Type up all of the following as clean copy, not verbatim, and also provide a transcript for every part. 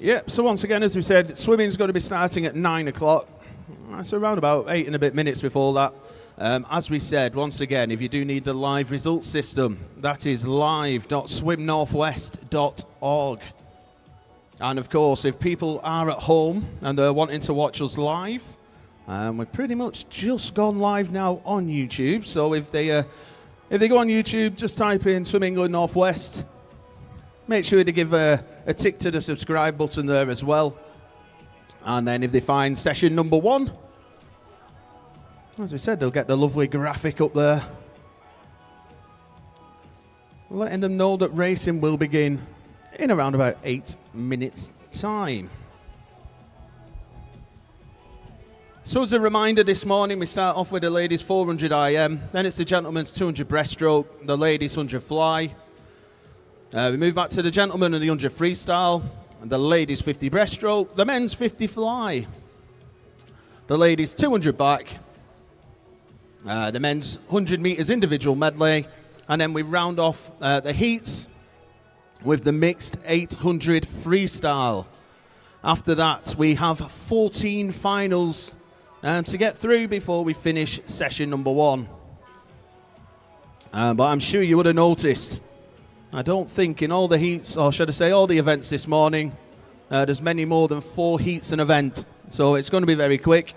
Yep, so once again, as we said, swimming's going to be starting at 9 o'clock. That's around about 8 and a bit minutes before that. As we said, once again, if you do need the live results system, that is live.swimnorthwest.org. And of course, if people are at home and they're wanting to watch us live, we've pretty much just gone live now on YouTube. So if they go on YouTube, just type in Swim England Northwest. Make sure to give a tick to the subscribe button there as well. And then if they find session number 1, as we said, they'll get the lovely graphic up there, letting them know that racing will begin in around about 8 minutes time. So as a reminder, this morning we start off with the ladies 400 IM, then it's the gentlemen's 200 breaststroke, the ladies 100 fly. We move back to the gentlemen and the 100 freestyle, and the ladies 50 breaststroke, the men's 50 fly, the ladies 200 back, the men's 100 meters individual medley, and then we round off the heats with the mixed 800 freestyle. After that, we have 14 finals to get through before we finish session number 1. But I'm sure you would have noticed, I don't think in all the heats, or should I say all the events this morning, there's many more than 4 heats an event. So it's going to be very quick.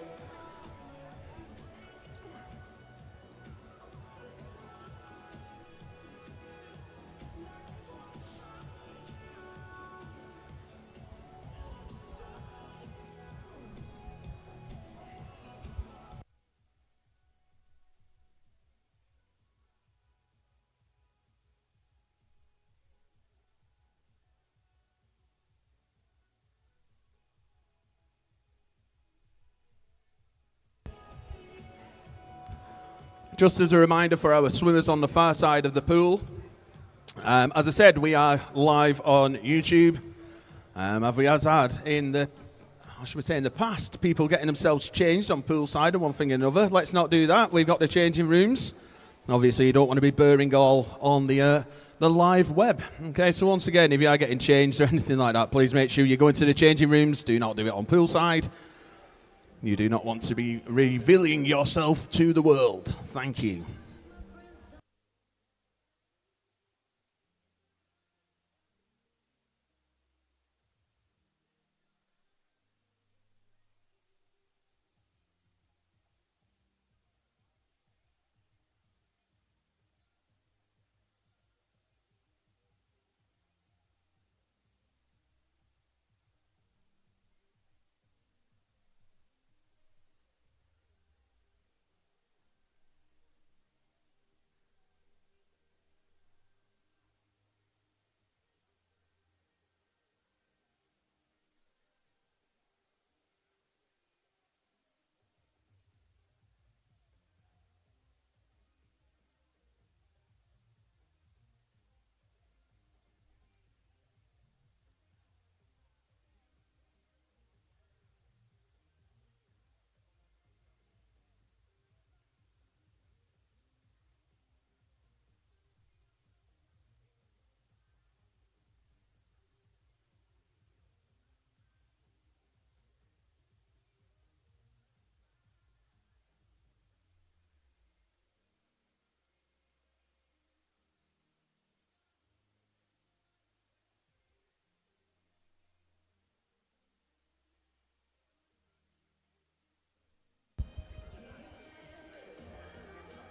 Just as a reminder for our swimmers on the far side of the pool, as I said, we are live on YouTube. Have we had in the, how should we say, in the past, people getting themselves changed on Poolside and one thing and another. Let's not do that. We've got the changing rooms. Obviously, you don't want to be burning all on the live web. Okay, so once again, if you are getting changed or anything like that, please make sure you go into the changing rooms. Do not do it on Poolside. You do not want to be revealing yourself to the world. Thank you.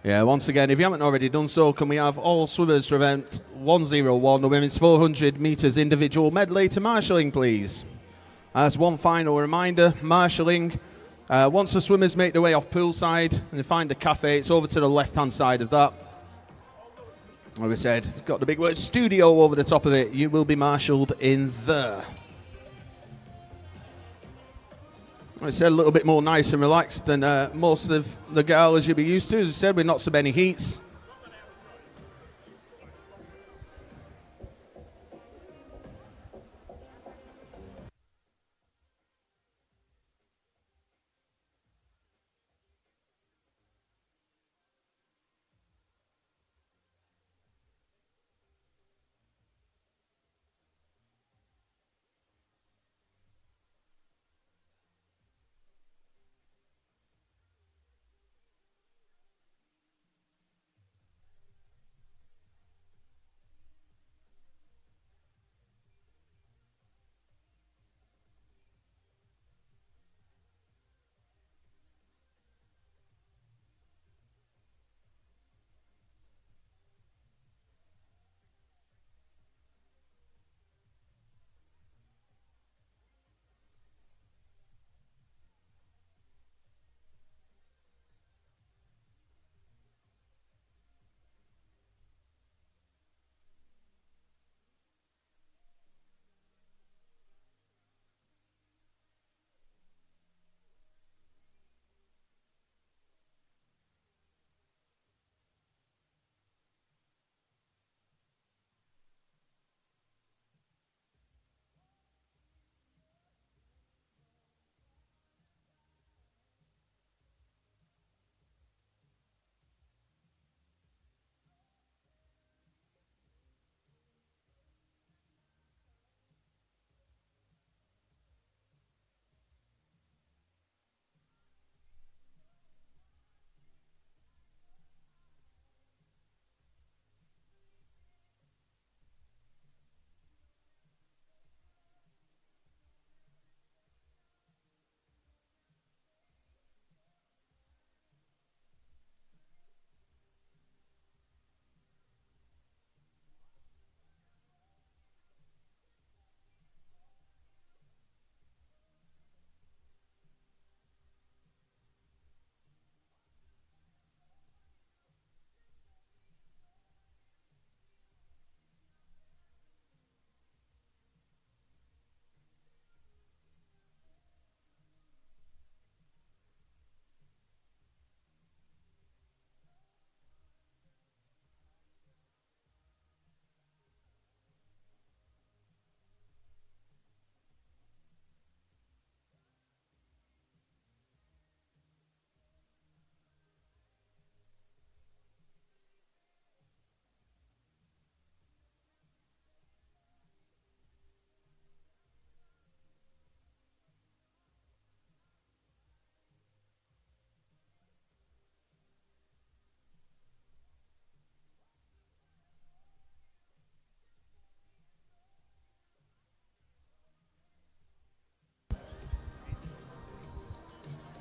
Yeah, once again, if you haven't already done so, can we have all swimmers for event 101, the women's 400 metres individual medley to marshalling, please? As one final reminder, marshalling, once the swimmers make their way off Poolside and they find the cafe, it's over to the left-hand side of that. Like I said, it's got the big word studio over the top of it. You will be marshalled in there. It's a little bit more nice and relaxed than most of the galas you'll be used to. As I said, with not so many heats.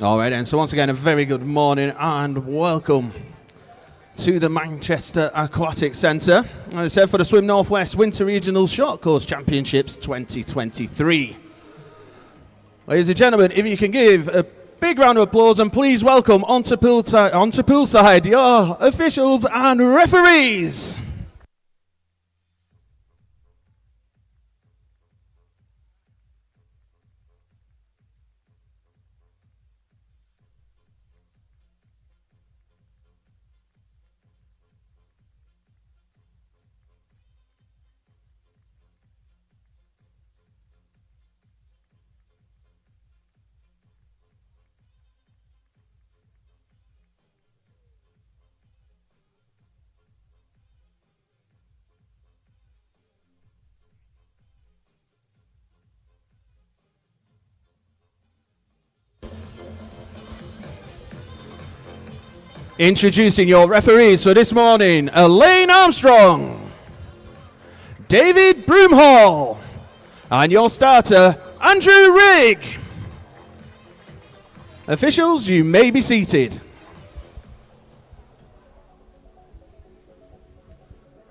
All right, then. So once again, a very good morning and welcome to the Manchester Aquatic Centre. As I said, for the Swim Northwest Winter Regional Short Course Championships 2023. Ladies and gentlemen, if you can give a big round of applause and please welcome onto Poolside your officials and referees. Introducing your referees for this morning, Elaine Armstrong, David Broomhall, and your starter, Andrew Rigg. Officials, you may be seated.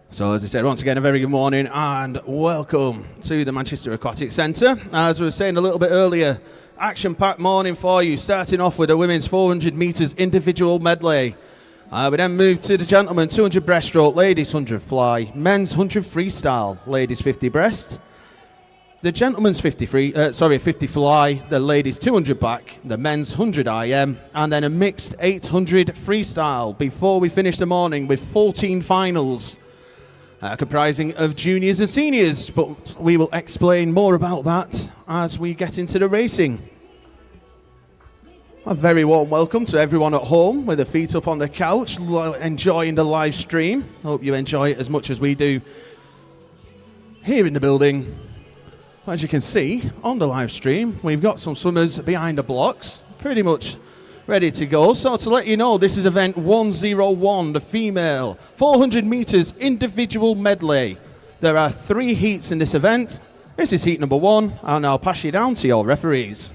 So as I said, once again, a very good morning and welcome to the Manchester Aquatic Centre. As we were saying a little bit earlier, action-packed morning for you, starting off with the women's 400 metres individual medley. We then move to the gentlemen 200 breaststroke, ladies 100 fly, men's 100 freestyle, ladies 50 breast. The gentlemen's 50 fly, the ladies 200 back, the men's 100 IM, and then a mixed 800 freestyle before we finish the morning with 14 finals. Comprising of juniors and seniors, but we will explain more about that as we get into the racing. A very warm welcome to everyone at home with their feet up on the couch, enjoying the live stream. Hope you enjoy it as much as we do here in the building. As you can see on the live stream, we've got some swimmers behind the blocks, pretty much ready to go. So to let you know, this is event 101, the female 400 metres individual medley. There are 3 heats in this event. This is heat number 1, and I'll pass you down to your referees.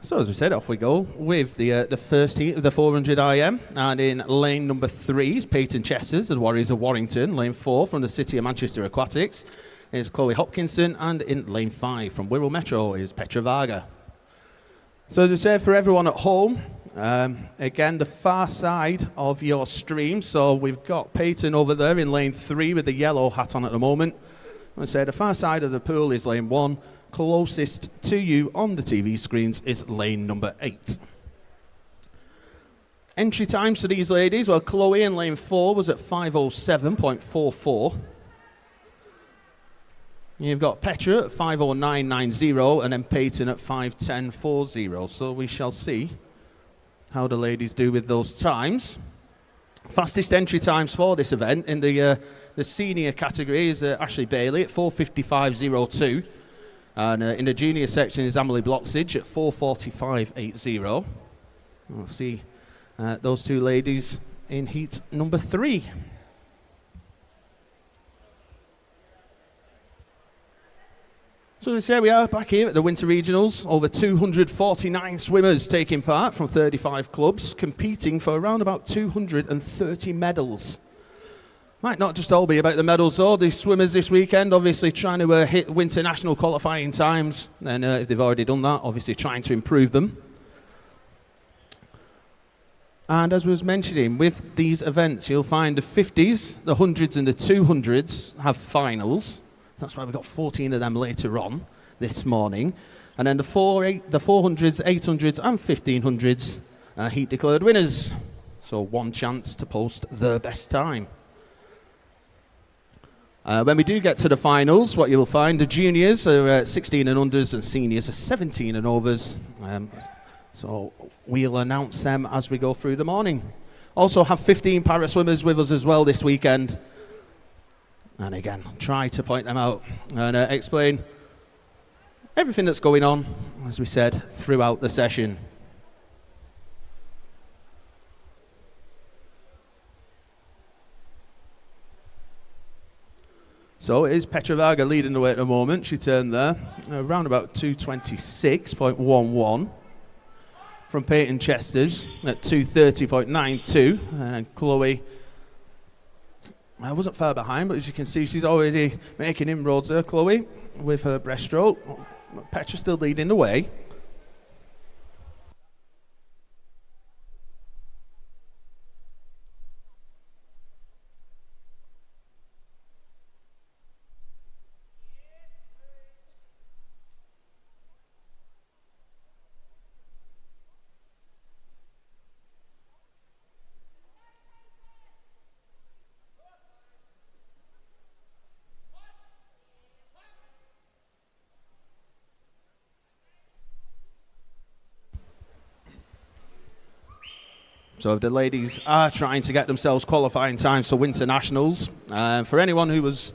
So as we said, off we go with the first heat of the 400 IM, and in lane number 3 is Peyton Chesters, the Warriors of Warrington. Lane 4 from the City of Manchester Aquatics is Chloe Hopkinson, and in lane 5 from Wirral Metro is Petra Varga. So as we said, for everyone at home, again the far side of your stream. So we've got Peyton over there in lane 3 with the yellow hat on at the moment. As I said, the far side of the pool is lane 1. Closest to you on the TV screens is lane number 8. Entry times for these ladies, well, Chloe in lane 4 was at 5:07.44. You've got Petra at 5:09.90 and then Peyton at 5:10.40. So we shall see how the ladies do with those times. Fastest entry times for this event in the senior category is Ashley Bailey at 4:55.02. And in the junior section is Emily Bloxage at 4:45.80. We'll see those two ladies in heat number 3. So as I say, we are back here at the Winter Regionals. Over 249 swimmers taking part from 35 clubs, competing for around about 230 medals. Might not just all be about the medals though. The swimmers this weekend obviously trying to hit winter national qualifying times, and if they've already done that, obviously trying to improve them. And as I was mentioning, with these events you'll find the 50s, the 100s and the 200s have finals. That's why we've got 14 of them later on this morning. And then the 400s, 800s and 1500s heat declared winners. So one chance to post the best time. When we do get to the finals, what you will find, the juniors are 16 and unders and seniors are 17 and overs. So we'll announce them as we go through the morning. Also have 15 para swimmers with us as well this weekend. And again, try to point them out and explain everything that's going on, as we said, throughout the session. So it is Petra Varga leading the way at the moment. She turned there around about 226.11 from Peyton Chesters at 230.92. And Chloe wasn't far behind, but as you can see, she's already making inroads there, Chloe, with her breaststroke. Petra still leading the way. So the ladies are trying to get themselves qualifying times for Winter Nationals. For anyone who was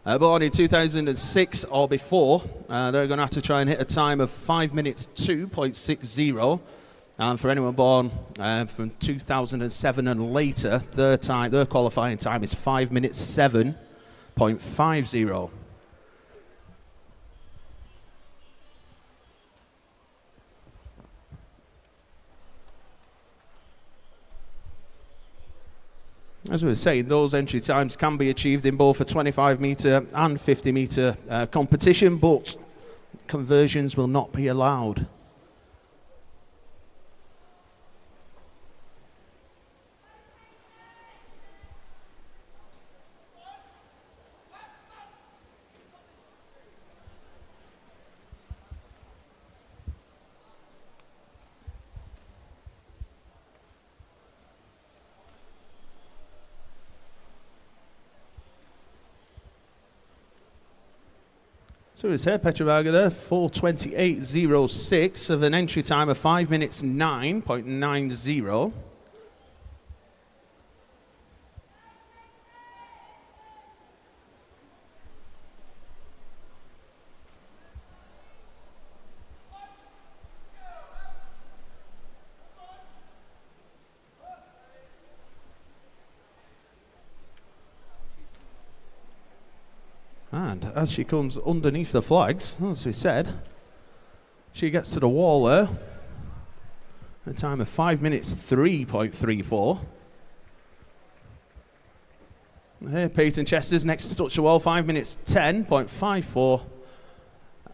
born in 2006 or before, they're going to have to try and hit a time of 5 minutes 2.60. And for anyone born from 2007 and later, their qualifying time is 5 minutes 7.50. As we were saying, those entry times can be achieved in both a 25-metre and 50-metre competition, but conversions will not be allowed. So it's here, Petra Varga there, 4:28.06 of an entry time of 5 minutes 9.90. And as she comes underneath the flags, as we said, she gets to the wall there. A time of 5 minutes 3.34. Here, Peyton Chester's next to touch the wall, 5 minutes 10.54.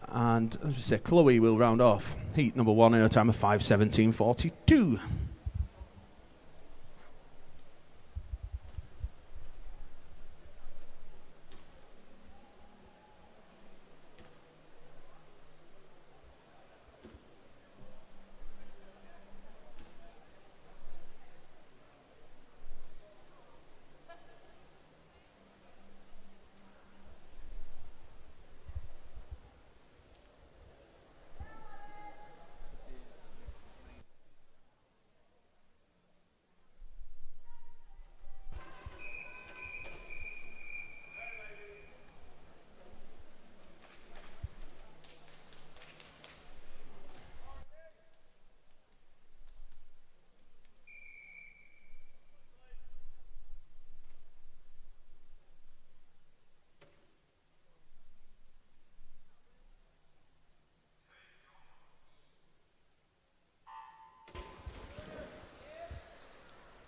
And as we said, Chloe will round off heat number one in a time of 5:17.42.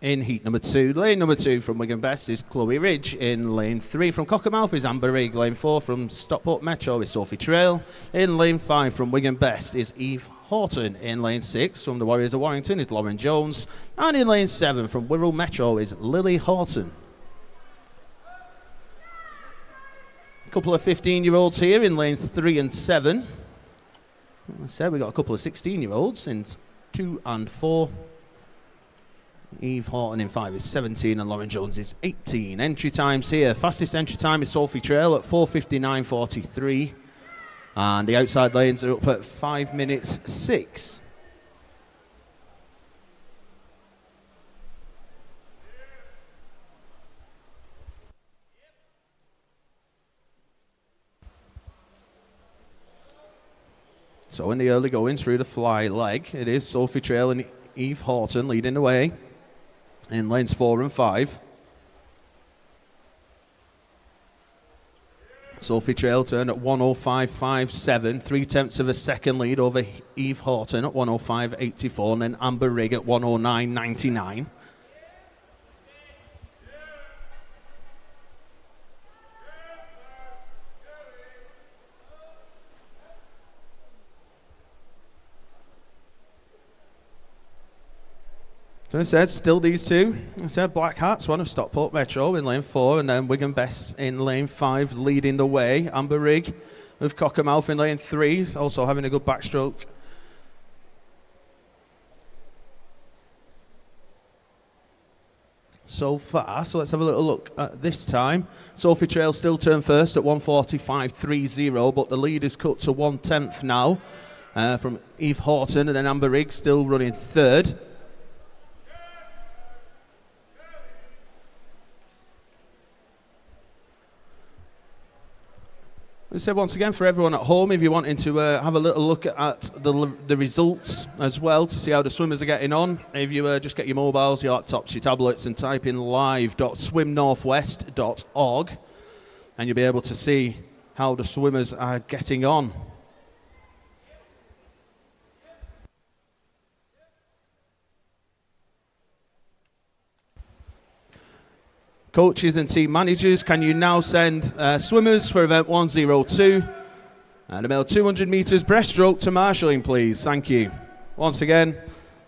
In heat number two, lane number two from Wigan Best is Chloe Ridge. In lane three from Cockermouth is Amber Rigg. Lane four from Stockport Metro is Sophie Trail. In lane five from Wigan Best is Eve Horton. In lane six from the Warriors of Warrington is Lauren Jones. And in lane seven from Wirral Metro is Lily Horton. A couple of 15-year-olds here in lanes 3 and 7. As I said, we've got a couple of 16-year-olds in 2 and 4. Eve Horton in 5 is 17 and Lauren Jones is 18. Entry times here. Fastest entry time is Sophie Trail at 4:59.43. And the outside lanes are up at 5 minutes 6. So in the early goings through the fly leg, it is Sophie Trail and Eve Horton leading the way in lanes 4 and 5. Sophie Trail turned at 105.57, 3/10 of a second lead over Eve Horton at 105.84, and then Amber Rigg at 109.99. So I said, still these two. I said Black Hats, one of Stockport Metro in lane 4, and then Wigan Best in lane 5 leading the way. Amber Rigg with Cockermouth in lane 3, also having a good backstroke. So far, so let's have a little look at this time. Sophie Trail still turned first at 145.30, but the lead is cut to 1/10 now from Eve Horton, and then Amber Rigg still running third. I said once again for everyone at home, if you're wanting to have a little look at the results as well to see how the swimmers are getting on, if you just get your mobiles, your laptops, your tablets and type in live.swimnorthwest.org and you'll be able to see how the swimmers are getting on. Coaches and team managers, can you now send swimmers for event 102 and the male 200 metres breaststroke to marshalling, please? Thank you. Once again,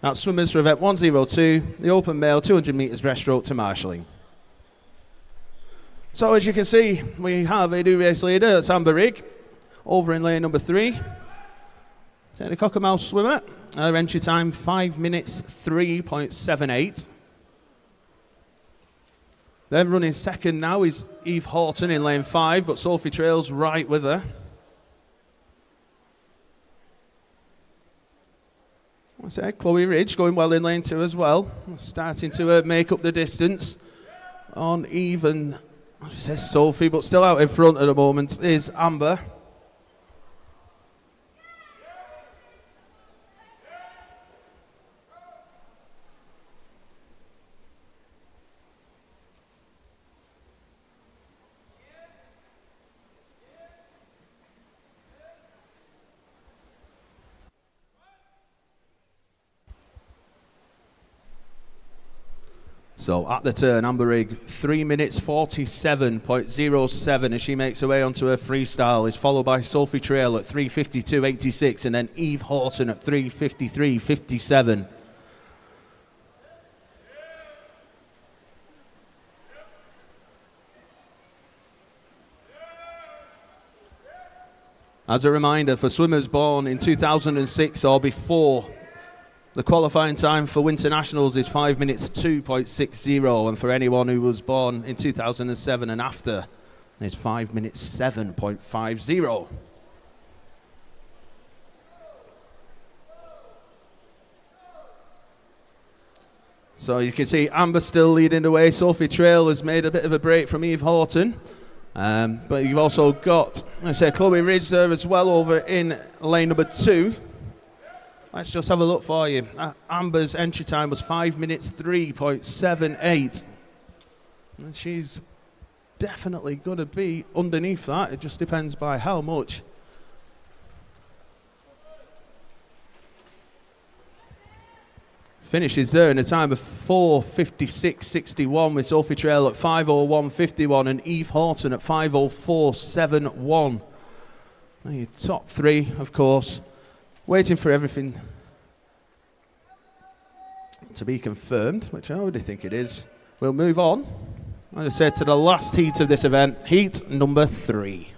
that's swimmers for event 102, the open male 200 metres breaststroke to marshalling. So as you can see, we have a new race leader, that's Amber Rigg, over in lane number 3. So the Cockermouth swimmer, her entry time 5 minutes 3.78. Then running second now is Eve Horton in lane 5, but Sophie Trail's right with her. I said Chloe Ridge going well in lane 2 as well, starting to make up the distance on Eve and I says Sophie, but still out in front at the moment is Amber. So at the turn, Amber Rigg, 3 minutes 47.07 as she makes her way onto her freestyle, is followed by Sophie Trail at 3:52.86 and then Eve Horton at 3:53.57. As a reminder, for swimmers born in 2006 or before, the qualifying time for Winter Nationals is 5 minutes 2.60, and for anyone who was born in 2007 and after, it's 5 minutes 7.50. So you can see Amber still leading the way. Sophie Trail has made a bit of a break from Eve Horton. But you've also got, I say, Chloe Ridge there as well over in lane number 2. Let's just have a look for you. Amber's entry time was 5 minutes 3.78. And she's definitely going to be underneath that. It just depends by how much. Finishes there in a time of 4:56.61 with Sophie Trail at 5:01.51 and Eve Horton at 5:04.71. Your top three, of course, waiting for everything to be confirmed, which I already think it is. We'll move on, as I said, to the last heat of this event, heat number 3.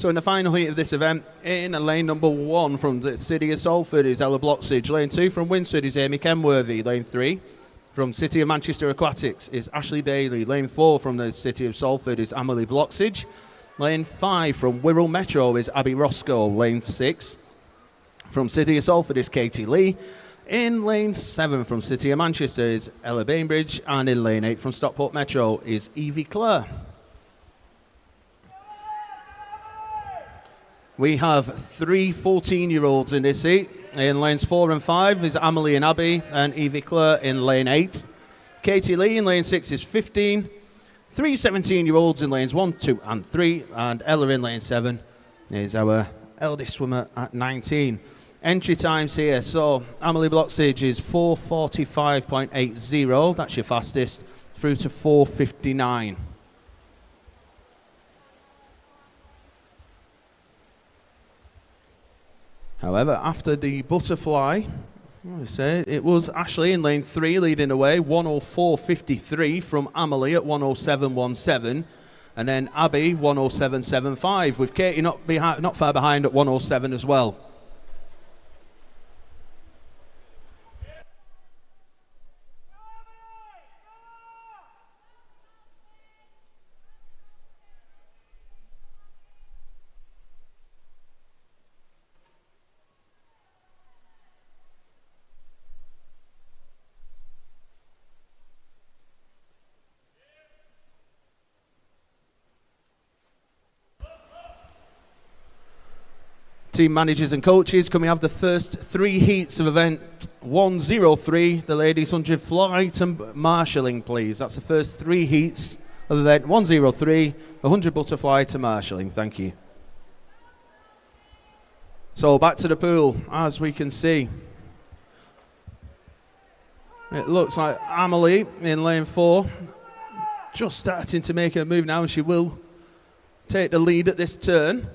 So in the final heat of this event, in lane number 1 from the City of Salford is Ella Bloxage. Lane 2 from Winsford is Amy Kenworthy. Lane 3 from City of Manchester Aquatics is Ashley Bailey. Lane 4 from the City of Salford is Emily Bloxage. Lane 5 from Wirral Metro is Abby Roscoe. Lane 6 from City of Salford is Katie Lee. In lane 7 from City of Manchester is Ella Bainbridge. And in lane 8 from Stockport Metro is Evie Clare. We have 3 14-year-olds in this heat. In lanes 4 and 5 is Amelie and Abby, and Evie Clare in lane 8. Katie Lee in lane 6 is 15. 3 17-year-olds in lanes 1, 2 and 3, and Ella in lane 7 is our eldest swimmer at 19. Entry times here, so Amelie Bloxage is 4:45.80, that's your fastest, through to 4:59. However, after the butterfly, it was Ashley in lane 3 leading away, 1:04.53 from Amelie at 1:07.17, and then Abby 1:07.75, with Katie not far behind at 1:07 as well. Team managers and coaches, can we have the first 3 heats of event 103, the ladies 100 fly to marshalling, please. That's the first 3 heats of event 103, 100 butterfly to marshalling. Thank you. So back to the pool, as we can see. It looks like Amelie in lane 4, just starting to make her move now, and she will take the lead at this turn.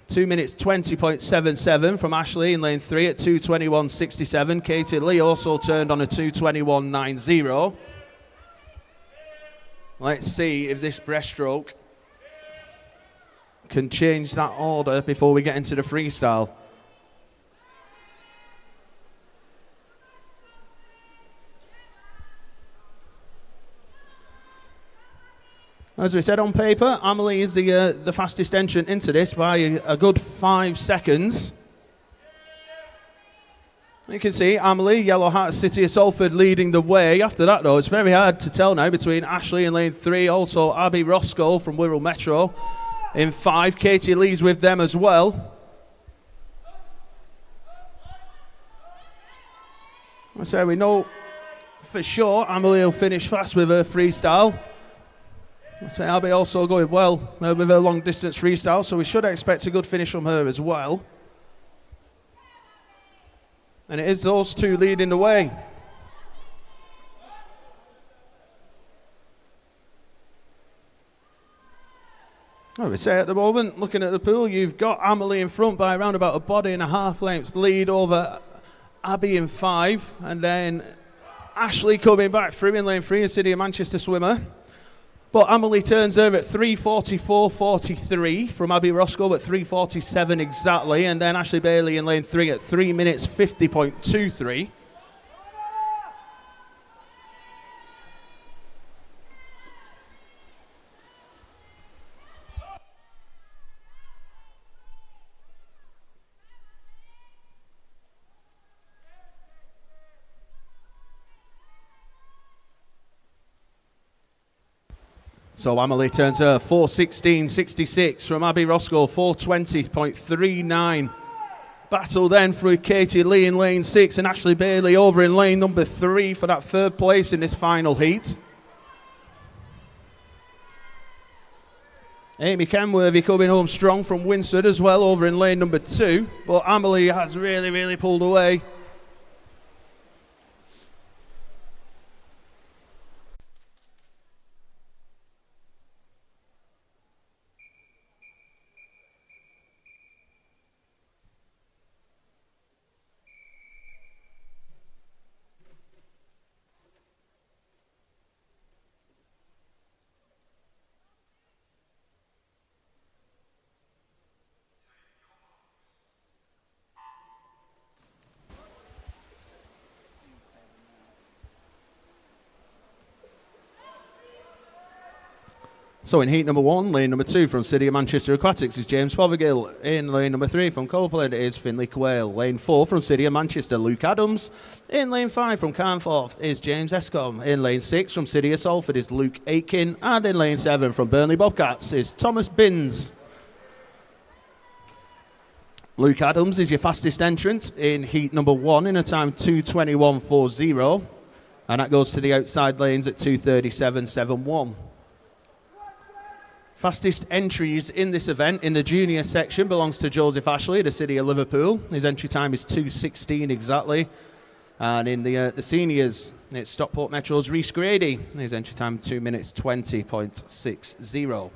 2 minutes 20.77 from Ashley in lane 3 at 2:21.67. Katie Lee also turned on a 2:21.90. Let's see if this breaststroke can change that order before we get into the freestyle. As we said on paper, Amelie is the fastest entrant into this by a good 5 seconds. You can see Amelie, Yellow Hat, City of Salford leading the way. After that, though, it's very hard to tell now between Ashley in lane 3, also Abby Roscoe from Wirral Metro in 5. Katie Lee's with them as well. So we know for sure Amelie will finish fast with her freestyle. So Abby also going well with her long distance freestyle, so we should expect a good finish from her as well. And it is those 2 leading the way. Well, we say at the moment, looking at the pool, you've got Amelie in front by around about a body and a half length lead over Abby in 5, and then Ashley coming back through in lane 3, a City of Manchester swimmer. But Amelie turns over at 3:44.43 from Abby Roscoe at 3:47 exactly, and then Ashley Bailey in lane 3 at 3 minutes 50.23. So Amelie turns her 4:16.66 from Abby Roscoe, 4:20.39. Battle then through Katie Lee in lane 6 and Ashley Bailey over in lane number 3 for that 3rd place in this final heat. Amy Kenworthy coming home strong from Winsford as well over in lane number 2, but Amelie has really pulled away. So in heat number 1, lane number 2 from City of Manchester Aquatics is James Fothergill. In lane number 3 from Copeland is Finley Quayle. Lane 4 from City of Manchester, Luke Adams. In lane 5 from Carnforth is James Escombe. In lane 6 from City of Salford is Luke Aitken. And in lane 7 from Burnley Bobcats is Thomas Binns. Luke Adams is your fastest entrant in heat number 1 in a time 2:21.40. And that goes to the outside lanes at 2:37.71. Fastest entries in this event in the junior section belongs to Joseph Ashley, the City of Liverpool. His entry time is 2:16 exactly. And in the seniors, it's Stockport Metro's Rhys Grady. His entry time 2 minutes 20.60.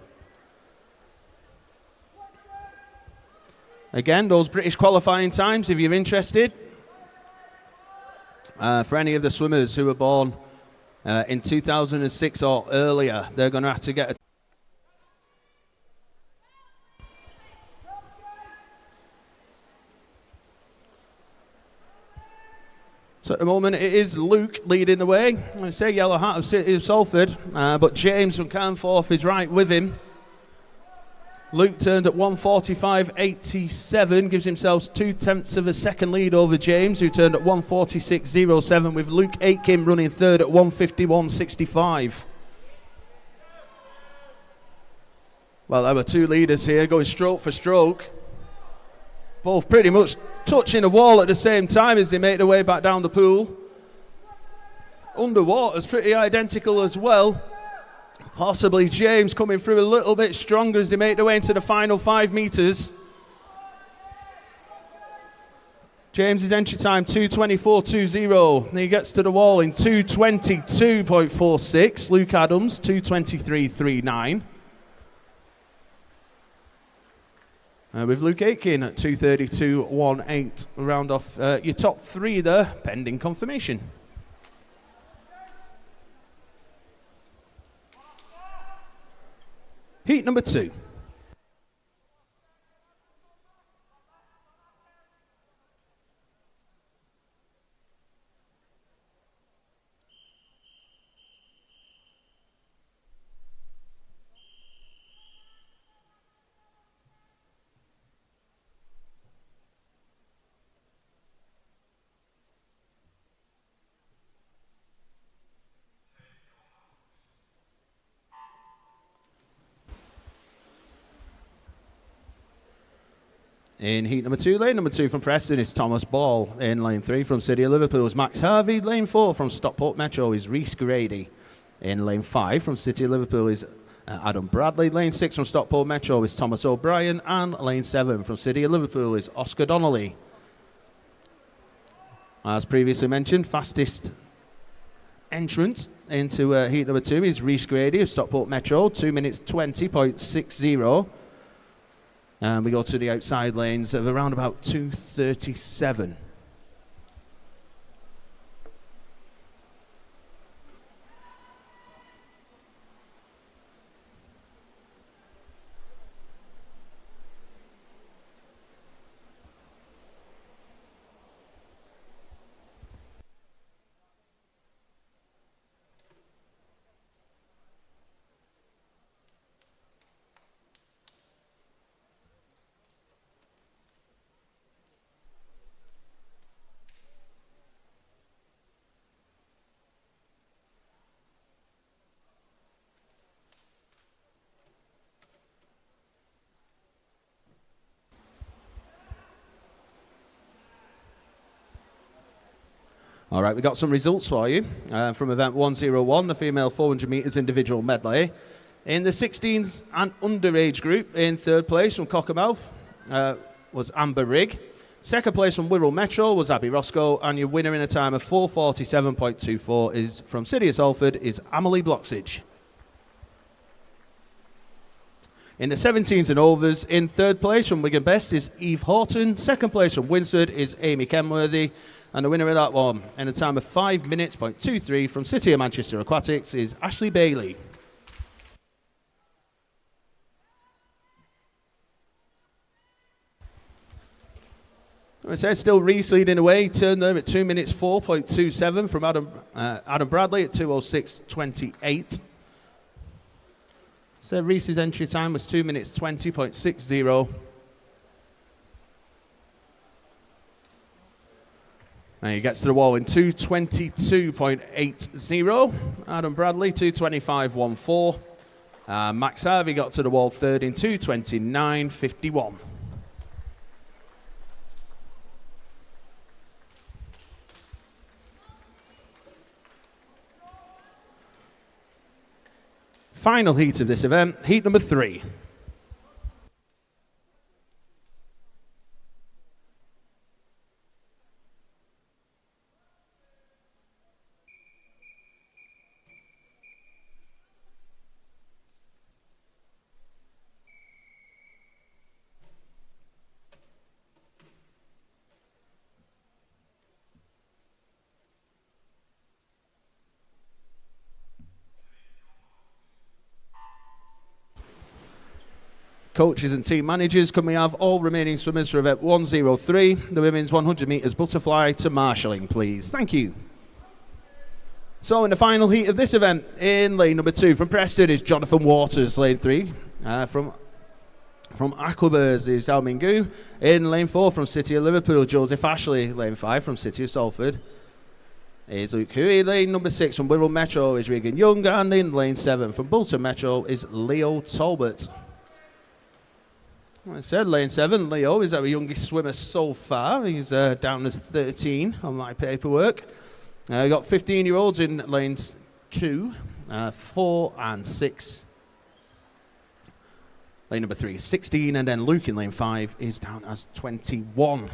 Again, those British qualifying times, if you're interested, for any of the swimmers who were born in 2006 or earlier, they're going to have to get a So at the moment it is Luke leading the way. I say Yellow Hat of City of Salford, but James from Carnforth is right with him. Luke turned at 1:45.87, gives himself 0.2 of a second lead over James, who turned at 1:46.07, with Luke Aitken running third at 1:51.65. Well, there were two leaders here going stroke for stroke. Both pretty much touching the wall at the same time as they make their way back down the pool. Underwater's pretty identical as well. Possibly James coming through a little bit stronger as they make their way into the final 5 metres. James's entry time 2:24.20. And he gets to the wall in 2:22.46. Luke Adams 2:23.39. With Luke Aitken at 2:32.18. Round off your top 3 there, pending confirmation. Heat number 2. In heat number 2, lane number 2 from Preston is Thomas Ball. In lane 3 from City of Liverpool is Max Harvey. Lane 4 from Stockport Metro is Rhys Grady. In lane 5 from City of Liverpool is Adam Bradley. Lane 6 from Stockport Metro is Thomas O'Brien. And lane 7 from City of Liverpool is Oscar Donnelly. As previously mentioned, fastest entrant into heat number 2 is Rhys Grady of Stockport Metro, 2 minutes 20.60. And we go to the outside lanes of around about 2:37. All right, we got some results for you from event 101, the female 400 metres individual medley. In the 16s and underage group, in third place from Cockermouth was Amber Rigg. Second place from Wirral Metro was Abby Roscoe, and your winner in a time of 4:47.24 is from City of Salford is Amelie Bloxage. In the 17s and overs, in third place from Wigan Best is Eve Horton. Second place from Winsford is Amy Kenworthy. And the winner of that one, in a time of 5 minutes, 0.23 from City of Manchester Aquatics, is Ashley Bailey. As I said, still Rhys leading away. Turned there at 2 minutes 4.27 from Adam Bradley at 2:06.28. So Reese's entry time was 2 minutes 20.60. And he gets to the wall in 2:22.80. Adam Bradley, 2:25.14. Max Harvey got to the wall third in 2:29.51. Final heat of this event, heat number 3. Coaches and team managers, can we have all remaining swimmers for event 103, the women's 100 metres butterfly, to marshalling, please? Thank you. So in the final heat of this event, in lane number 2 from Preston is Jonathan Waters. Lane 3 from Aquabers is Zhao Minggu. In lane 4 from City of Liverpool, Joseph Ashley. Lane 5 from City of Salford is Luke Huey. Lane number 6 from Wirral Metro is Regan Young. And in lane 7 from Bolton Metro is Leo Talbot. I said lane 7, Leo is our youngest swimmer so far. He's down as 13 on my paperwork. We got 15-year-olds in lanes 2, 4 and 6. Lane number 3 is 16, and then Luke in lane 5 is down as 21.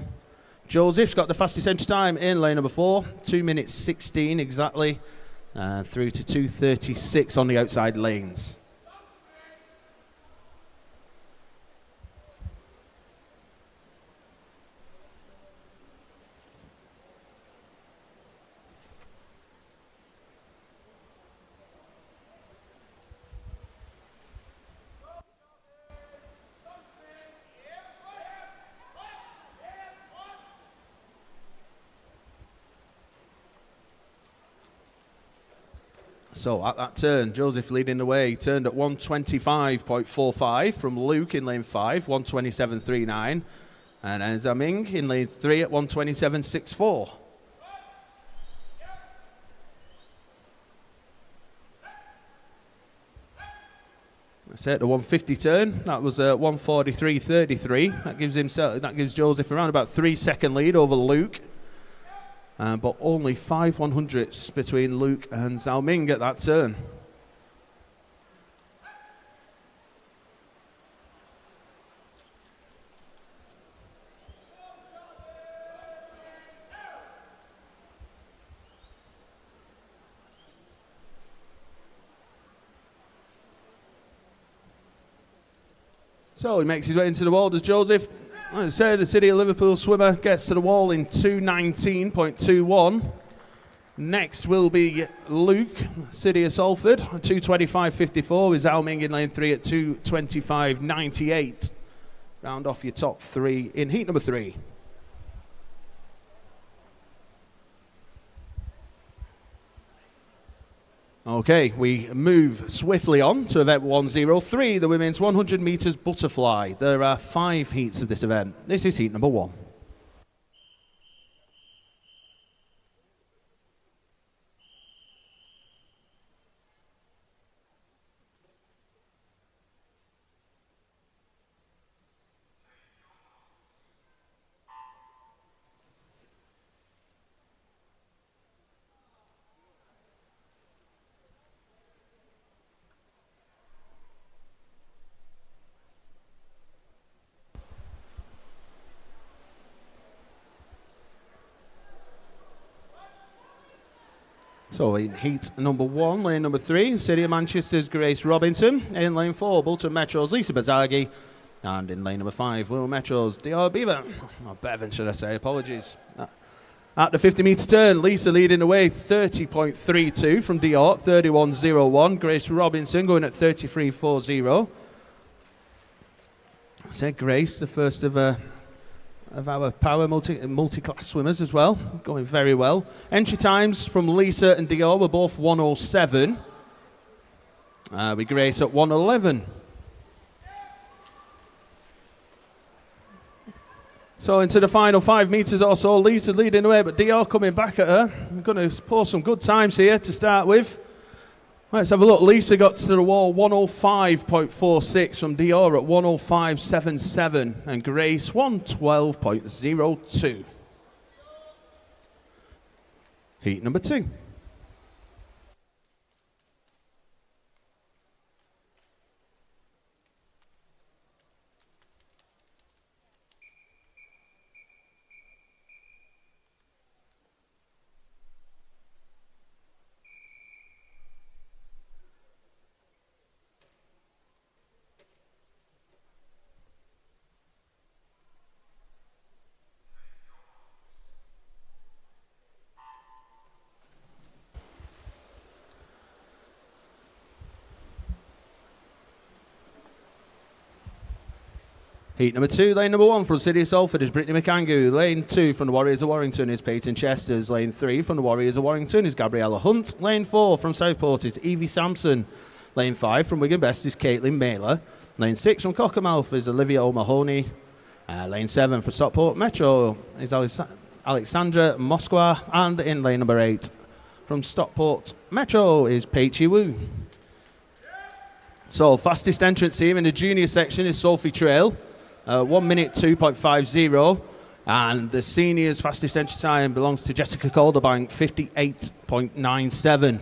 Joseph's got the fastest entry time in lane number 4, 2 minutes 16 exactly, through to 2:36 on the outside lanes. So at that turn, Joseph leading the way. He turned at 1:25.45 from Luke in lane 5, 1:27.39. And then Zaming in lane 3 at 1:27.64. That's it, the 150 turn. That was 1:43.33. That gives Joseph around about 3-second lead over Luke. But only 5 100ths between Luke and Zhao Ming at that turn. So he makes his way into the wall, does Joseph. As I said, the City of Liverpool swimmer gets to the wall in 2:19.21. Next will be Luke, City of Salford, 2:25.54 with Zhao Ming in lane 3 at 2:25.98. Round off your top 3 in heat number 3. Okay, we move swiftly on to event 103, the women's 100 metres butterfly. There are 5 heats of this event. This is heat number 1. So in heat number 1, lane number 3, City of Manchester's Grace Robinson. In lane 4, Bolton Metro's Lisa Bazagi. And in lane number 5, Wirral Metro's Dior Bevan. Or Bevan, should I say, apologies. At the 50-metre turn, Lisa leading the way, 30.32 from Dior, 31.01. Grace Robinson going at 33.40. I said Grace, the first of our power multi-class swimmers as well, going very well. Entry times from Lisa and Dior were both 1:07. With Grace at 1:11. So into the final 5 meters or so, Lisa leading the way, but Dior coming back at her. We're going to post some good times here to start with. Let's have a look. Lisa got to the wall 1:05.46 from Dior at 1:05.77 and Grace 1:12.02. Heat number 2. Heat number 2, lane number 1 from City of Salford is Brittany McAngu. Lane 2 from the Warriors of Warrington is Peyton Chesters. Lane 3 from the Warriors of Warrington is Gabriella Hunt. Lane 4 from Southport is Evie Sampson. Lane 5 from Wigan Best is Caitlin Mailer. Lane 6 from Cockermouth is Olivia O'Mahony. Lane 7 for Stockport Metro is Alexandra Moskwa. And in lane number 8 from Stockport Metro is Peichi Wu. So fastest entrance here in the junior section is Sophie Trail. 1 minute 2.50, and the seniors' fastest entry time belongs to Jessica Calderbank, 58.97. If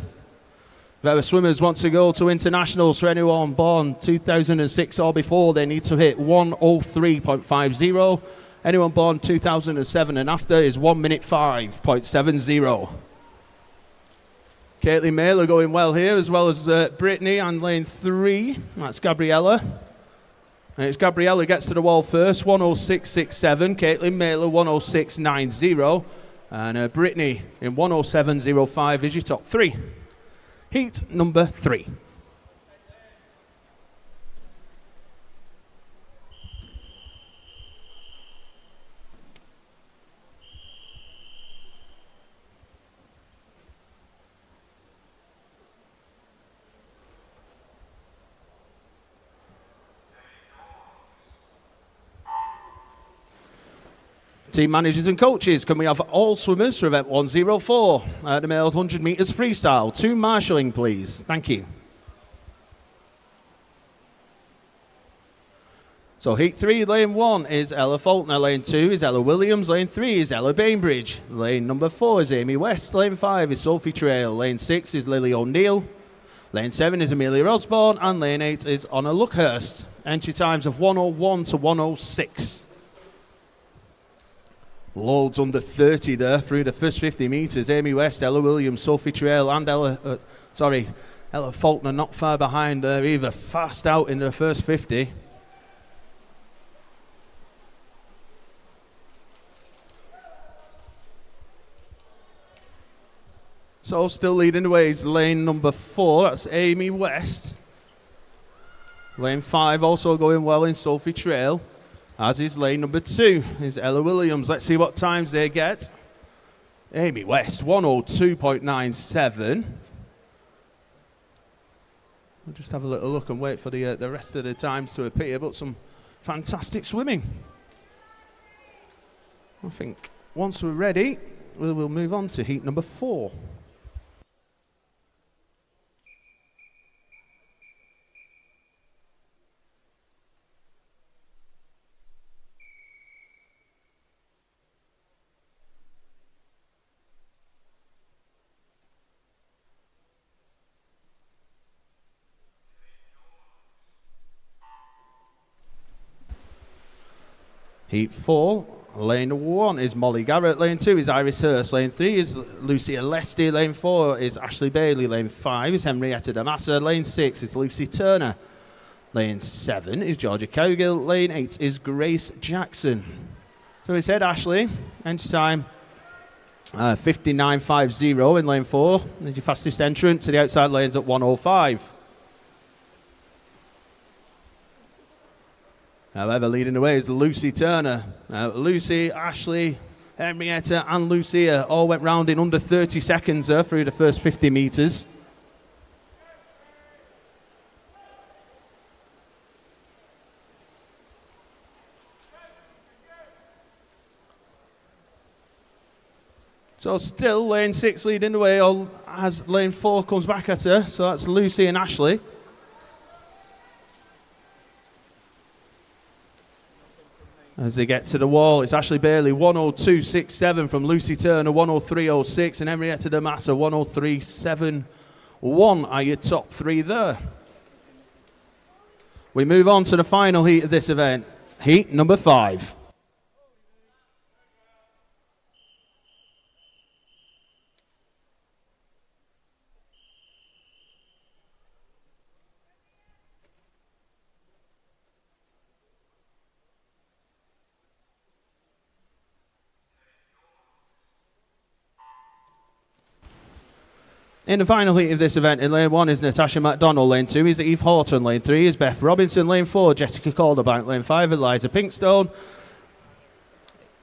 our swimmers want to go to internationals, for anyone born 2006 or before, they need to hit 1:03.50. Anyone born 2007 and after is 1 minute 5.70. Caitlin Mailer going well here, as well as Brittany, and lane 3, that's Gabriella. And it's Gabriella gets to the wall first, 1:06.67. Caitlin Mailer, 1:06.90. And Brittany in 1:07.05 is your top 3. Heat number 3. Team managers and coaches, can we have all swimmers for event 104, the male 100 metres freestyle? 2 marshalling, please. Thank you. So heat 3, lane 1 is Ella Faulkner, lane 2 is Ella Williams, lane 3 is Ella Bainbridge, lane number 4 is Amy West, lane 5 is Sophie Trail, lane 6 is Lily O'Neill, lane 7 is Amelia Osborne, and lane 8 is Honor Luckhurst. Entry times of 1:01 to 1:06. Loads under 30 there through the first 50 metres. Amy West, Ella Williams, Sophie Trail, and Ella Faulkner not far behind there either. Fast out in the first 50. So still leading the way is lane number 4. That's Amy West. Lane 5 also going well in Sophie Trail. As is lane number 2 is Ella Williams. Let's see what times they get. Amy West, 1:02.97. We'll just have a little look and wait for the rest of the times to appear, but some fantastic swimming. I think once we're ready, we'll move on to heat number 4. Heat 4, lane 1 is Molly Garrett, lane 2 is Iris Hurst, lane 3 is Lucia Lesty, lane 4 is Ashley Bailey, lane 5 is Henrietta Damassa, lane 6 is Lucy Turner, lane 7 is Georgia Cowgill, lane 8 is Grace Jackson. So we said Ashley, entry time 59.50 in lane 4, is your fastest entrant to the outside lanes at 1:05. However, leading the way is Lucy Turner. Lucy, Ashley, Henrietta and Lucia all went round in under 30 seconds through the first 50 metres. So still lane 6 leading the way as lane 4 comes back at her. So that's Lucy and Ashley. As they get to the wall, it's Ashley Bailey, 102.67 from Lucy Turner, 103.06, and Henrietta Damassa, 103.71 are your top 3 there. We move on to the final heat of this event, heat number 5. In the final heat of this event, in lane 1 is Natasha MacDonald, lane 2 is Eve Horton, lane 3 is Beth Robinson, lane 4 Jessica Calderbank, lane 5 Eliza Pinkstone,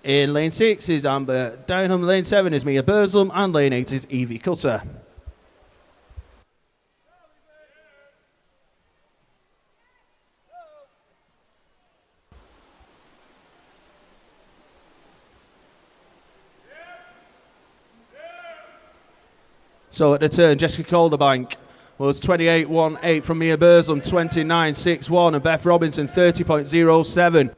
in lane 6 is Amber Downham, lane 7 is Mia Burslem, and lane 8 is Evie Cutter. So at the turn, Jessica Calderbank was 28.18 from Mia Burslem, 29.61, and Beth Robinson 30.07.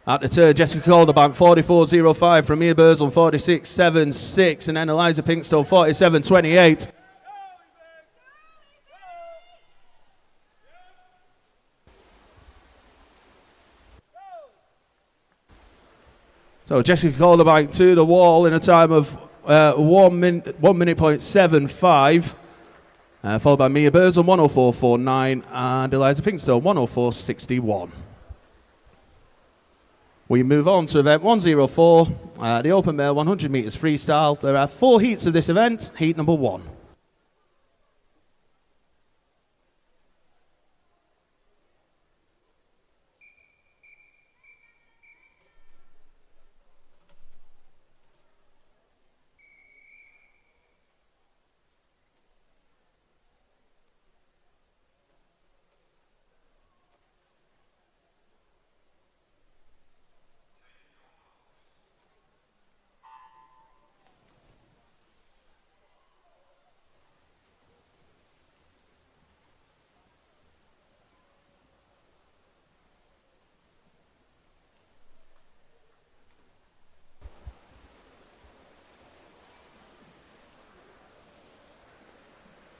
At the turn, Jessica Calderbank 44.05 from Mia Burslem, 46.76, and then Eliza Pinkstone 47.28. So Jessica Calderbank to the wall in a time of 1 minute 0.75, followed by Mia Burslem 104.49 and Eliza Pinkstone 104.61. We move on to event 104, the open male 100 metres freestyle. There are 4 heats of this event. Heat number 1.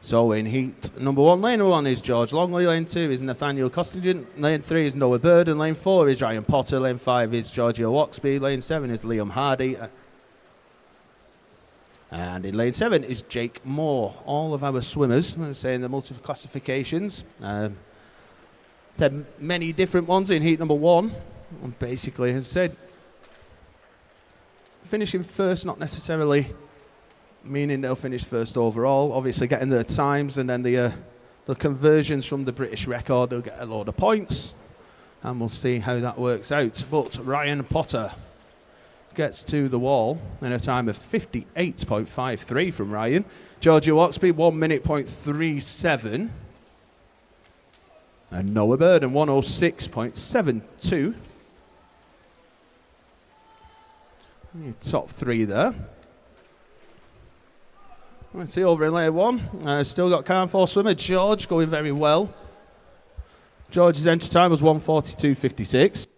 So in heat number 1, lane 1 is George Longley, lane 2 is Nathaniel Costigan, lane 3 is Noah Bird, and lane 4 is Ryan Potter, lane 5 is Giorgio Waxby, lane 7 is Liam Hardy, and in lane 7 is Jake Moore. All of our swimmers, I'm saying the multi-classifications, had many different ones in heat number 1, and basically, as I said, finishing first, not necessarily meaning they'll finish first overall. Obviously getting their times and then the conversions from the British record, they'll get a load of points, and we'll see how that works out. But Ryan Potter gets to the wall in a time of 58.53 from Ryan. Giorgio Waxby 1 minute 0.37, and Noah Burden 106.72. Top 3 there. Let's see over in lane 1. Still got Carnforth swimmer George going very well. George's entry time was 1:42.56.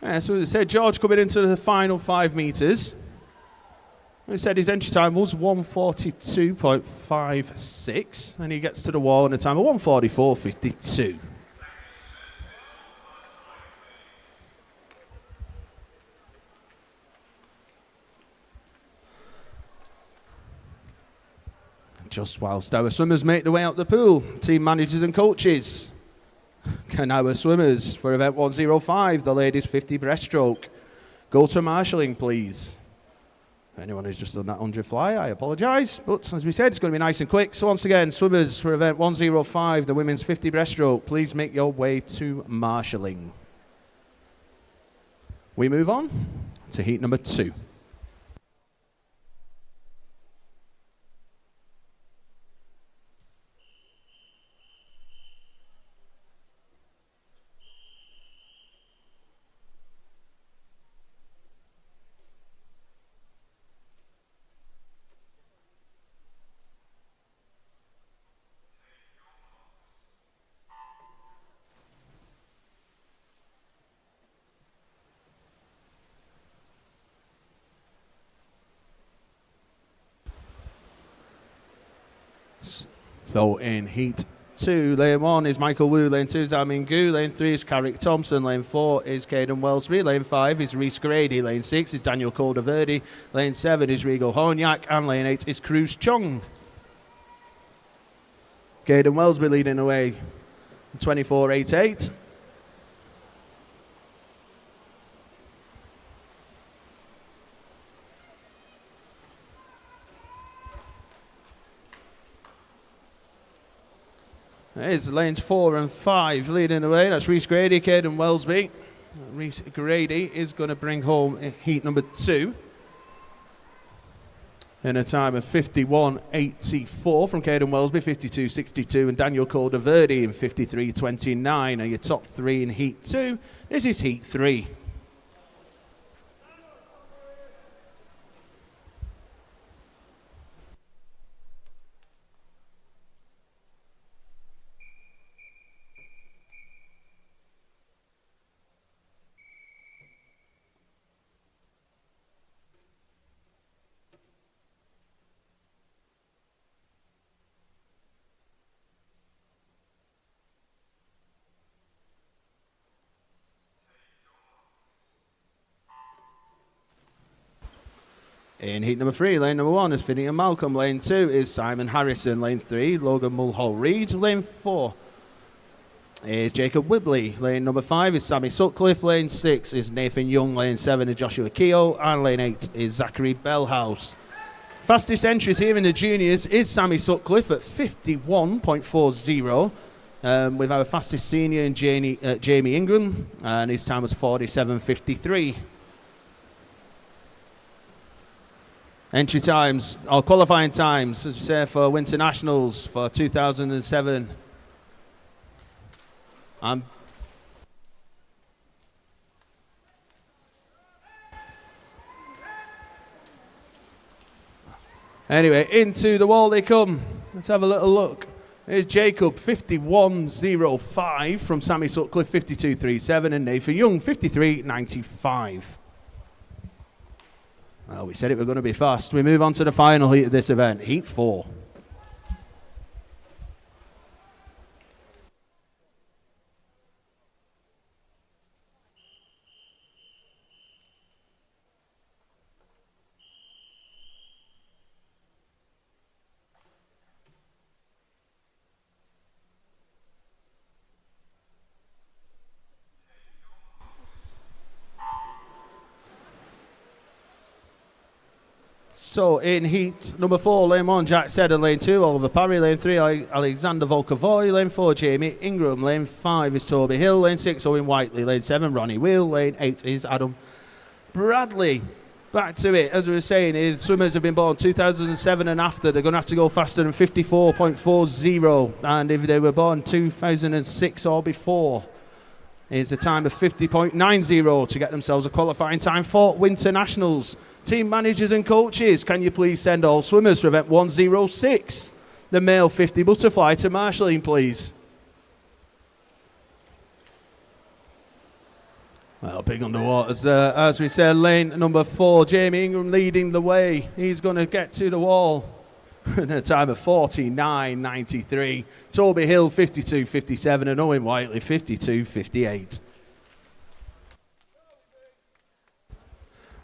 So as I said, George coming into the final 5 metres. He said his entry time was 1:42.56, and he gets to the wall in a time of 1:44.52. Just whilst our swimmers make their way out the pool, team managers and coaches, can our swimmers for event 105, the ladies 50 breaststroke, go to marshalling, please? For anyone who's just done that 100 fly, I apologise, but as we said, it's going to be nice and quick. So once again, swimmers for event 105, the women's 50 breaststroke, please make your way to marshalling. We move on to heat number 2. So in heat 2, lane 1 is Michael Wu, lane 2 is Armin Gu, lane 3 is Carrick Thompson, lane 4 is Caden Wellsby, lane 5 is Reese Grady, lane 6 is Daniel Calderverdi, lane 7 is Rigo Honyak, and lane 8 is Cruz Chong. Caden Wellsby leading away 24.88. There's lanes 4 and 5 leading the way. That's Reese Grady, Caden Wellsby. Reese Grady is going to bring home heat number 2 in a time of 51.84 from Caden Wellsby, 52.62, and Daniel Calderverdi in 53.29 are your top 3 in heat 2. This is heat 3. In heat number 3, lane number 1 is Finney and Malcolm. Lane 2 is Simon Harrison. Lane 3, Logan Mulhall-Reid. Lane 4 is Jacob Whibley. Lane number 5 is Sammy Sutcliffe. Lane 6 is Nathan Young. Lane 7 is Joshua Keogh. And lane 8 is Zachary Bellhouse. Fastest entries here in the juniors is Sammy Sutcliffe at 51.40. With our fastest senior in Jamie Ingram. And his time was 47.53. Entry times, or qualifying times, as we say, for Winter Nationals for 2007. Anyway, into the wall they come. Let's have a little look. Here's Jacob, 51.05 from Sammy Sutcliffe, 52.37, and Nathan Young, 53.95. Well, we said it were going to be fast. We move on to the final heat of this event, heat 4. So in heat number 4, lane 1, Jack Seddon, lane 2, Oliver Parry, lane 3, Alexander Volkavoy, lane 4, Jamie Ingram, lane 5 is Toby Hill, lane 6, Owen Whiteley, lane 7, Ronnie Wheel, lane 8 is Adam Bradley. Back to it, as we were saying, if swimmers have been born 2007 and after, they're going to have to go faster than 54.40, and if they were born 2006 or before, is a time of 50.90 to get themselves a qualifying time for Winter Nationals. Team managers and coaches, can you please send all swimmers for event 106, the male 50 butterfly, to marshalling, please? Well, big underwaters. As we said, lane number 4, Jamie Ingram leading the way. He's going to get to the wall in a time of 49.93. Toby Hill, 52.57, and Owen Whiteley, 52.58.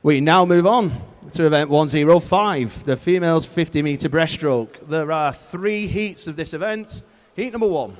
We now move on to event 105, the females 50-metre breaststroke. There are 3 heats of this event. Heat number 1.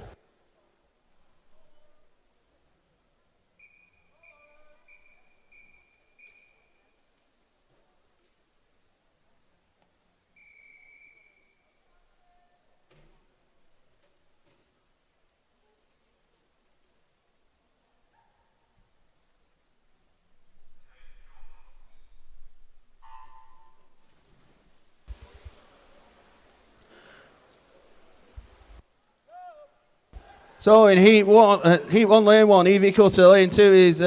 So in heat 1, lane 1, Evie Cutter, lane 2 is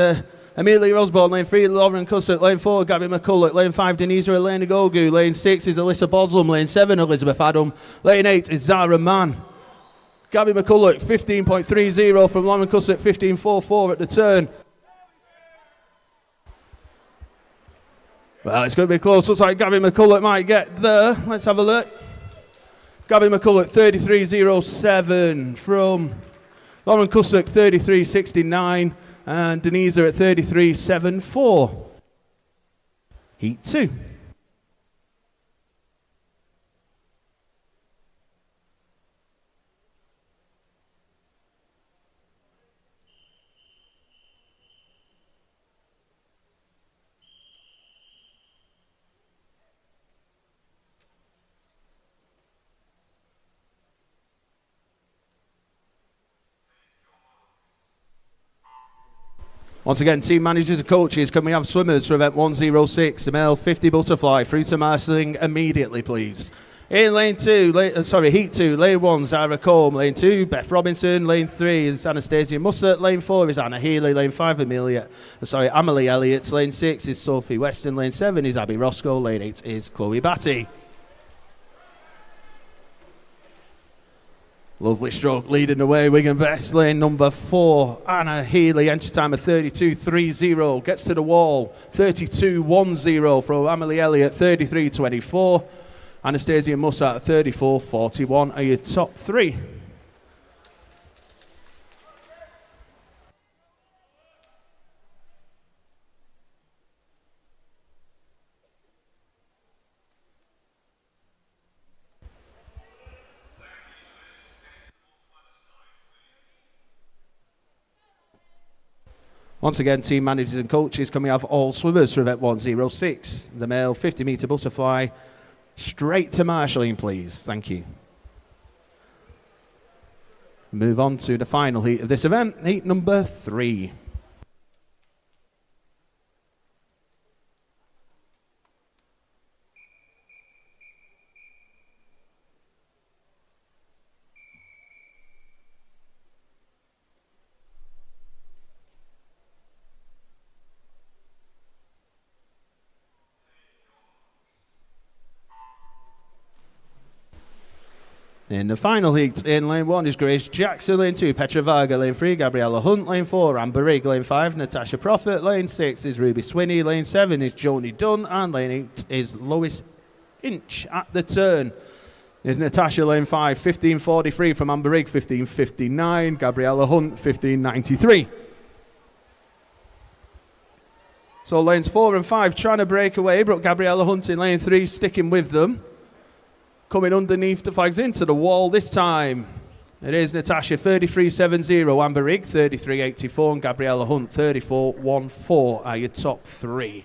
Amelia Osborne, lane 3, Lauren Cussett, lane 4, Gabby McCulloch, lane 5, Denise Elena Gogu, lane 6 is Alyssa Boslam, lane 7, Elizabeth Adam, lane 8 is Zara Mann. Gabby McCulloch, 15.30 from Lauren Cussett, 15.44 at the turn. Well, it's going to be close. Looks like Gabby McCulloch might get there. Let's have a look. Gavin McCulloch 33.07 from Lauren Cusack 33.69 and Denisa at 33.74. Heat 2. Once again, team managers and coaches, can we have swimmers for event 106, the male 50 butterfly, through to marshalling immediately, please. In lane 2, heat 2, lane 1, Zara Combe, lane 2, Beth Robinson, lane 3 is Anastasia Mussert, lane 4 is Anna Healy, lane 5, Amelie Elliott, lane 6 is Sophie Weston, lane 7 is Abby Roscoe, lane 8 is Chloe Batty. Lovely stroke leading the way, Wigan best, lane number 4, Anna Healy, entry time of 32.30, gets to the wall, 32.10 from Amelie Elliott, 33.24, Anastasia Mussat, 34.41 are your top 3. Once again, team managers and coaches, can we have all swimmers for event 106? The male 50-metre butterfly, straight to marshalling, please. Thank you. Move on to the final heat of this event, heat number 3. In the final heat, in lane 1 is Grace Jackson, lane 2, Petra Varga, lane 3, Gabriella Hunt, lane 4, Amber Rigg, lane 5, Natasha Prophet, lane 6 is Ruby Swinney, lane 7 is Joni Dunn, and lane 8 is Lois Inch. At the turn is Natasha, lane 5, 15.43 from Amber Rigg, 15.59, Gabriella Hunt, 15.93. So lanes 4 and 5 trying to break away, but Gabriella Hunt in lane 3 sticking with them. Coming underneath the flags into the wall this time. It is Natasha 33.70, Amber Rigg 33.84 and Gabriella Hunt 34.14 are your top 3.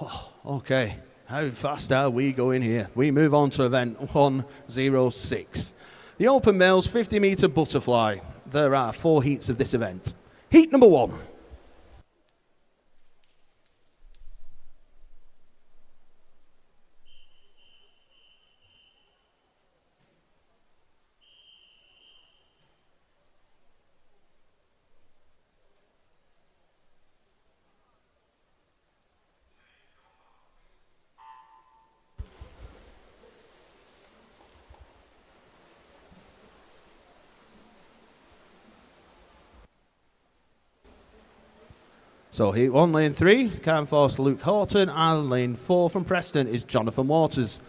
Oh, okay, how fast are we going here? We move on to event 106. The open males 50-metre butterfly. There are 4 heats of this event. Heat number 1. So heat 1, lane 3 is Carnforce Luke Horton, and lane 4 from Preston is Jonathan Waters.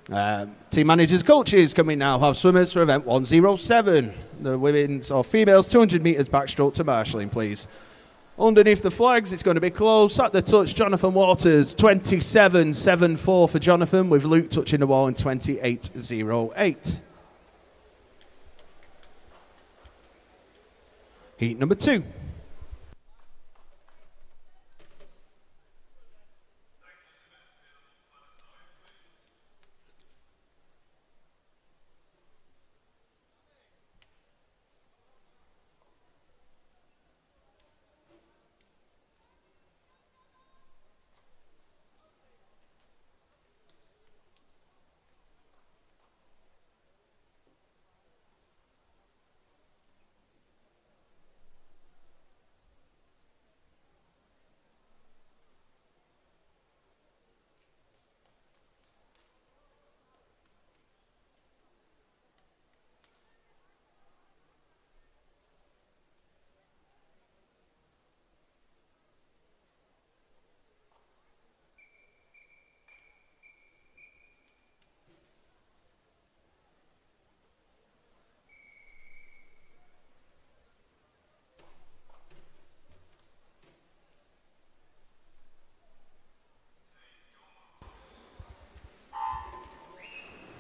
Team managers, coaches, can we now have swimmers for event 107? The women's or females 200 metres backstroke to marshalling, please. Underneath the flags, it's going to be close. At the touch, Jonathan Waters, 27.74 for Jonathan, with Luke touching the wall in 28.08. Heat number 2.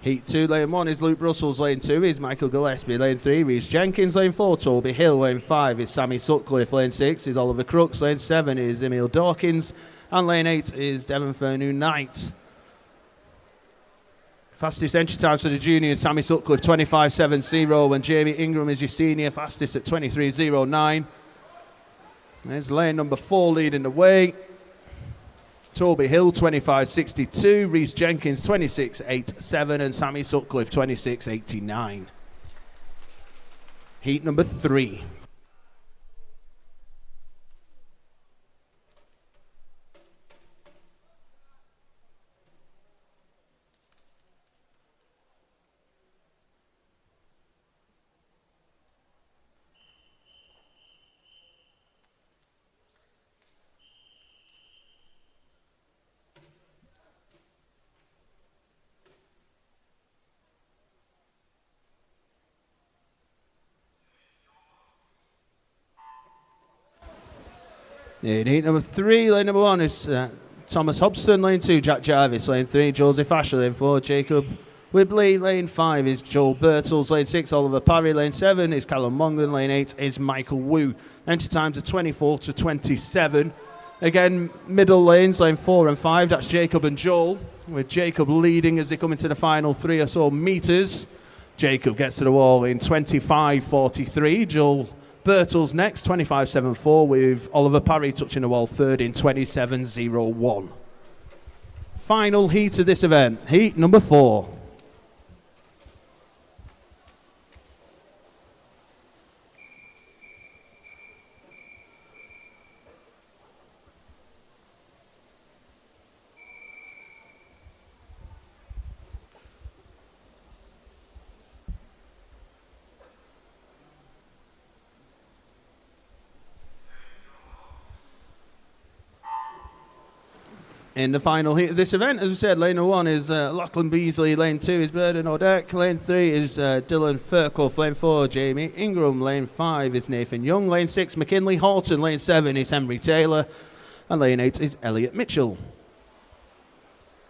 Heat 2, lane 1 is Luke Russell's, lane 2 is Michael Gillespie, lane 3 Reece Jenkins, lane 4 Toby Hill, lane 5 is Sammy Sutcliffe, lane 6 is Oliver Crooks, lane 7 is Emil Dawkins, and lane 8 is Devon Fernu Knight. Fastest entry times for the juniors, Sammy Sutcliffe 25.70, and Jamie Ingram is your senior, fastest at 23.09. There's lane number 4 leading the way. Toby Hill 25.62, Reece Jenkins 26.87, and Sammy Sutcliffe 26.89. Heat number 3. In heat number 3, lane number 1 is Thomas Hobson, lane 2 Jack Jarvis, lane 3 Joseph Asher, lane 4 Jacob Whibley, lane 5 is Joel Birtles, lane 6 Oliver Parry, lane 7 is Callum Mongan, lane 8 is Michael Wu. Entry times are 24 to 27. Again, middle lanes, lane 4 and 5, that's Jacob and Joel, with Jacob leading as they come into the final 3 or so metres. Jacob gets to the wall in 25.43, Joel Birtles next, 25.74, with Oliver Parry touching the wall third in 27.01. Final heat of this event, heat number 4. In the final heat of this event, as we said, lane 1 is Lachlan Beasley, lane 2 is Burden O'Deck, lane 3 is Dylan Firkhoff, lane 4 Jamie Ingram, lane 5 is Nathan Young, lane 6 McKinley Horton, lane 7 is Henry Taylor, and lane 8 is Elliot Mitchell.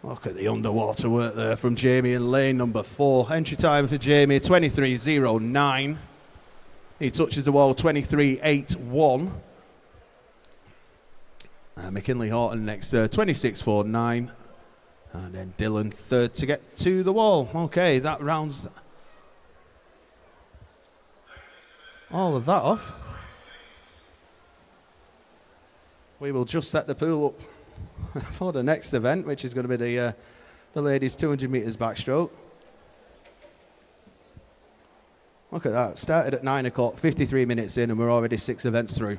Look at the underwater work there from Jamie in lane number 4. Entry time for Jamie, 23.09. He touches the wall, 23.81. McKinley Horton next, 26.49, and then Dylan third to get to the wall. Okay, that rounds all of that off. We will just set the pool up for the next event, which is going to be the ladies 200 metres backstroke. Look at that, started at 9 o'clock, 53 minutes in, and we're already 6 events through.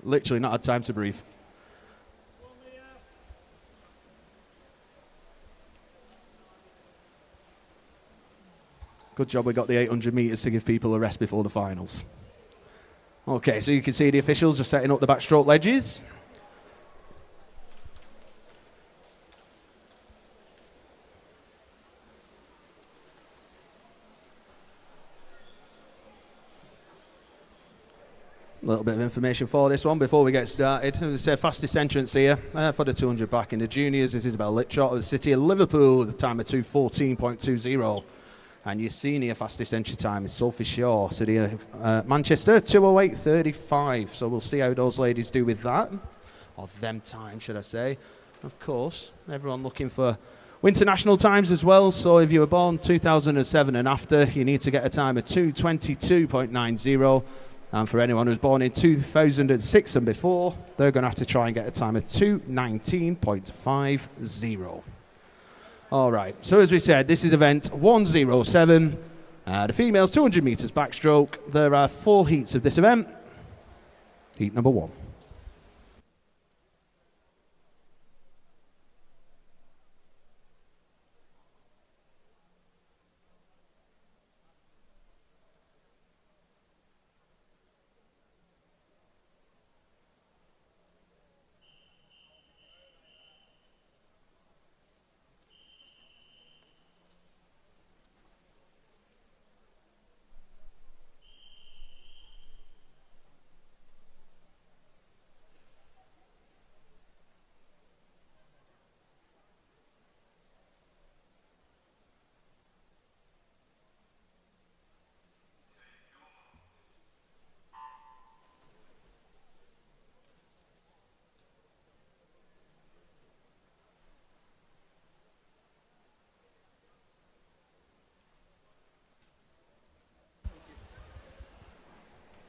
Literally not had time to breathe. Good job we got the 800 metres to give people a rest before the finals. Okay, so you can see the officials are setting up the backstroke ledges. A little bit of information for this one before we get started. As I say, fastest entrance here for the 200 back in the juniors is Isabel Lipshot of the City of Liverpool with a time of 2:14.20. And your senior fastest entry time is Sophie Shaw, City of Manchester, 2:08.35. So we'll see how those ladies do with that, or them time, should I say. Of course, everyone looking for winter national times as well. So if you were born 2007 and after, you need to get a time of 2:22.90. And for anyone who's born in 2006 and before, they're going to have to try and get a time of 2:19.50. All right, so as we said, this is event 107, the females 200 metres backstroke. There are 4 heats of this event. Heat number 1.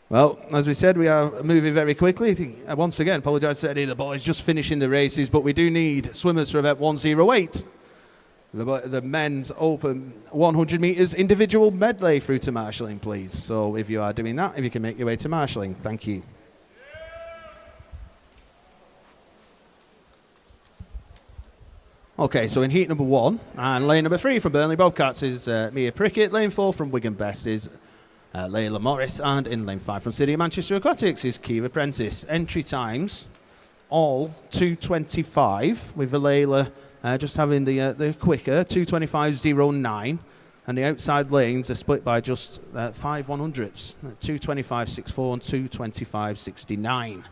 Well, as we said, we are moving very quickly. Once again, apologise to any of the boys just finishing the races, but we do need swimmers for event 108. The men's open 100 metres individual medley through to marshalling, please. So if you are doing that, if you can make your way to marshalling, thank you. Okay, so in heat number 1 and lane number 3 from Burnley Bobcats is Mia Prickett. Lane 4 from Wigan Best is Layla Morris, and in lane 5 from City of Manchester Aquatics is Kira Prentice. Entry times all 2:25 with Layla just having the quicker 2:25.09, and the outside lanes are split by just 5 100ths, 2:25.64 and 2:25.69.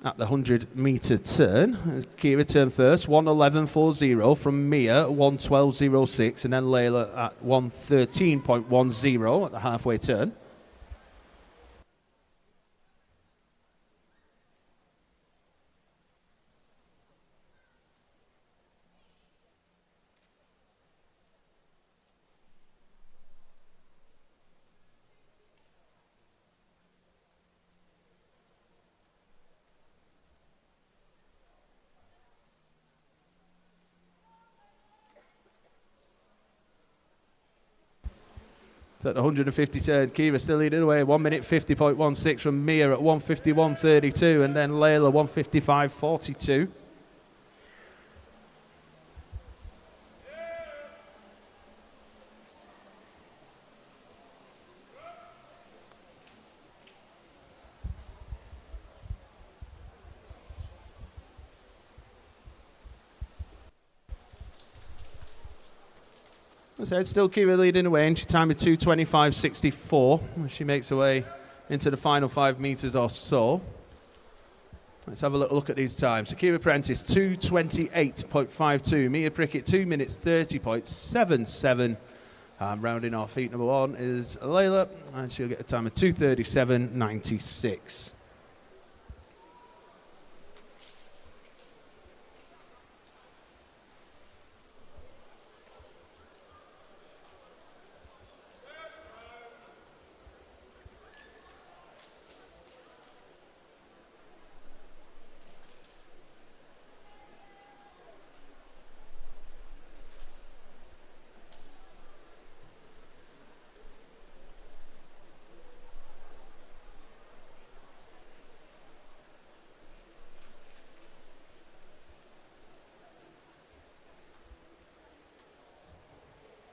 At the 100-metre turn, Kira turned first, 1:11.40 from Mia, 1:12.06, and then Layla at 1:13.10 at the halfway turn. So at the 150 turn, Kira still leading away, 1 minute 50.16 from Mia at 1:51.32, and then Layla 1:55.42. As I said, still Kira leading away, and she timed at 2:25.64 as she makes her way into the final 5 metres or so. Let's have a look at these times. So Kira Prentice, 2:28.52. Mia Prickett, 2 minutes 30.77. Rounding off heat number 1 is Layla, and she'll get a time of 2:37.96.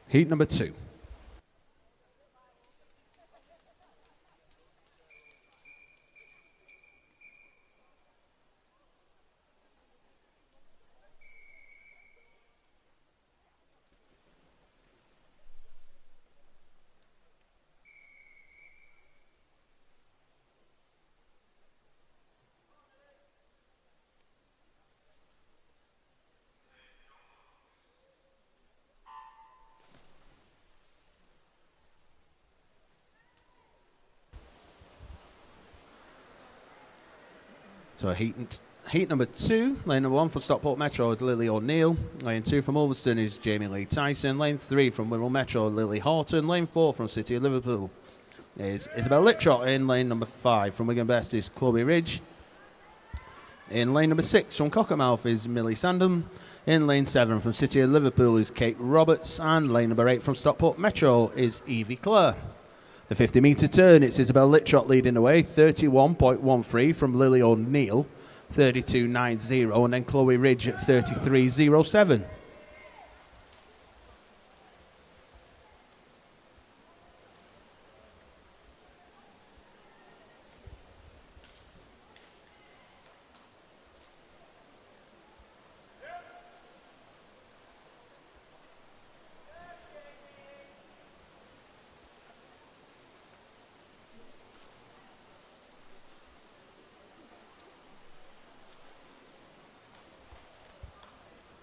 Heat number 2. So heat number 2, lane number 1 from Stockport Metro is Lily O'Neill. Lane 2 from Ulverston is Jamie Lee Tyson. Lane 3 from Wirral Metro, Lily Horton. Lane 4 from City of Liverpool is Isabel Liptrot. In lane number 5 from Wigan Best is Chloe Ridge. In lane number 6 from Cockermouth is Millie Sandham. In lane 7 from City of Liverpool is Kate Roberts. And lane number 8 from Stockport Metro is Evie Clare. The 50-metre turn, it's Isabel Littrot leading the way, 31.13 from Lily O'Neill, 32.90, and then Chloe Ridge at 33.07.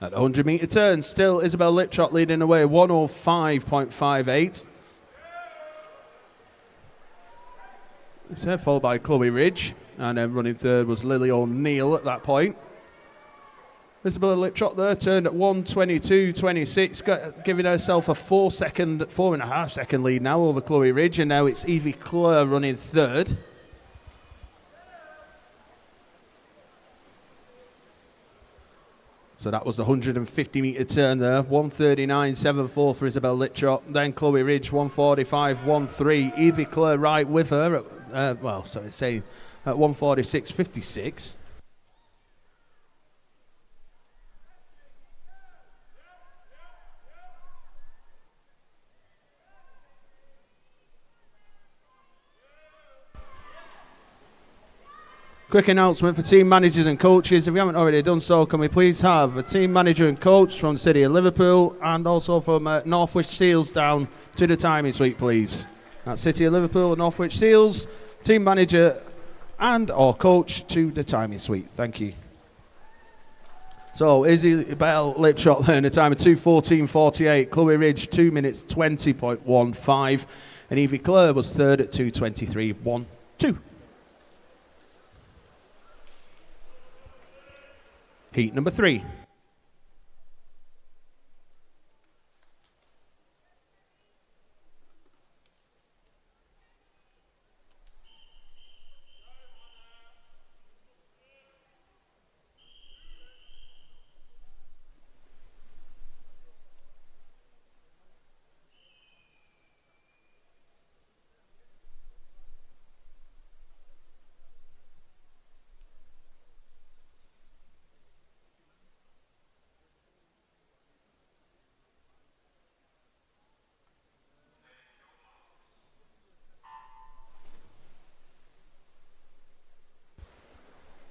At the 100-metre turn, still Isabel Liptrot leading away, 1:05.58. Followed by Chloe Ridge, and then running third was Lily O'Neill at that point. Isabella Liptrot there, turned at 1:22.26, giving herself a 4.5 second lead now over Chloe Ridge, and now it's Evie Clare running third. So that was the 150-metre turn there, 1:39.74 for Isabel Liptrot. Then Chloe Ridge, 1:45.13. Evie Clare right with her, at 1:46.56. Quick announcement for team managers and coaches. If you haven't already done so, can we please have a team manager and coach from the City of Liverpool and also from Northwich Seals down to the timing suite, please. That's City of Liverpool and Northwich Seals, team manager and or coach to the timing suite. Thank you. So Isabel Liptrot learned a time of 2:14.48. Chloe Ridge 2 minutes 20.15, and Evie Clare was third at 2:23.12. Heat number 3.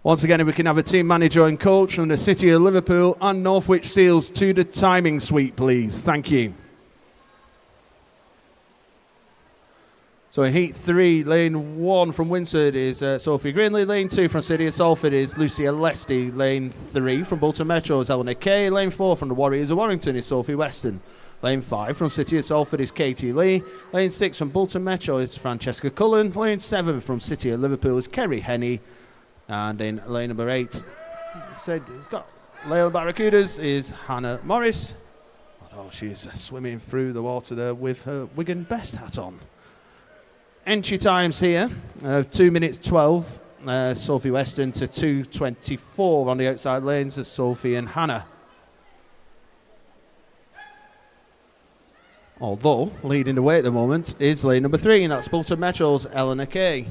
Once again, if we can have a team manager and coach from the City of Liverpool and Northwich Seals to the timing suite, please. Thank you. So in Heat 3, Lane 1 from Winsford is Sophie Greenley. Lane 2 from City of Salford is Lucia Lesty. Lane 3 from Bolton Metro is Eleanor Kay. Lane 4 from the Warriors of Warrington is Sophie Weston. Lane 5 from City of Salford is Katie Lee. Lane 6 from Bolton Metro is Francesca Cullen. Lane 7 from City of Liverpool is Kerry Henney. And in lane number 8, it's got Lale Barracudas is Hannah Morris. Oh, she's swimming through the water there with her Wigan best hat on. Entry times here, 2 minutes 12. Sophie Weston to 2:24 on the outside lanes of Sophie and Hannah. Although, leading the way at the moment is lane number 3, and that's Bolton Metro's Eleanor Kay.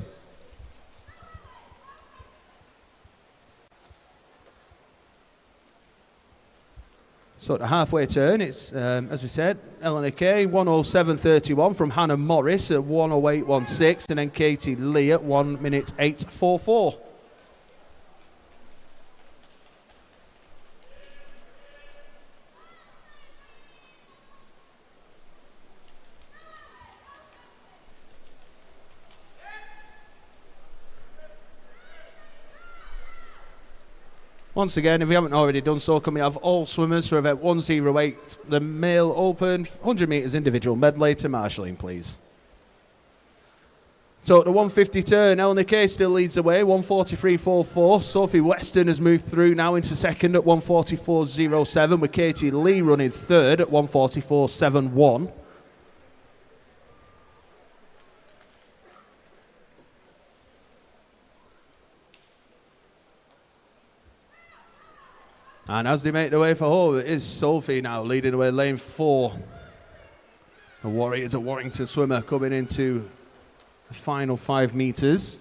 So at the halfway turn, it's, as we said, Eleanor Kay, 1:07.31 from Hannah Morris at 1:08.16, and then Katie Lee at 1 minute 8.44. Once again, if we haven't already done so, can we have all swimmers for event 108, the male open 100 metres individual medley to marshalling, please. So at the 150 turn, Eleanor Kay still leads the way, 1:43.44. Sophie Weston has moved through now into second at 1:44.07, with Katie Lee running third at 1:44.71. And as they make their way for home, it is Sophie now leading the way, lane 4. The Warriors, a Warrington swimmer, coming into the final 5 metres.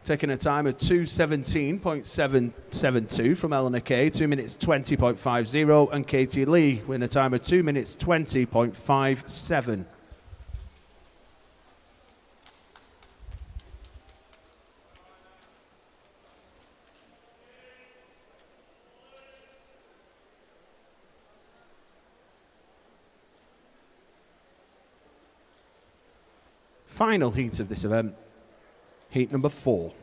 Taking a time of 2:17.772 from Eleanor Kay, 2 minutes 20.50, and Katie Lee with a time of 2 minutes 20.57. Final heat of this event, heat number 4.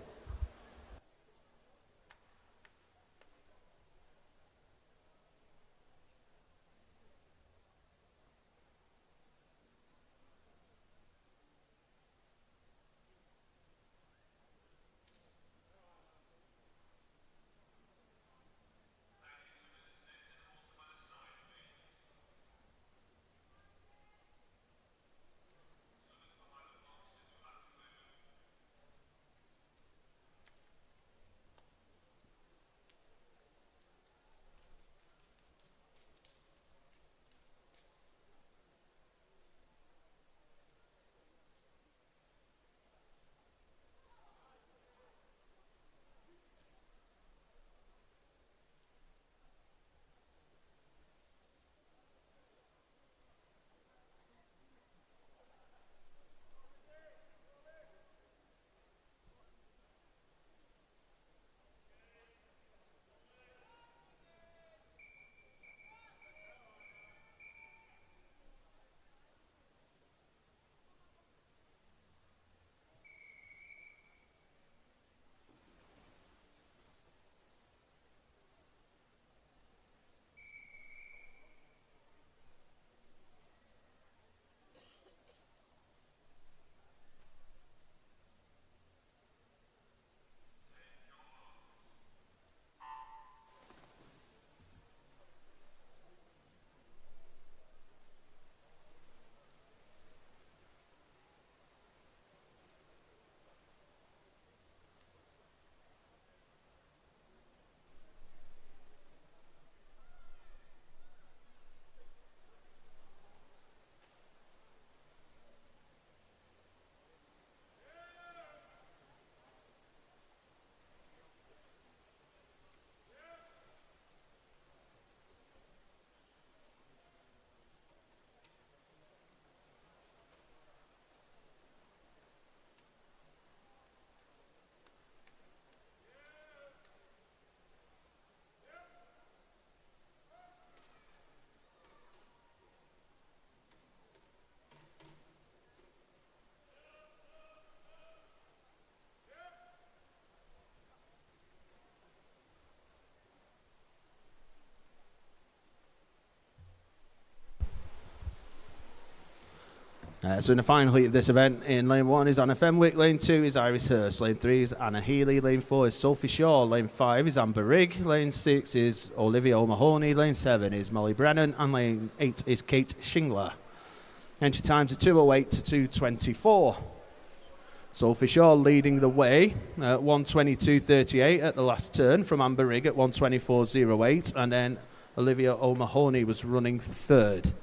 So in the final heat of this event, in lane 1 is Anna Fenwick, lane 2 is Iris Hurst, lane 3 is Anna Healy, lane 4 is Sophie Shaw, lane 5 is Amber Rigg, lane 6 is Olivia O'Mahony, lane 7 is Molly Brennan, and lane 8 is Kate Shingler. Entry times are 2:08 to 2:24. Sophie Shaw leading the way at 1:22.38 at the last turn from Amber Rigg at 1:24.08, and then Olivia O'Mahony was running third.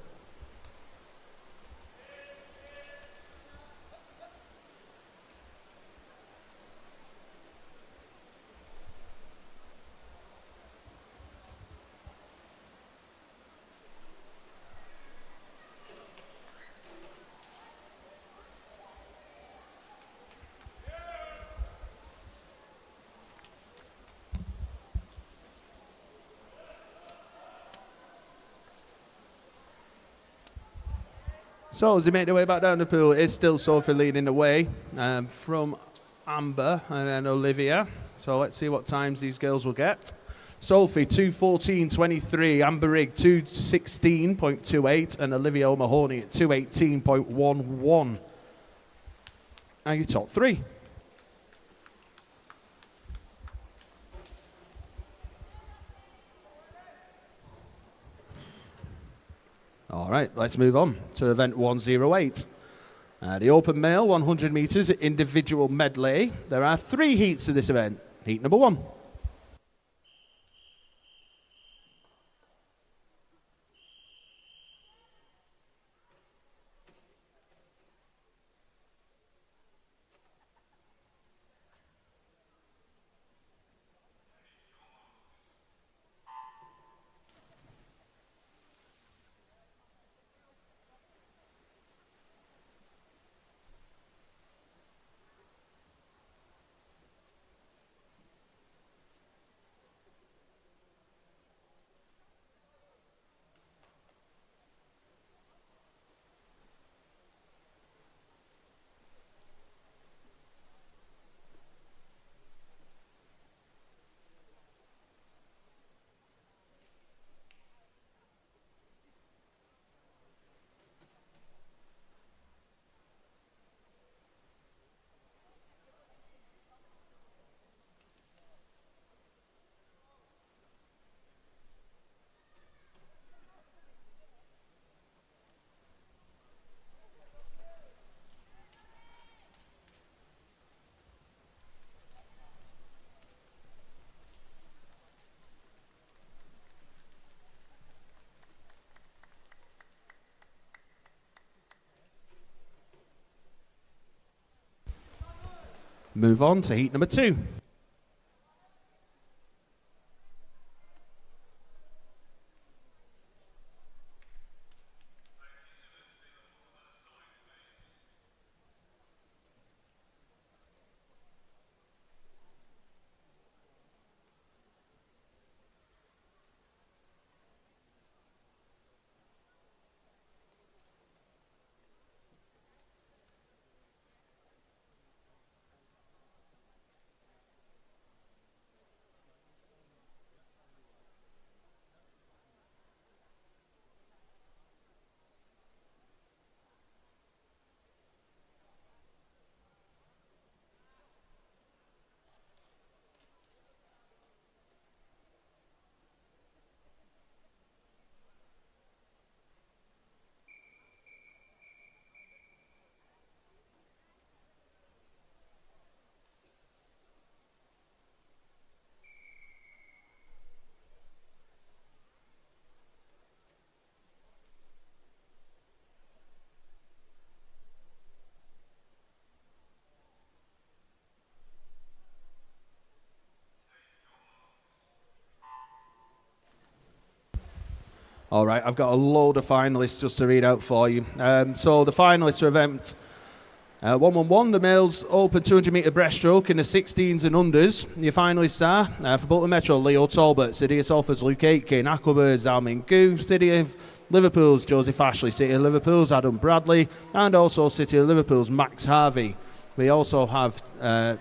So as they make their way back down the pool, it's still Sophie leading the way from Amber and then Olivia. So let's see what times these girls will get. Sophie 2:14.23, Amber Rigg 2:16.28, and Olivia O'Mahony at 2:18.11. Now your top three. All right, let's move on to event 108. The open male 100 metres individual medley. There are 3 heats of this event. Heat number 1. Move on to heat number 2. All right, I've got a load of finalists just to read out for you. So the finalists for event 111, the males open 200 metre breaststroke in the 16s and unders. Your finalists are for Bolton Metro, Leo Talbot, City of Salford's Luke Aitken, Aquabird's Almin Gu, City of Liverpool's Joseph Ashley, City of Liverpool's Adam Bradley, and also City of Liverpool's Max Harvey. We also have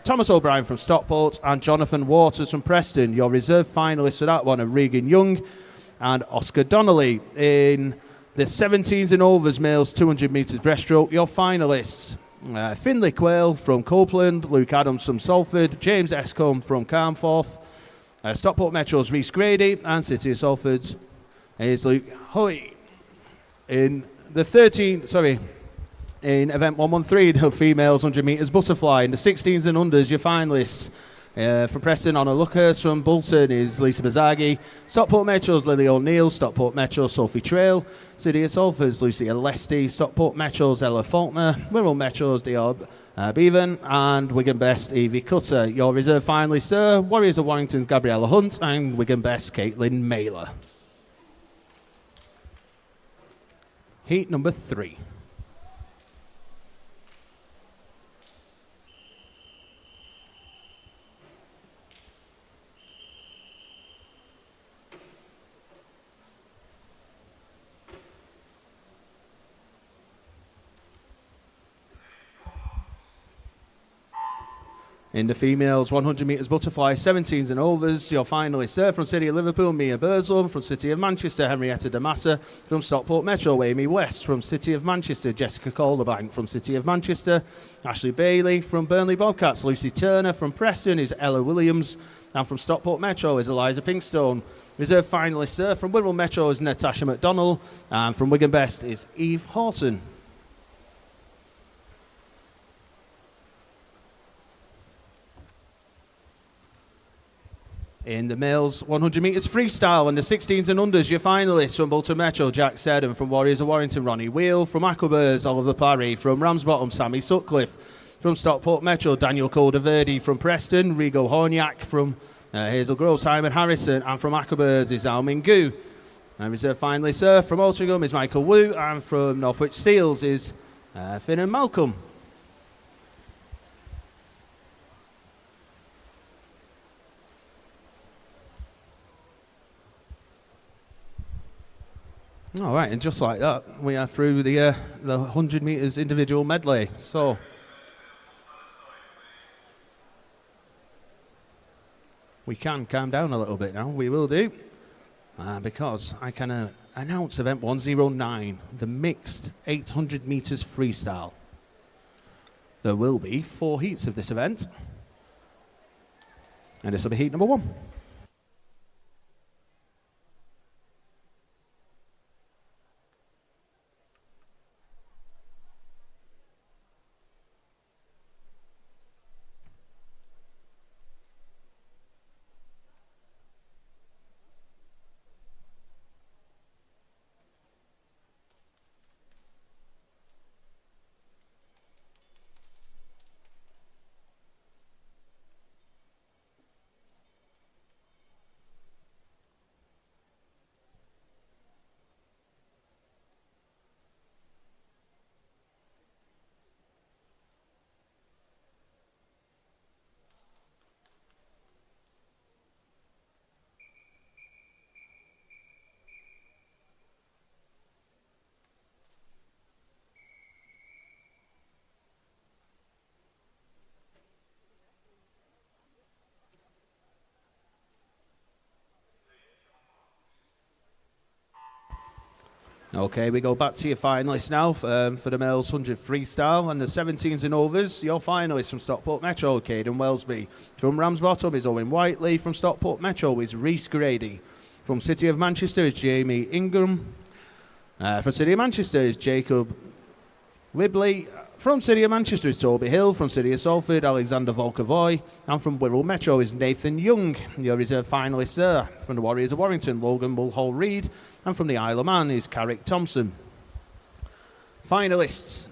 Thomas O'Brien from Stockport and Jonathan Waters from Preston. Your reserve finalists for that one are Regan Young and Oscar Donnelly. In The 17s and overs males 200 metres breaststroke, your finalists. Finley Quayle from Copeland, Luke Adams from Salford, James Escombe from Carnforth, Stockport Metro's Rhys Grady, and City of Salford's is Luke Hoy. In event 113, the females 100 metres butterfly. In the 16s and unders, your finalists. From Preston, Honor Lucas. From Bolton is Lisa Bazagi. Stockport Metro's Lily O'Neill. Stockport Metro Sophie Trail. City of Salford's Lucy Alesti. Stockport Metro's Ella Faulkner. Wirral Metro's Dior Bevan. And Wigan Best Evie Cutter. Your reserve finalists, sir. Warriors of Warrington's Gabriella Hunt. And Wigan Best Caitlin Mailer. Heat number 3. In the females 100 metres butterfly, 17s and overs, your finalists, sir, from City of Liverpool, Mia Burslow. From City of Manchester, Henrietta Damassa. From Stockport Metro, Amy West. From City of Manchester, Jessica Calderbank. From City of Manchester, Ashley Bailey. From Burnley Bobcats, Lucy Turner. From Preston is Ella Williams. And from Stockport Metro is Eliza Pinkstone. Reserve finalist, sir, from Wirral Metro is Natasha McDonnell. And from Wigan Best is Eve Horton. In the males 100 metres freestyle and the 16s and unders, your finalists. From Bolton Metro, Jack Seddon. From Warriors of Warrington, Ronnie Wheel. From Aquabers, Oliver Parry. From Ramsbottom, Sammy Sutcliffe. From Stockport Metro, Daniel Calderverdi. From Preston, Rigo Horniak. From Hazel Grove, Simon Harrison. And from Aquabers is Al Mingu. And reserve finalists, sir, from Altrincham is Michael Wu. And from Northwich Seals is Finn and Malcolm. All right, and just like that, we are through the 100 metres individual medley. So, we can calm down a little bit now. We will do, because I can announce event 109, the mixed 800 metres freestyle. There will be 4 heats of this event, and this will be heat number 1. Okay, we go back to your finalists now for the males 100 freestyle and the 17s and overs. Your finalists from Stockport Metro, Caden Wellesby. From Ramsbottom is Owen Whiteley. From Stockport Metro is Rhys Grady. From City of Manchester is Jamie Ingram. From City of Manchester is Jacob Wibley. From City of Manchester is Toby Hill. From City of Salford, Alexander Volkovoy. And from Wirral Metro is Nathan Young. Your reserve finalists there. From the Warriors of Warrington, Logan Mulhall-Reid. And from the Isle of Man is Carrick Thompson. Finalists.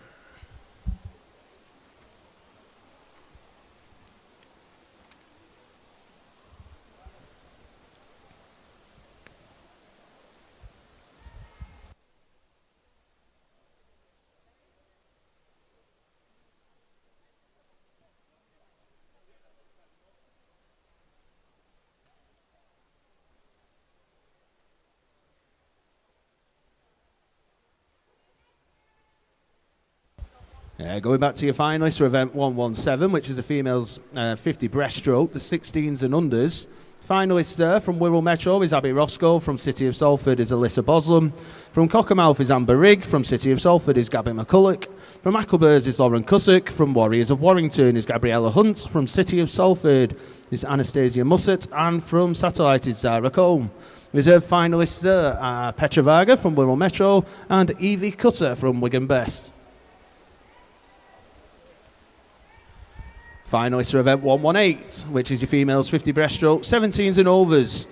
Going back to your finalists for event 117, which is the females 50 breaststroke, the 16s and unders. Finalists there from Wirral Metro is Abby Roscoe. From City of Salford is Alyssa Boslam. From Cockermouth is Amber Rigg. From City of Salford is Gabby McCulloch. From Ackleburs is Lauren Cussick. From Warriors of Warrington is Gabriella Hunt. From City of Salford is Anastasia Mussett. And from Satellite is Zara Combe. Reserve finalists there are Petra Varga from Wirral Metro and Evie Cutter from Wigan Best. Finalists for event 118, which is your females 50 breaststroke, 17s and overs.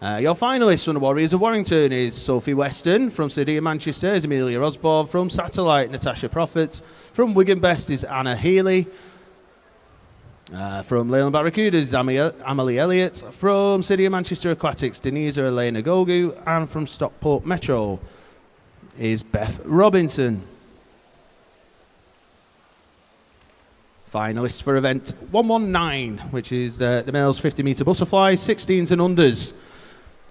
Your finalists from the Warriors of Warrington is Sophie Weston. From City of Manchester is Amelia Osborne. From Satellite, Natasha Prophet. From Wigan Best is Anna Healy. From Leyland Barracuda is Emily Elliott. From City of Manchester Aquatics, Denise Elena Gogu. And from Stockport Metro is Beth Robinson. Finalists for event 119, which is the males 50 metre butterfly, 16s and unders.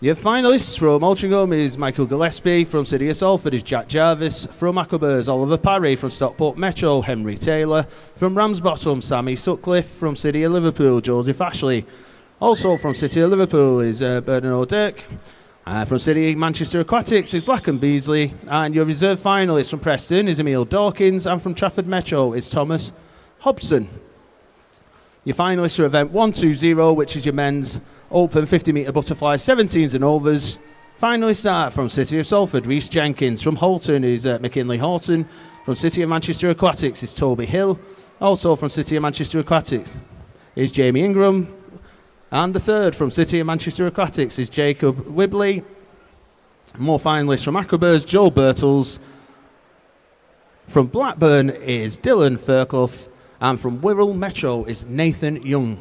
Your finalists from Altrincham is Michael Gillespie. From City of Salford is Jack Jarvis. From Ackleburs, Oliver Parry. From Stockport Metro, Henry Taylor. From Ramsbottom, Sammy Sutcliffe. From City of Liverpool, Joseph Ashley. Also from City of Liverpool is Bernard O'Dirk. From City of Manchester Aquatics is Lacken Beasley. And your reserve finalist from Preston is Emile Dawkins. And from Trafford Metro is Thomas Hobson. Your finalists for event 120, which is your men's open 50 metre butterfly, 17s and overs. Finalists are from City of Salford, Reece Jenkins. From Holton is McKinley Horton. From City of Manchester Aquatics is Toby Hill. Also from City of Manchester Aquatics is Jamie Ingram. And the third from City of Manchester Aquatics is Jacob Wibley. More finalists from Ackleburs, Joel Birtles. From Blackburn is Dylan Fairclough. And from Wirral Metro is Nathan Young.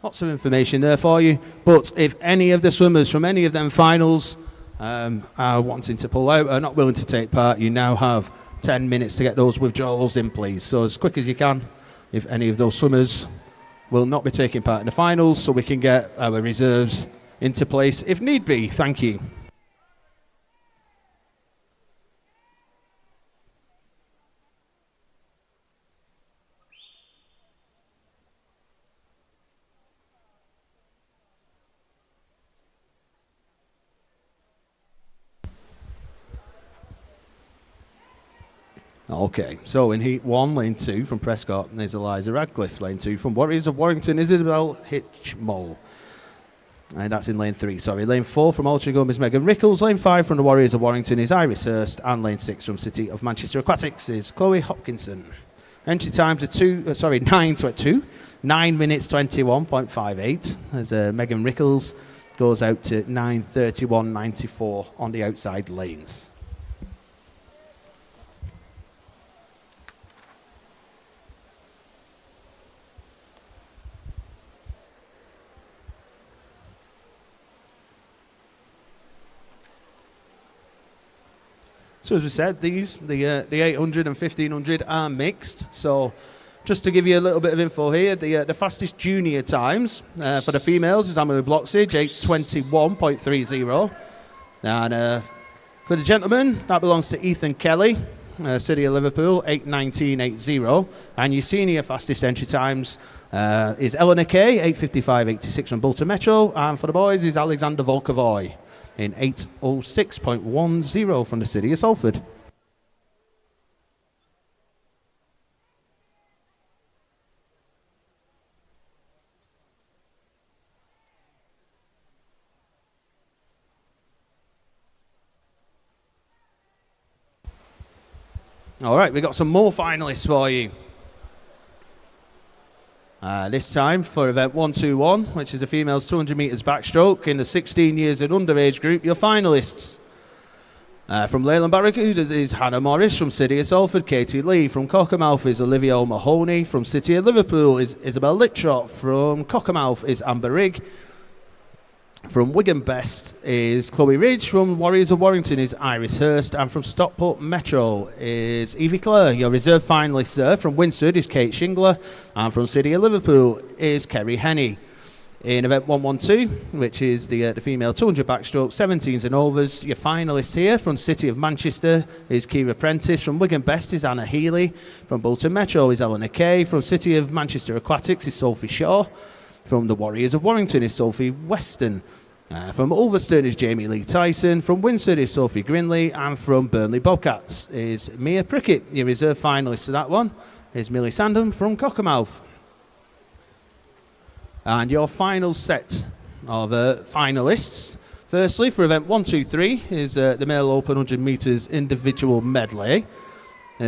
Lots of information there for you. But if any of the swimmers from any of them finals are wanting to pull out, are not willing to take part, you now have 10 minutes to get those withdrawals in, please. So as quick as you can, if any of those swimmers will not be taking part in the finals, so we can get our reserves into place if need be. Thank you. Okay, so in Heat 1, Lane 2 from Prescott is Eliza Radcliffe. Lane 2 from Warriors of Warrington is Isabel Hitchmole. And that's in Lane 3, sorry. Lane 4 from Altrincham is Megan Rickles. Lane 5 from the Warriors of Warrington is Iris Hurst. And Lane 6 from City of Manchester Aquatics is Chloe Hopkinson. Entry times are 9 minutes 21.58 as Megan Rickles goes out to 9:31.94 on the outside lanes. So as we said, the 800 and 1500 are mixed. So just to give you a little bit of info here, the fastest junior times for the females is Emily Bloxage, 8:21.30. And for the gentlemen, that belongs to Ethan Kelly, City of Liverpool, 8:19.80. And your senior fastest entry times is Eleanor Kay, 8:55.86 from Bolton Metro. And for the boys is Alexander Volkovoy in 8:06.10 from the City of Salford. All right, we've got some more finalists for you. This time for event 121, which is the females 200 metres backstroke in the 16 years and under age group, your finalists. From Leyland Barracudas is Hannah Morris. From City of Salford, Katie Lee. From Cockermouth is Olivia O'Mahony. From City of Liverpool is Isabel Littrot. From Cockermouth is Amber Rigg. From Wigan Best is Chloe Ridge. From Warriors of Warrington is Iris Hurst. And from Stockport Metro is Evie Clare. Your reserve finalists there. From Winsford is Kate Shingler. And from City of Liverpool is Kerry Henney. In event 112, which is the female 200 backstroke, 17s and overs, your finalists here from City of Manchester is Kira Prentice. From Wigan Best is Anna Healy. From Bolton Metro is Eleanor Kay. From City of Manchester Aquatics is Sophie Shaw. From the Warriors of Warrington is Sophie Weston. From Ulverston is Jamie Lee Tyson. From Windsor is Sophie Grinley. And from Burnley Bobcats is Mia Prickett. Your reserve finalist for that one is Millie Sandham from Cockermouth. And your final set of finalists. Firstly, for event 1, 2, 3 is the male open 100 metres individual medley.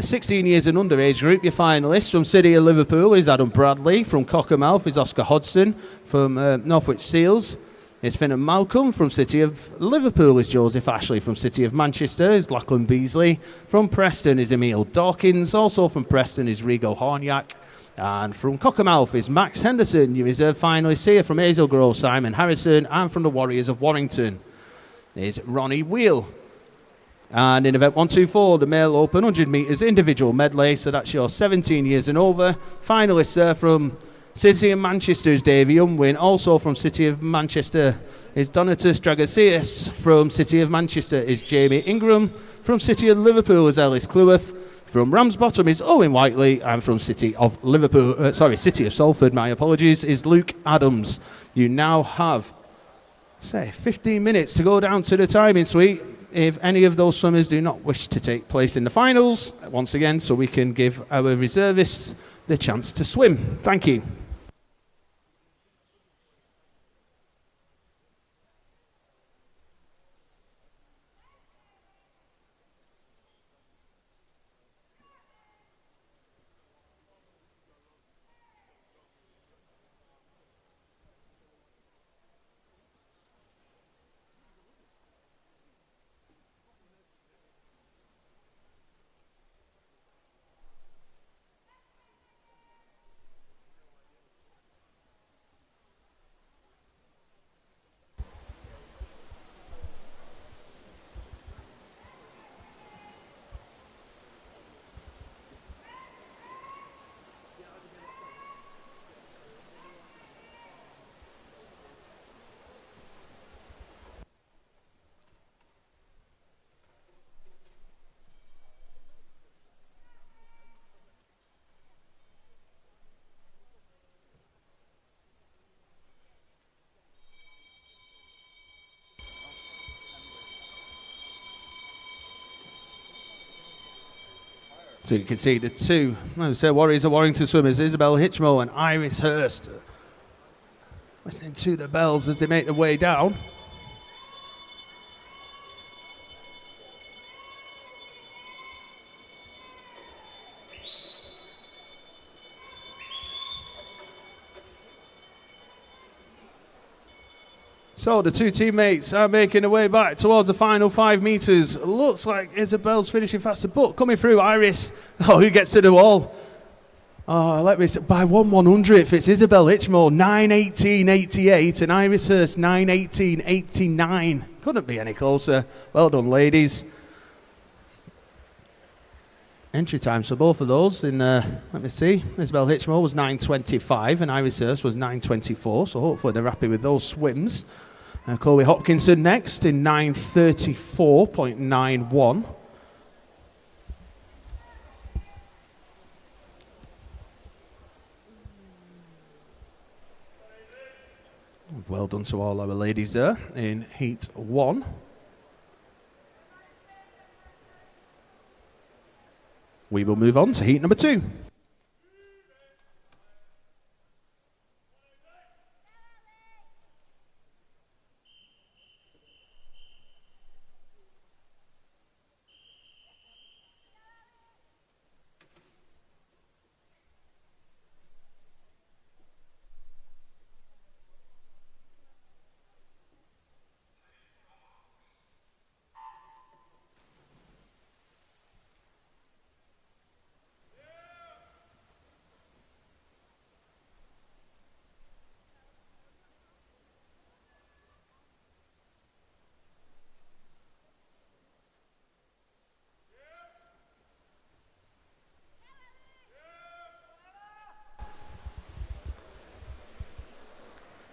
16 years and under age group, your finalists from City of Liverpool is Adam Bradley. From Cockermouth is Oscar Hodgson. From Northwich Seals is Finn and Malcolm. From City of Liverpool is Joseph Ashley. From City of Manchester is Lachlan Beasley. From Preston is Emil Dawkins. Also from Preston is Rigo Horniak. And from Cockermouth is Max Henderson. Your reserve finalists here from Hazelgrove, Simon Harrison. And from the Warriors of Warrington is Ronnie Wheel. And in event 1, 2, 4, the male open 100 metres individual medley. So that's your 17 years and over. Finalists there from City of Manchester is Davey Unwin. Also from City of Manchester is Donatus Dragasius. From City of Manchester is Jamie Ingram. From City of Liverpool is Ellis Cleworth. From Ramsbottom is Owen Whiteley. And from City of City of Salford, my apologies, is Luke Adams. You now have, 15 minutes to go down to the timing suite. If any of those swimmers do not wish to take place in the finals, once again, so we can give our reservists the chance to swim. Thank you. So you can see the two Warriors of Warrington swimmers, Isabel Hitchmo and Iris Hurst, listening to the bells as they make their way down. So the two teammates are making their way back towards the final 5 metres. Looks like Isabel's finishing faster, but coming through, Iris, who gets to the wall? Let me see, by 1/100th, it's Isabel Hitchmo, 9:18.88, and Iris Hurst, 9:18.89. Couldn't be any closer. Well done, ladies. Entry times for both of those in, let me see, Isabel Hitchmo was 9:25 and Iris Hurst was 9:24, so hopefully they're happy with those swims. Chloe Hopkinson next in 9:34.91. Well done to all our ladies there in Heat 1. We will move on to heat number 2.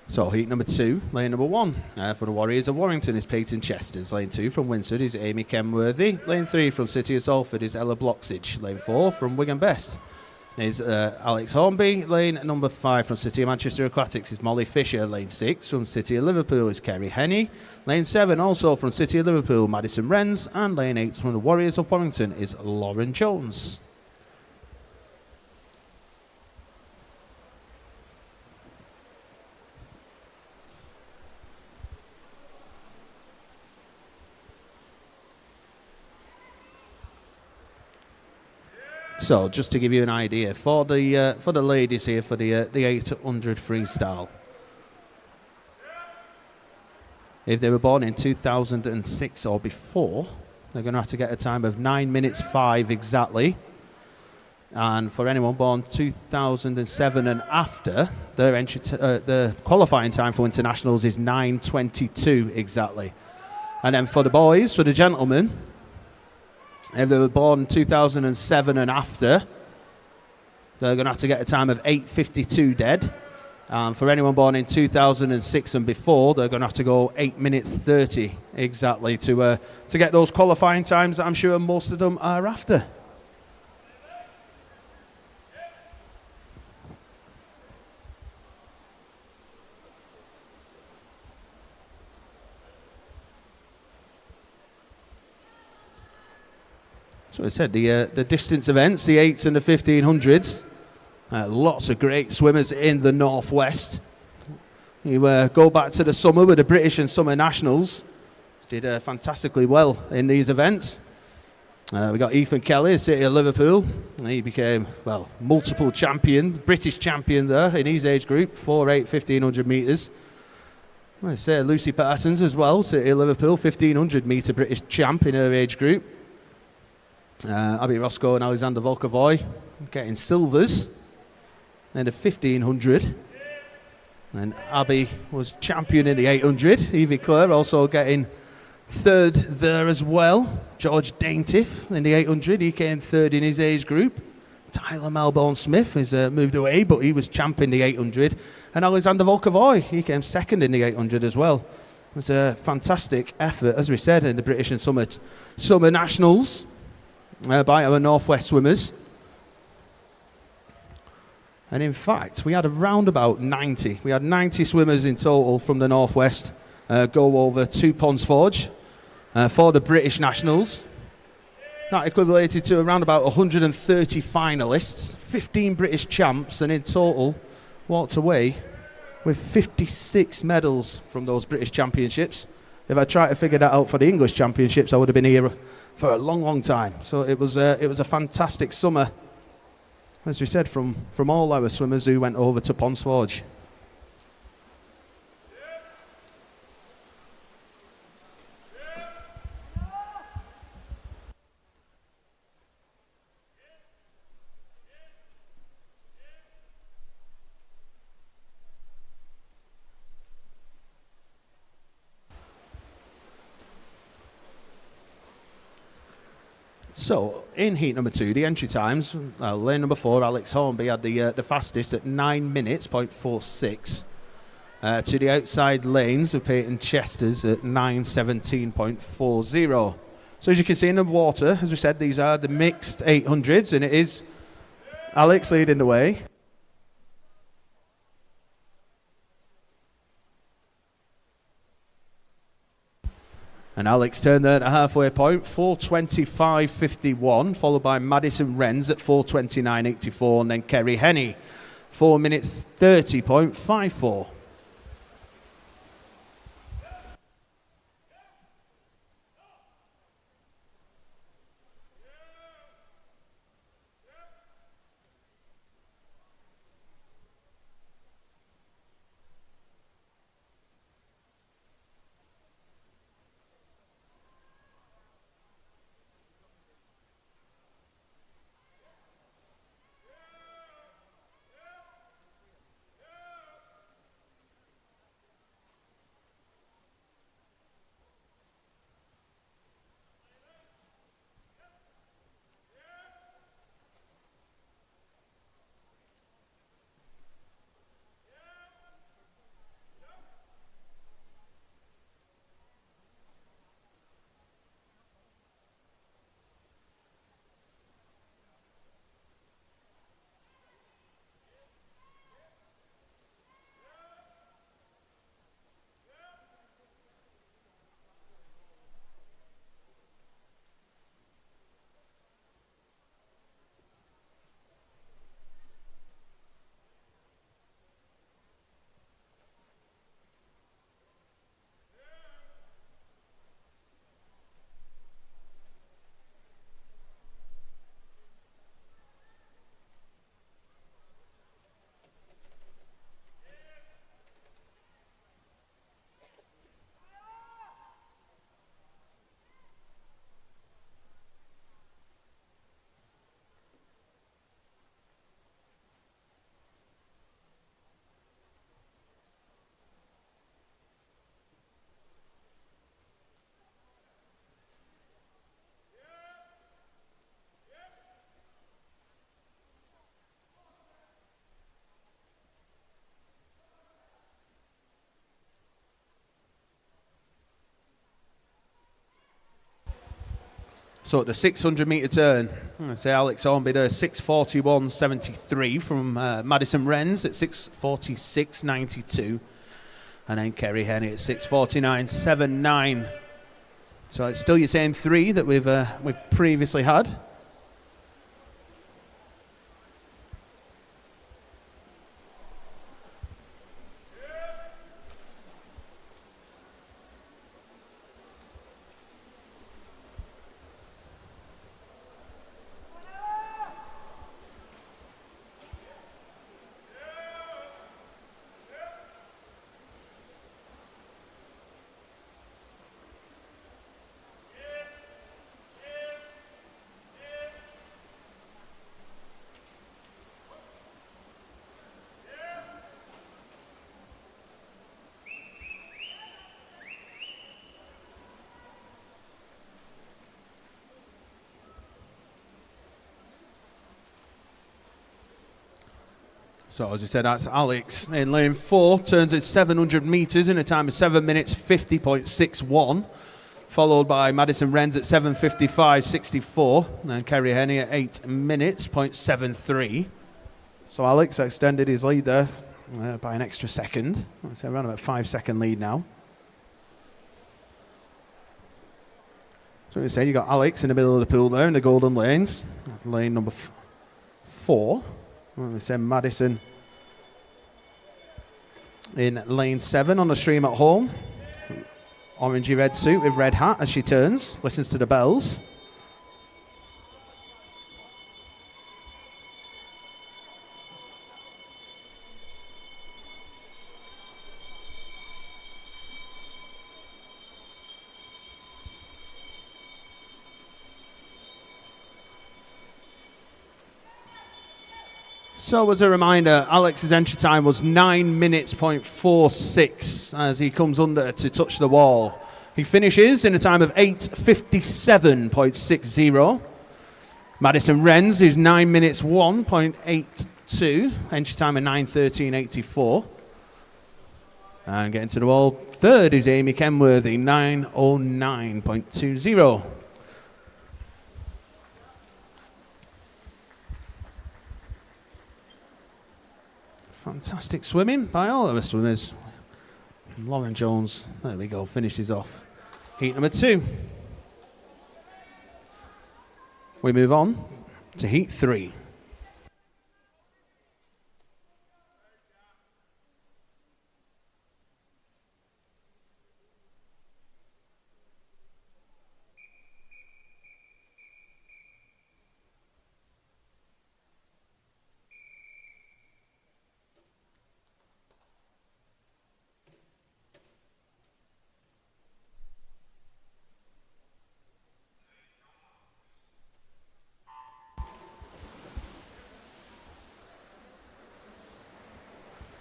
So heat number 2, lane number 1 for the Warriors of Warrington is Peyton Chesters. Lane 2 from Windsor is Amy Kenworthy. Lane 3 from City of Salford is Ella Bloxage. Lane 4 from Wigan Best is Alex Hornby. Lane number 5 from City of Manchester Aquatics is Molly Fisher. Lane 6 from City of Liverpool is Kerry Henney. Lane 7 also from City of Liverpool, Madison Wrens. And lane 8 from the Warriors of Warrington is Lauren Jones. So, just to give you an idea, for the ladies here, for the 800 freestyle, if they were born in 2006 or before, they're going to have to get a time of 9 minutes 5 exactly. And for anyone born 2007 and after, their qualifying time for internationals is 9:22 exactly. And then for the boys, for the gentlemen, if they were born 2007 and after, they're going to have to get a time of 8:52 dead. And for anyone born in 2006 and before, they're going to have to go 8 minutes 30 exactly to get those qualifying times that I'm sure most of them are after. So I said, the distance events, the 8s and the 1500s, lots of great swimmers in the Northwest. You go back to the summer with the British and Summer Nationals, did fantastically well in these events. We got Ethan Kelly, City of Liverpool. He became, well, multiple champion, British champion there in his age group, 4'8", 1500 metres. I say Lucy Parsons as well, City of Liverpool, 1500 metre British champ in her age group. Abby Roscoe and Alexander Volkovoy getting silvers in the 1500. And Abby was champion in the 800. Evie Clare also getting third there as well. George Daintiff in the 800. He came third in his age group. Tyler Melbourne Smith has moved away, but he was champ in the 800. And Alexander Volkovoy, he came second in the 800 as well. It was a fantastic effort, as we said, in the British and Summer Nationals. By our Northwest swimmers. And in fact, we had around about 90. We had 90 swimmers in total from the Northwest go over to Ponds Forge for the British Nationals. That equated to around about 130 finalists, 15 British champs, and in total walked away with 56 medals from those British Championships. If I tried to figure that out for the English Championships, I would have been here for a long, long time. So it was a fantastic summer, as we said, from all our swimmers who went over to Ponds Forge. So, in heat number 2, the entry times, lane number 4, Alex Hornby had the fastest at 9 minutes, 0.46. To the outside lanes with Peyton Chesters at 9:17.40. So as you can see in the water, as we said, these are the mixed 800s, and it is Alex leading the way. And Alex turned there at a halfway point, 4:25.51, followed by Madison Wrens at 4:29.84, and then Kerry Henney, 4 minutes 30.54. So at the 600 metre turn, I say Alex Hornby there, 6:41.73 from Madison Wrens at 6:46.92. And then Kerry Henny at 6:49.79. So it's still your same three that we've previously had. So as we said, that's Alex in lane 4, turns at 700 metres in a time of 7 minutes 50.61, followed by Madison Wrens at 7:55.64, and Kerry Henny at 8 minutes 0.73. So Alex extended his lead there by an extra second. So around about 5-second lead now. So we said you got Alex in the middle of the pool there in the golden lanes, lane number 4. We say Madison in lane 7 on the stream at home. Orangey red suit with red hat as she turns, listens to the bells. So as a reminder, Alex's entry time was 9 minutes 0.46 as he comes under to touch the wall. He finishes in a time of 8:57.60. Madison Wrens, who's 9 minutes 1.82, entry time of 9:13.84. And getting to the wall, third is Amy Kenworthy, 9:09.20. Fantastic swimming by all of the swimmers. Lauren Jones, there we go, finishes off heat number 2. We move on to heat 3.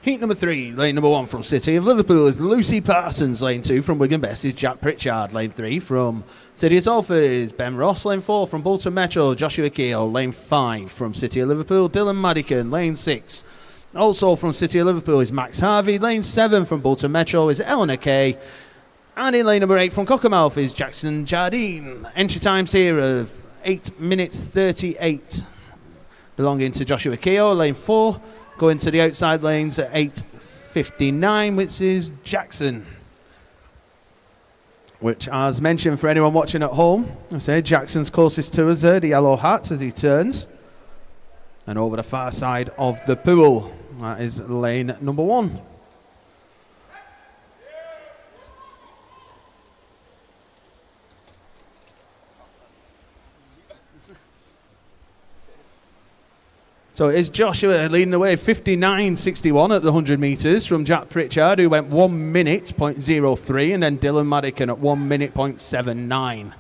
Heat number 3, lane number 1 from City of Liverpool is Lucy Parsons. Lane 2 from Wigan Best is Jack Pritchard. Lane 3 from City of Salford is Ben Ross. Lane 4 from Bolton Metro, Joshua Keogh. Lane 5 from City of Liverpool, Dylan Madigan. Lane 6 also from City of Liverpool is Max Harvey. Lane 7 from Bolton Metro is Eleanor Kay. And in lane number 8 from Cockermouth is Jackson Jardine. Entry times here of 8 minutes 38 belonging to Joshua Keogh. Lane 4 going to the outside lanes at 8:59, which is Jackson. Which, as mentioned for anyone watching at home, I say Jackson's closest to us there, the yellow hat as he turns. And over the far side of the pool, that is lane number 1. So it is Joshua leading the way, 59.61 at the 100 metres from Jack Pritchard, who went 1 minute 0.03, and then Dylan Madigan at 1 minute 0.79.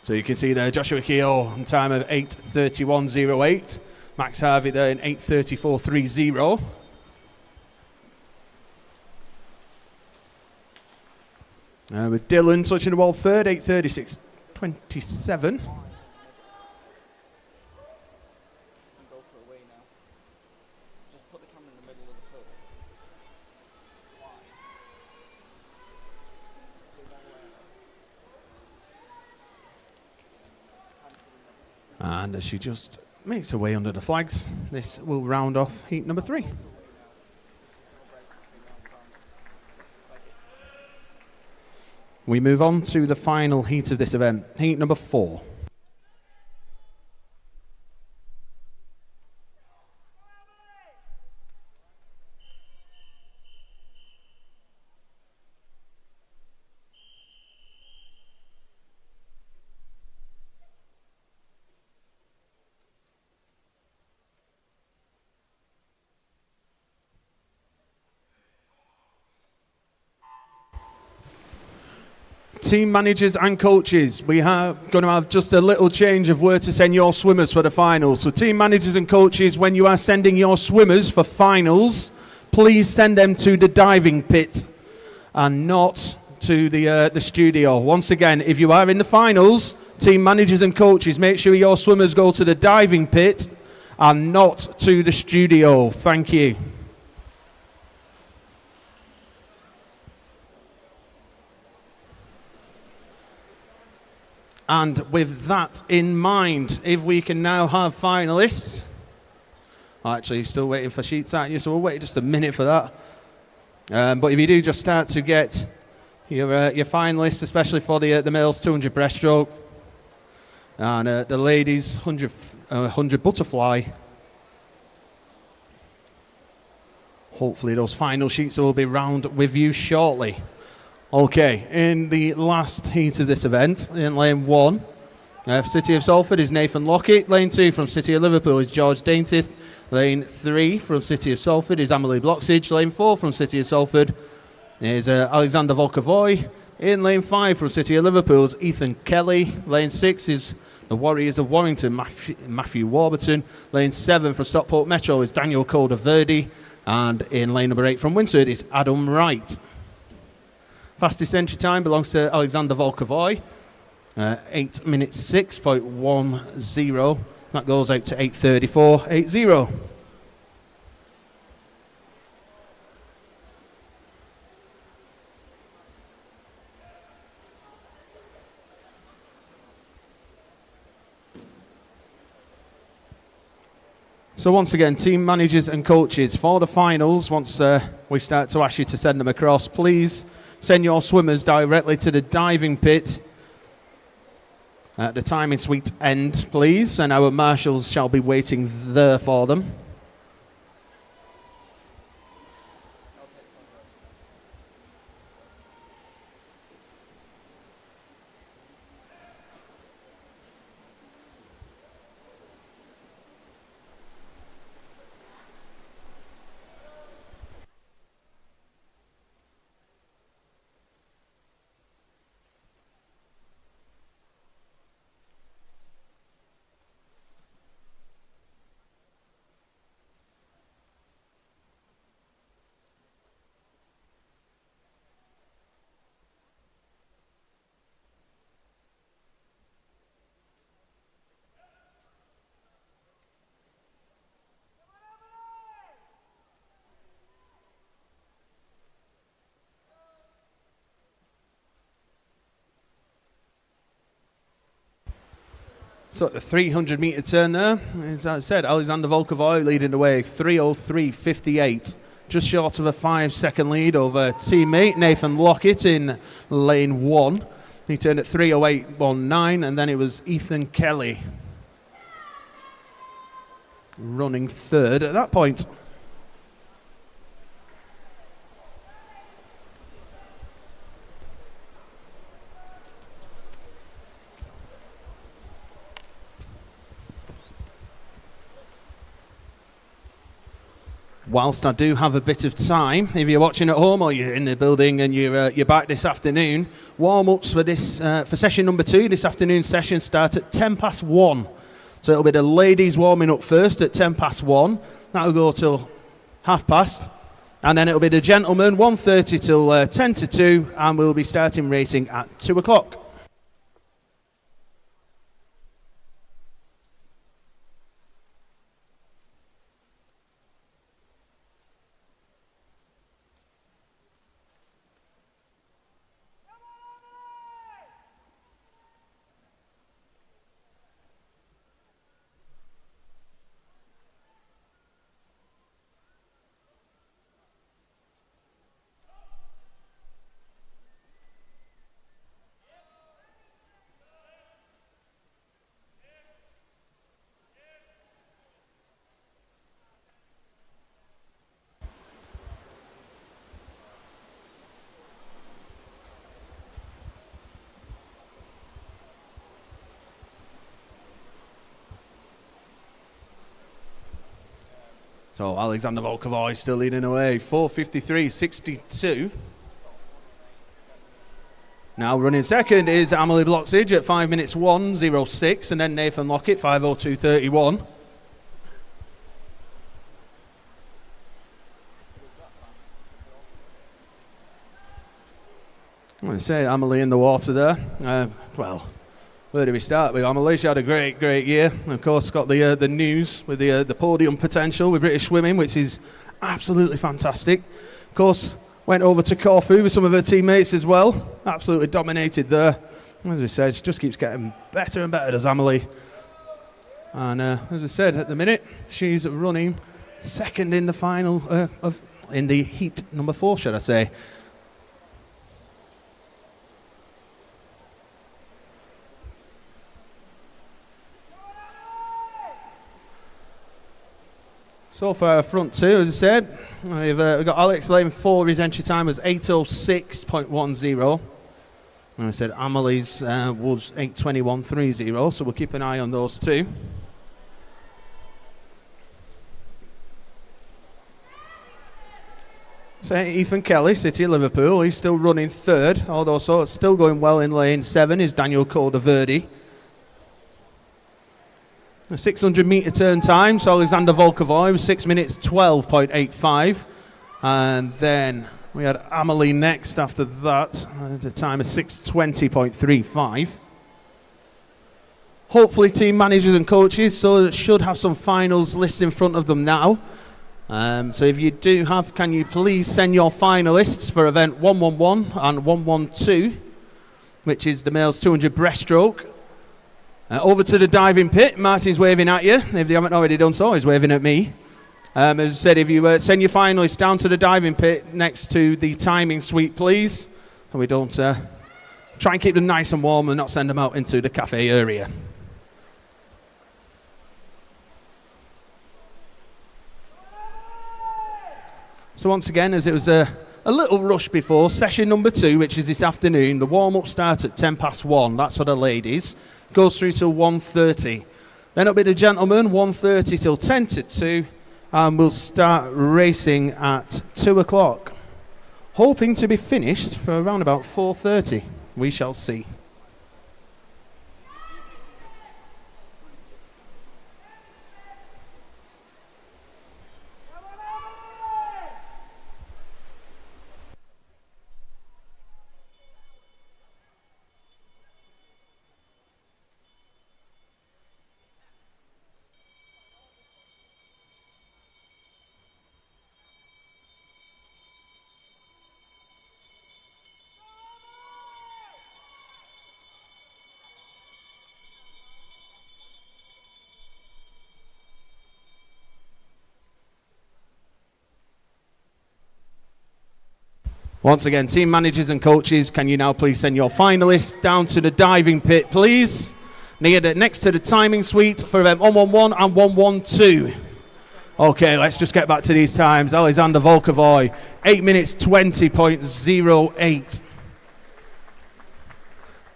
So you can see there Joshua Keogh on time of 8:31.08. Max Harvey there in 8:34.30. With Dylan touching the wall third, 8:36.27. And as she just makes her way under the flags, this will round off heat number 3. We move on to the final heat of this event, heat number 4. Team managers and coaches, we are going to have just a little change of where to send your swimmers for the finals. So team managers and coaches, when you are sending your swimmers for finals, please send them to the diving pit and not to the studio. Once again, if you are in the finals, team managers and coaches, make sure your swimmers go to the diving pit and not to the studio. Thank you. And with that in mind, if we can now have finalists. Actually, still waiting for sheets, aren't you? So we'll wait just a minute for that. But if you do just start to get your finalists, especially for the males 200 breaststroke and the ladies 100 butterfly. Hopefully those final sheets will be round with you shortly. Okay, in the last heat of this event, in lane 1, for City of Salford is Nathan Lockett. Lane 2 from City of Liverpool is George Daintith. Lane 3 from City of Salford is Amelie Bloxage. Lane 4 from City of Salford is Alexander Volkovoy. In lane 5 from City of Liverpool is Ethan Kelly. Lane 6 is the Warriors of Warrington, Matthew Warburton. Lane 7 from Stockport Metro is Daniel Calder Verdi. And in lane number 8 from Winsford is Adam Wright. Fastest entry time belongs to Alexander Volkovoy, 8 minutes 6.10. That goes out to 8:34.80. So once again, team managers and coaches, for the finals, once we start to ask you to send them across, please send your swimmers directly to the diving pit at the timing suite end, please, and our marshals shall be waiting there for them. So the 300 metre turn there, as I said, Alexander Volkovoy leading the way, 3:03.58. Just short of a 5-second lead over teammate Nathan Lockett in lane 1. He turned at 3:08.19, and then it was Ethan Kelly running third at that point. whilst I do have a bit of time, if you're watching at home or you're in the building and you're back this afternoon, warm-ups for this for session number 2, this afternoon session, start at 1:10. So it'll be the ladies warming up first at 1:10. That'll go till 1:30. And then it'll be the gentlemen, 1:30 till 10 to 2, and we'll be starting racing at 2 o'clock. So Alexander Volkovoy still leading away, 4:53.62. Now running second is Amelie Bloxage at 5 minutes 1:06, and then Nathan Lockett 5:02.31. I'm going to say Amelie in the water there. Well, where do we start with Amelie? She had a great year. Of course, got the news with the podium potential with British Swimming, which is absolutely fantastic. Of course, went over to Corfu with some of her teammates as well. Absolutely dominated there. As I said, she just keeps getting better and better, does Amelie. And as I said, at the minute, she's running second in the final, in the heat number 4, should I say. So for our front 2, as I said, we've got Alex Lane 4, his entry time was 8:06.10. And I said Amelie's was 8:21.30, so we'll keep an eye on those two. So Ethan Kelly, City of Liverpool, he's still running third, although so it's still going well in lane 7 is Daniel Cordaverdi. A 600 metre turn time, so Alexander Volkovoy was 6 minutes 12.85. And then we had Amelie next after that, at a time of 6:20.35. Hopefully team managers and coaches so should have some finals lists in front of them now. So if you do have, can you please send your finalists for event 111 and 112, which is the male's 200 breaststroke. Over to the diving pit. Martin's waving at you. If you haven't already done so, he's waving at me. As I said, if you send your finalists down to the diving pit next to the timing suite, please. And we don't try and keep them nice and warm and not send them out into the cafe area. So once again, as it was a little rush before, session number 2, which is this afternoon, the warm-up starts at 1:10. That's for the ladies. Goes through till 1:30. Then it'll be the gentlemen, 1:30 till 10 to 2, and we'll start racing at 2 o'clock. Hoping to be finished for around about 4:30. We shall see. Once again, team managers and coaches, can you now please send your finalists down to the diving pit, please? Next to the timing suite for event 111 and 112. Okay, let's just get back to these times. Alexander Volkovoy, 8 minutes 20.08.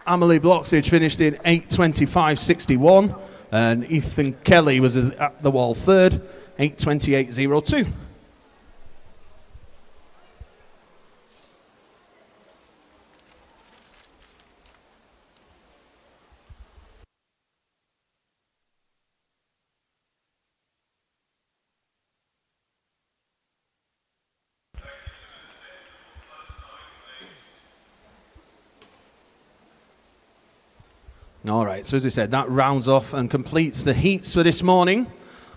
Amelie Bloxage finished in 8:25.61. And Ethan Kelly was at the wall third, 8:28.02. All right, so as we said, that rounds off and completes the heats for this morning.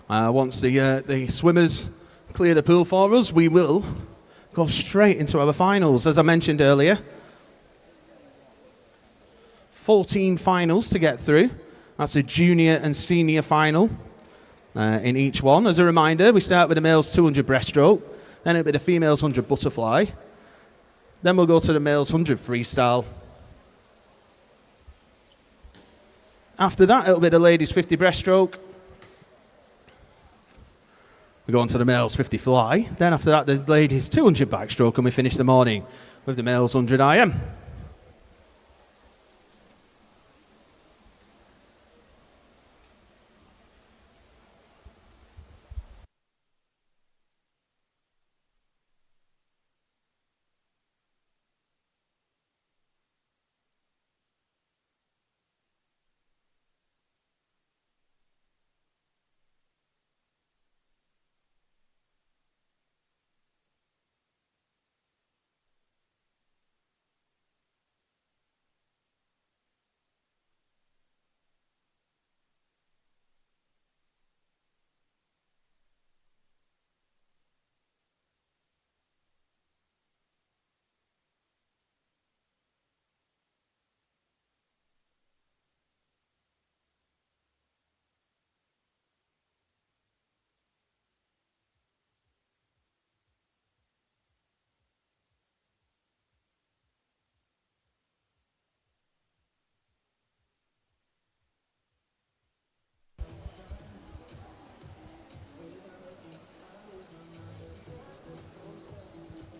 Once the swimmers clear the pool for us, we will go straight into our finals. As I mentioned earlier, 14 finals to get through. That's a junior and senior final in each one. As a reminder, we start with the males 200 breaststroke, then it'll be the females 100 butterfly, then we'll go to the males 100 freestyle. After that, it'll be the ladies 50 breaststroke. We go on to the males 50 fly. Then after that, the ladies 200 backstroke, and we finish the morning with the males 100 IM.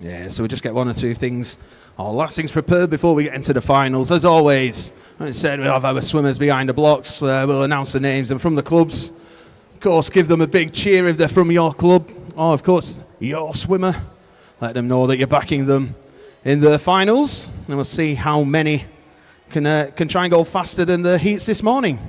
Yeah, so we just get one or two things, or last things prepared before we get into the finals. As always, as I said, we'll have our swimmers behind the blocks. We'll announce the names, and from the clubs, of course, give them a big cheer if they're from your club, or of course, your swimmer. Let them know that you're backing them in the finals, and we'll see how many can try and go faster than the heats this morning.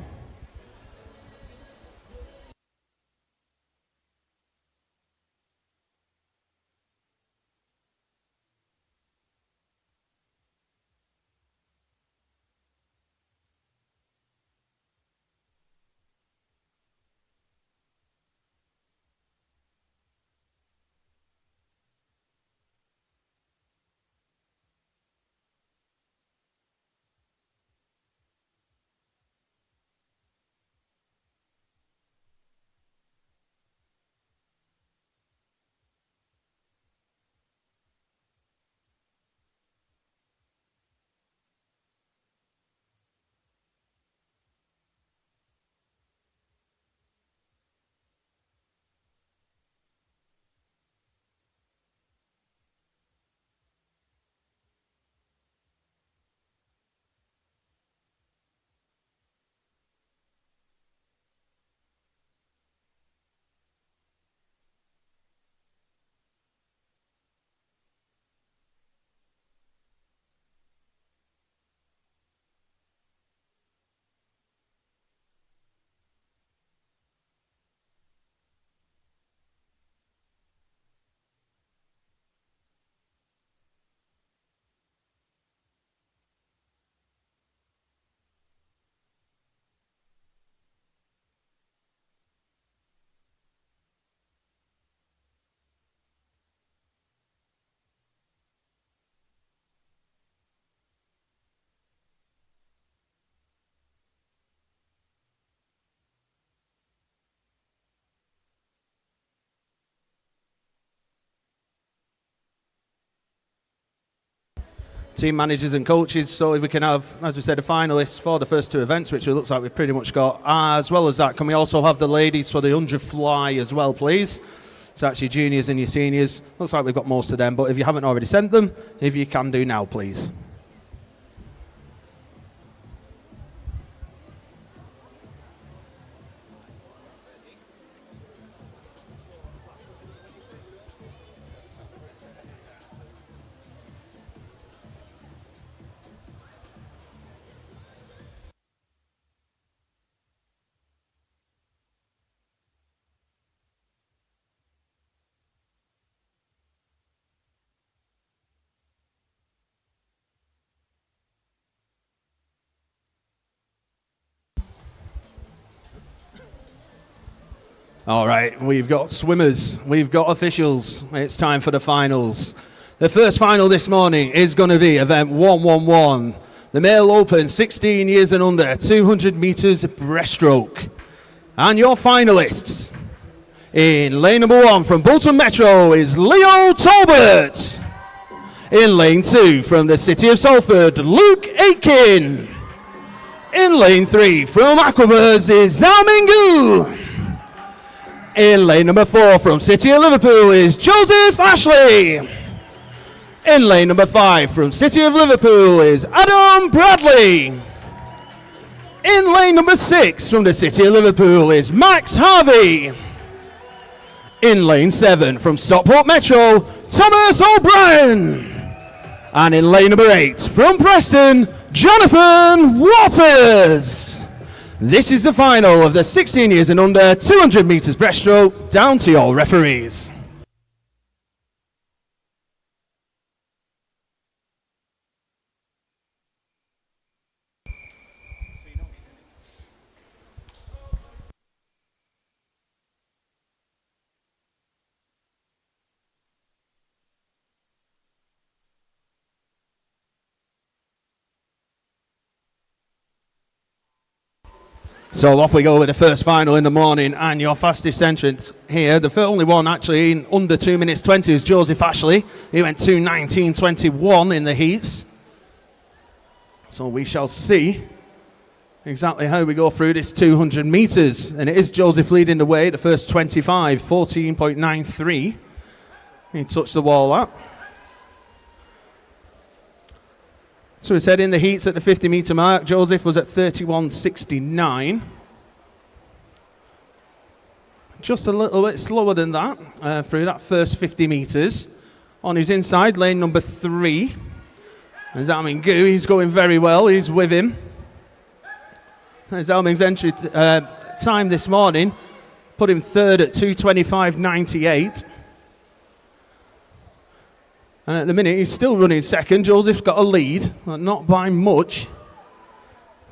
Team managers and coaches, so if we can have, as we said, the finalists for the first two events, which it looks like we've pretty much got. As well as that, can we also have the ladies for the 100 fly as well, please? It's actually juniors and your seniors. Looks like we've got most of them, but if you haven't already sent them, if you can do now, please. All right, we've got swimmers, we've got officials. It's time for the finals. The first final this morning is going to be event 111, the male open 16 years and under, 200 meters breaststroke. And your finalists in lane number 1 from Bolton Metro is Leo Talbot. In lane 2 from the city of Salford, Luke Aitken. In lane 3 from Aquabirds is Zhao Minggu. In lane number 4 from City of Liverpool is Joseph Ashley. In lane number 5 from City of Liverpool is Adam Bradley. In lane number 6 from the City of Liverpool is Max Harvey. In lane 7 from Stockport Metro, Thomas O'Brien. And in lane number 8 from Preston, Jonathan Waters. This is the final of the 16 years and under 200 meters breaststroke. Down to your referees. So off we go with the first final in the morning, and your fastest entrant here, the only one actually in under 2 minutes 20 is Joseph Ashley. He went 2:19.21 in the heats. So we shall see exactly how we go through this 200 meters. And it is Joseph leading the way, the first 25, 14.93. He touched the wall up. So we said in the heats at the 50 metre mark, Joseph was at 31.69. Just a little bit slower than that through that first 50 metres. On his inside, lane number 3. And Zhao Minggu, he's going very well, he's with him. And Zhao Ming's entry time this morning put him third at 2:25.98. And at the minute, he's still running second. Joseph's got a lead, but not by much.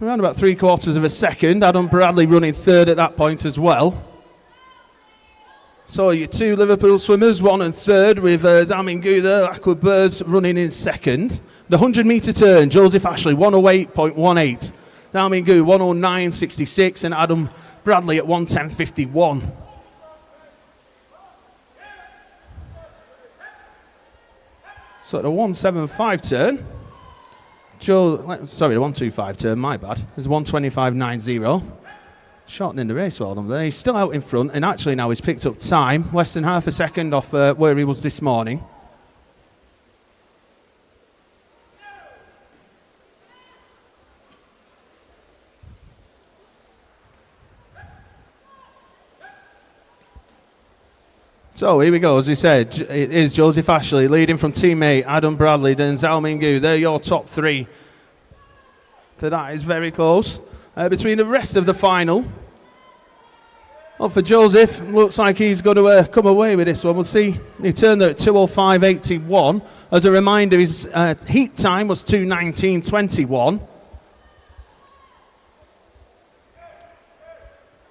Around about 3/4 of a second. Adam Bradley running third at that point as well. So your 2 Liverpool swimmers, 1 and 3rd, with Zhao Minggu there, Aquabirds running in second. The 100 metre turn, Joseph Ashley, 1:08.18. Zhao Minggu, 1:09.66, and Adam Bradley at 1:10.51. So the 175 turn, the 125 turn, my bad, is 1:25.90. Shortening the race well done there. He's still out in front, and actually now he's picked up time, less than half a second off where he was this morning. So here we go, as we said, it is Joseph Ashley leading from teammate Adam Bradley, then Zhao Minggu. They're your top 3. So that is very close. Between the rest of the final, up for Joseph, looks like he's going to come away with this one. We'll see. He turned at 2:05.81. As a reminder, his heat time was 2:19.21.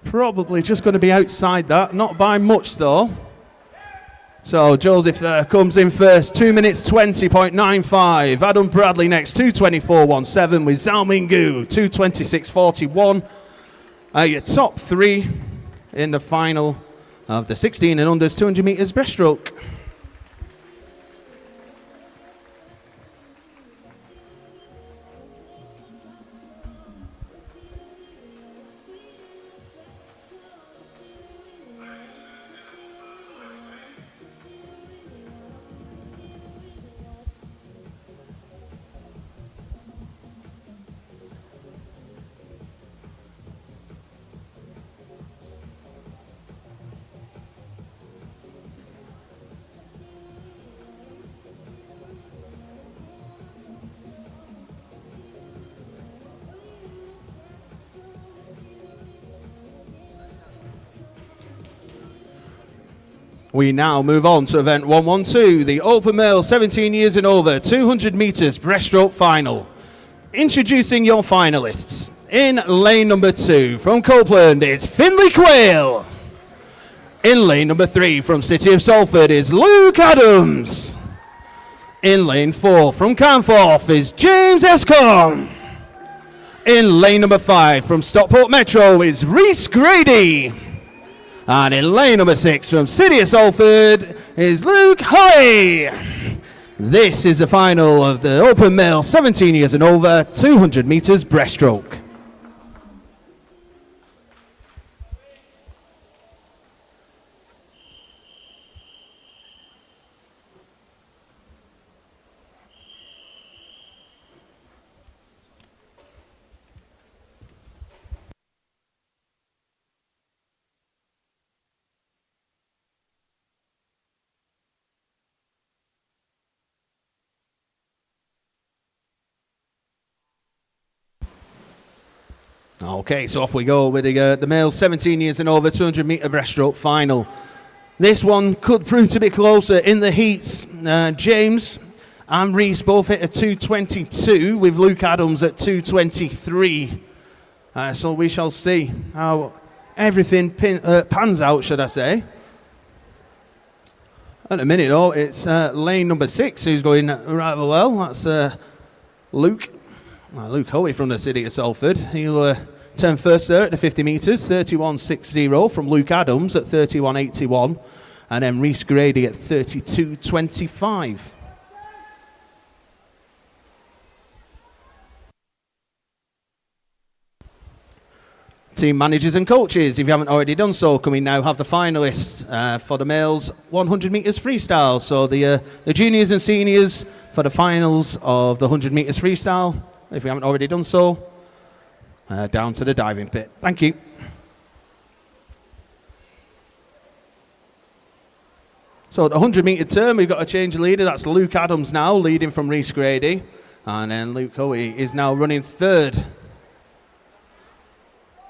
Probably just going to be outside that, not by much though. So Joseph comes in first, 2 minutes 20.95. Adam Bradley next, 2:24.17 with Zhao Minggu, 2:26.41. Your top 3 in the final of the 16 and unders 200 meters breaststroke. We now move on to event 112, the Open Male 17 years and over, 200 metres breaststroke final. Introducing your finalists. In lane number 2, from Copeland, it's Finley Quayle. In lane number 3 from City of Salford is Luke Adams. In lane 4 from Canforth is James Escombe. In lane number 5 from Stockport Metro is Rhys Grady. And in lane number 6 from City of Salford is Luke Hoy. This is the final of the Open Male 17 years and over 200 metres breaststroke. Okay, so off we go with the male 17 years and over 200 metre breaststroke final. This one could prove to be closer in the heats. James and Rhys both hit a 2:22 with Luke Adams at 2:23. So we shall see how everything pans out, should I say. At the minute though, it's lane number 6 who's going rather well. That's Luke Hoey from the City of Salford. He'll turn first there at the 50 metres, 31.60 from Luke Adams at 31.81, and then Rhys Grady at 32.25. Team managers and coaches, if you haven't already done so, can we now have the finalists for the males 100 metres freestyle? So the juniors and seniors for the finals of the 100 metres freestyle. If you haven't already done so, down to the diving pit. Thank you. So the 100 metre term, we've got a change of leader. That's Luke Adams now, leading from Rhys Grady. And then Luke Hoey is now running third.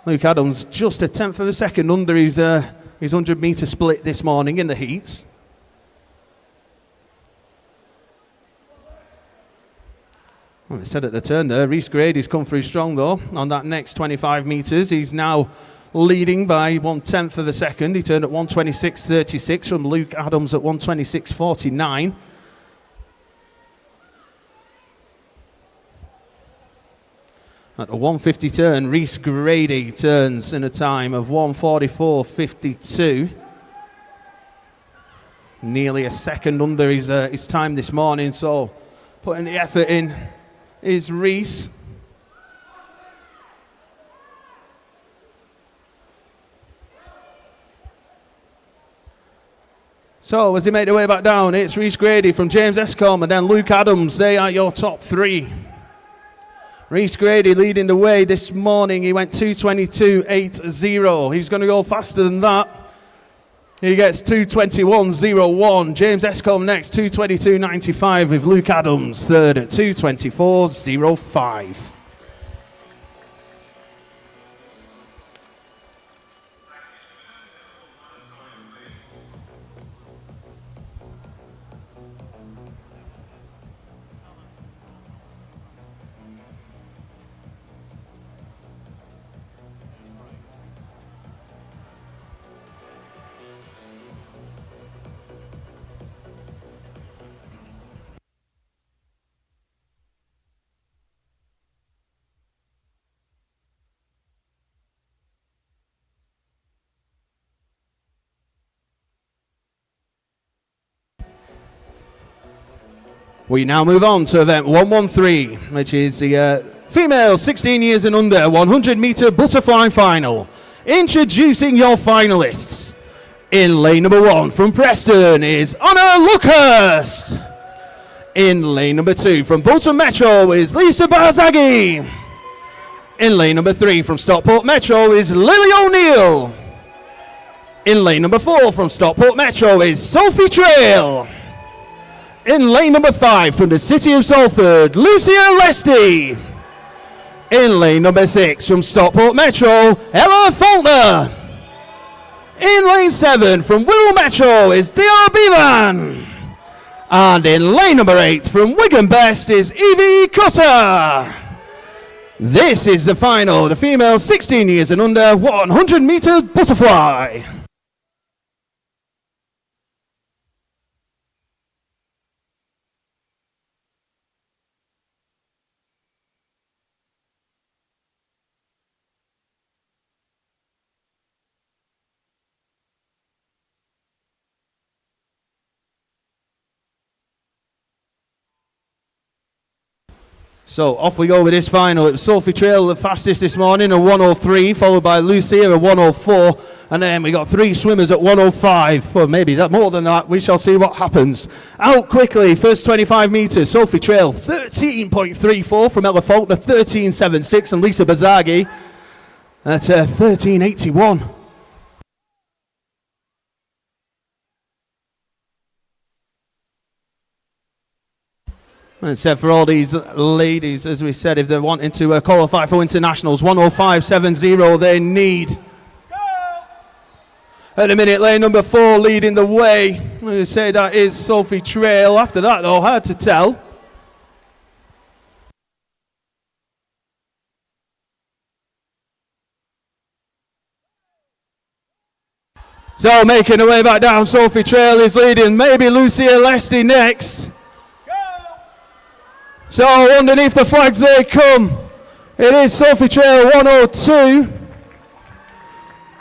Luke Adams just a tenth of a second under his 100 metre split this morning in the heats. Well, it said at the turn there, Rhys Grady's come through strong though. On that next 25 metres, he's now leading by 1/10 of a second. He turned at 1:26.36 from Luke Adams at 1:26.49. At the 150 turn, Rhys Grady turns in a time of 1:44.52. Nearly a second under his time this morning, so putting the effort in is Rhys. So as he made their way back down, it's Rhys Grady from James Escombe and then Luke Adams. They are your top three. Rhys Grady leading the way this morning. He went 2:22.80. He's going to go faster than that. He gets 2:21.01. James Escombe next, 2:22.95 with Luke Adams third at 2:24.05. We now move on to event 113, which is the female 16 years and under 100 metre butterfly final. Introducing your finalists. In lane number 1 from Preston is Anna Luckhurst. In lane number 2 from Bolton Metro is Lisa Barzaghi. In lane number 3 from Stockport Metro is Lily O'Neill. In lane number 4 from Stockport Metro is Sophie Trail. In lane number 5 from the City of Salford, Lucia Lesty. In lane number 6 from Stockport Metro, Ella Faulkner. In lane 7 from Wirral Metro is D.R. Bevan. And in lane number 8 from Wigan Best is Evie Cutter. This is the final, the female 16 years and under 100 metres butterfly. So off we go with this final. It was Sophie Trail the fastest this morning, a 103, followed by Lucia, a 104, and then we got 3 swimmers at 105. Well, maybe that more than that. We shall see what happens. Out quickly, first 25 metres. Sophie Trail 13.34 from Ella Faulkner, 13.76, and Lisa Bazagi at 13.81. And said for all these ladies, as we said, if they're wanting to qualify for internationals, 105.70 they need. At the minute, lane number 4 leading the way. I'm going to say that is Sophie Trail. After that, though, hard to tell. So making her way back down, Sophie Trail is leading. Maybe Lucia Lesty next. So underneath the flags they come. It is Sophie Trail 102.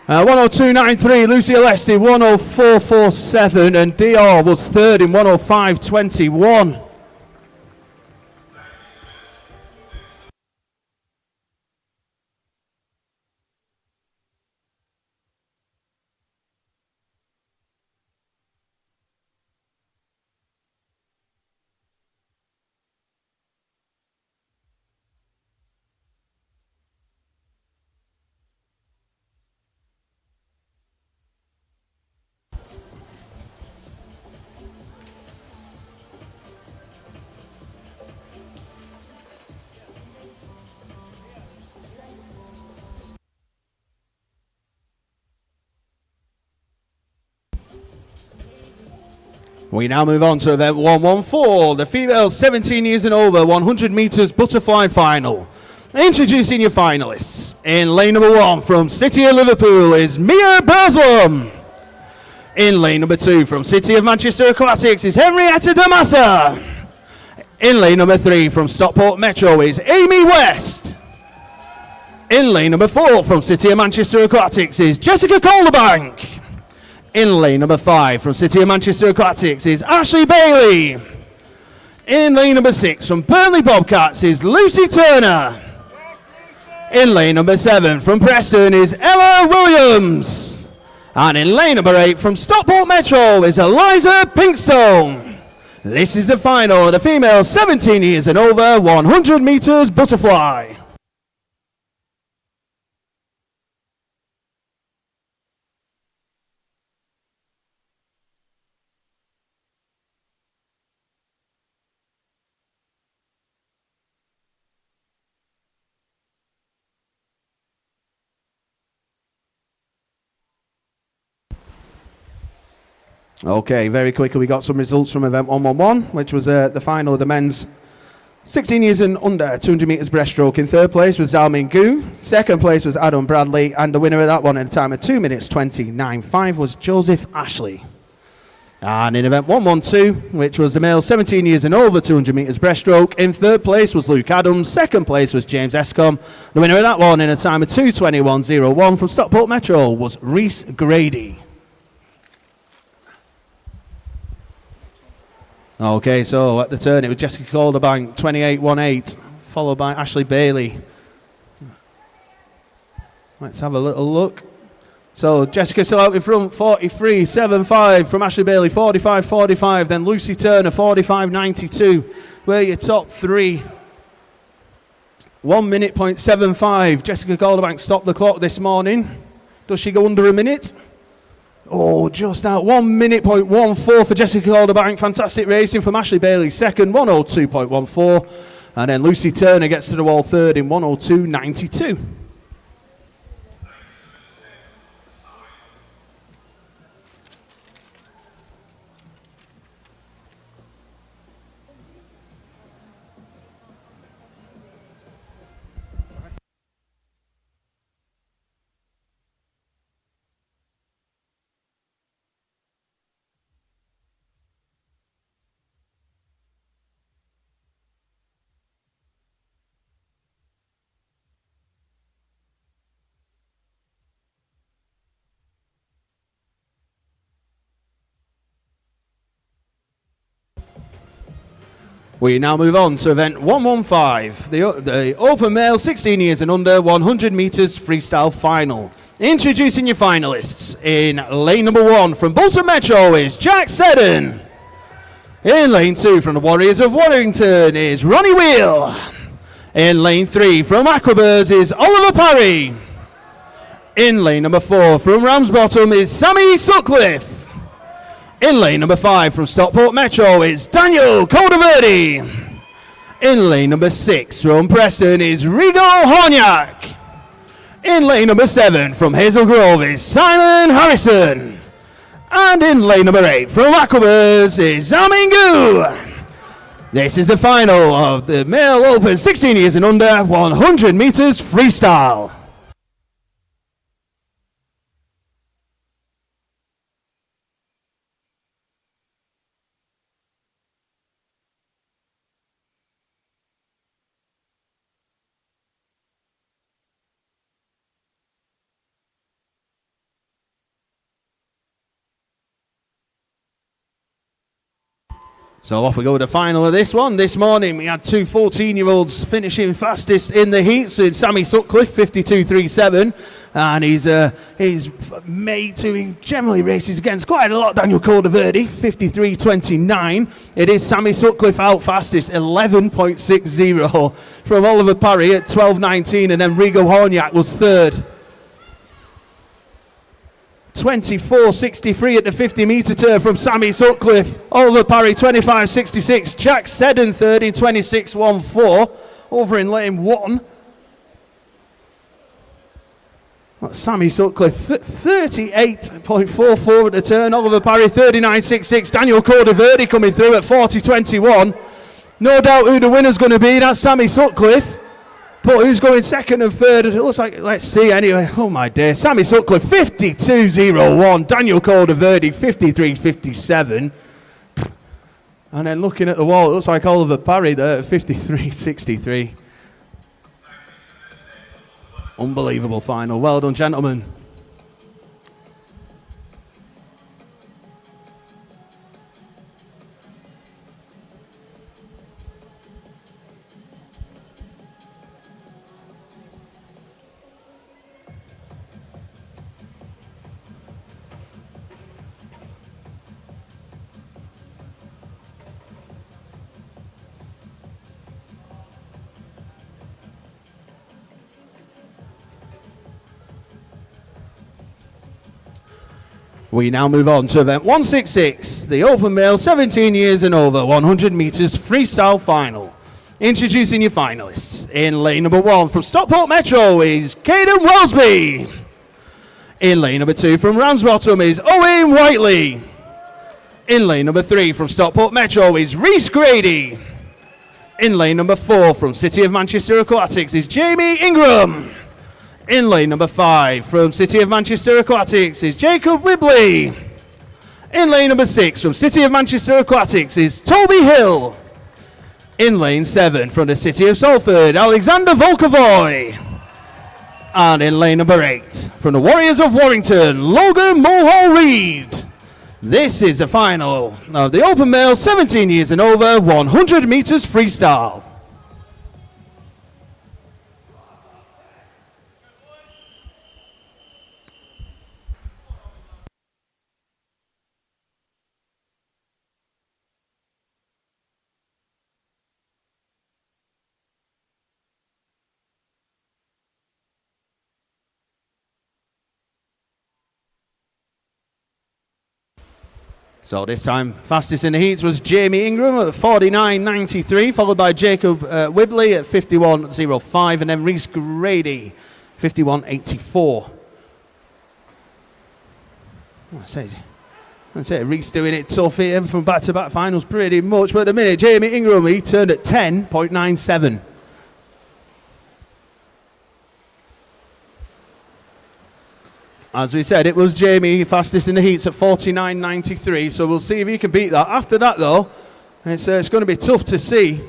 102.93, Lucia Lesty 104.47, and Dior was third in 105.21. We now move on to event 114, the female 17 years and over 100 metres butterfly final. Introducing your finalists. In lane number 1 from City of Liverpool is Mia Burslem. In lane number 2 from City of Manchester Aquatics is Henrietta Damassa. In lane number 3 from Stockport Metro is Amy West. In lane number 4 from City of Manchester Aquatics is Jessica Calderbank. In lane number 5 from City of Manchester Aquatics is Ashley Bailey. In lane number 6 from Burnley Bobcats is Lucy Turner. In lane number 7 from Preston is Ella Williams. And in lane number 8 from Stockport Metro is Eliza Pinkstone. This is the final of the female 17 years and over 100 metres butterfly. Okay, very quickly we got some results from event 111, which was the final of the men's 16 years and under 200 metres breaststroke. In third place was Zalmin Gu, second place was Adam Bradley, and the winner of that one at a time of 2 minutes 29.5 was Joseph Ashley. And in event 112, which was the male 17 years and over 200 metres breaststroke, in third place was Luke Adams, second place was James Escombe. The winner of that one in a time of 2:21.01 from Stockport Metro was Reese Grady. Okay, so at the turn it was Jessica Calderbank, 28.18, followed by Ashley Bailey. Let's have a little look. So Jessica still out in front, 43.75 from Ashley Bailey, 45.45, then Lucy Turner, 45.92. Where your top three. 1 minute point 75. Jessica Calderbank stopped the clock this morning. Does she go under a minute? Oh, just out. 1 minute point 14 for Jessica Calderbank. Fantastic racing from Ashley Bailey second, 102.14. And then Lucy Turner gets to the wall third in 102.92. We now move on to event 115, the Open Male 16 years and under 100 metres freestyle final. Introducing your finalists. In lane number 1 from Bolton Metro is Jack Seddon. In lane 2 from the Warriors of Warrington is Ronnie Wheel. In lane 3 from Aquabirds is Oliver Parry. In lane number 4 from Ramsbottom is Sammy Sutcliffe. In lane number 5 from Stockport Metro is Daniel Caldeverde. In lane number 6 from Preston is Rigo Horniak. In lane number 7 from Hazel Grove is Simon Harrison. And in lane number 8 from Aquabirds is Zamingu. This is the final of the Male Open 16 years and under 100 metres freestyle. So off we go with the final of this one. This morning we had two 14-year-olds finishing fastest in the heats. So Sammy Sutcliffe, 52.37, and his mate who he generally races against quite a lot, Daniel Caldeverde, 53.29. It is Sammy Sutcliffe out fastest, 11.60 from Oliver Parry at 12.19, and then Rigo Horniak was third. 24.63 at the 50-metre turn from Sammy Sutcliffe. Oliver Parry 25.66. Jack Seddon third in 26.14. Over in lane 1. That's Sammy Sutcliffe 38.44 at the turn. Oliver Parry 39.66. Daniel Caldeverde coming through at 40.21. No doubt who the winner's going to be. That's Sammy Sutcliffe. But who's going second and third? It looks like, let's see anyway. Oh my dear. Sammy Sutcliffe 52.01. Daniel Caldeverde 53.57. And then looking at the wall, it looks like Oliver Parry there at 53.63. Unbelievable final. Well done, gentlemen. We now move on to event 166, the Open Male 17 years and over 100 metres freestyle final. Introducing your finalists. In lane number 1 from Stockport Metro is Caden Wellsby. In lane number 2 from Ramsbottom is Owen Whiteley. In lane number 3 from Stockport Metro is Reese Grady. In lane number 4 from City of Manchester Aquatics is Jamie Ingram. In lane number 5 from City of Manchester Aquatics is Jacob Whibley. In lane number 6 from City of Manchester Aquatics is Toby Hill. In lane 7 from the City of Salford, Alexander Volkovoy. And in lane number 8 from the Warriors of Warrington, Logan Mulhall Reed. This is the final of the Open Male 17 years and over 100 metres freestyle. So this time, fastest in the heats was Jamie Ingram at 49.93, followed by Jacob Whibley at 51.05, and then Reese Grady, 51.84. I'd say Reese doing it tough here from back-to-back finals pretty much, but at the minute, Jamie Ingram, he turned at 10.97. As we said, it was Jamie fastest in the heats at 49.93, so we'll see if he can beat that. After that, though, it's going to be tough to see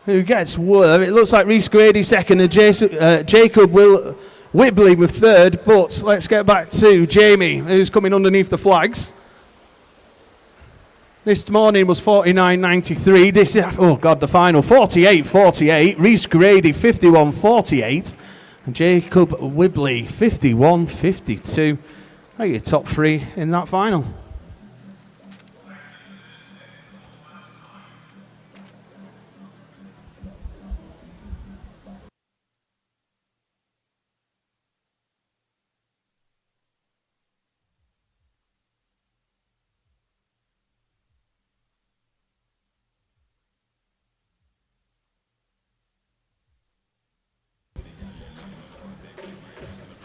who gets where. It looks like Reese Grady second and Jacob Whibley with third, but let's get back to Jamie, who's coming underneath the flags. This morning was 49.93. This is, oh God, the final 48.48. Reese Grady 51.48. And Jacob Wibley 51.52. Are your top three in that final?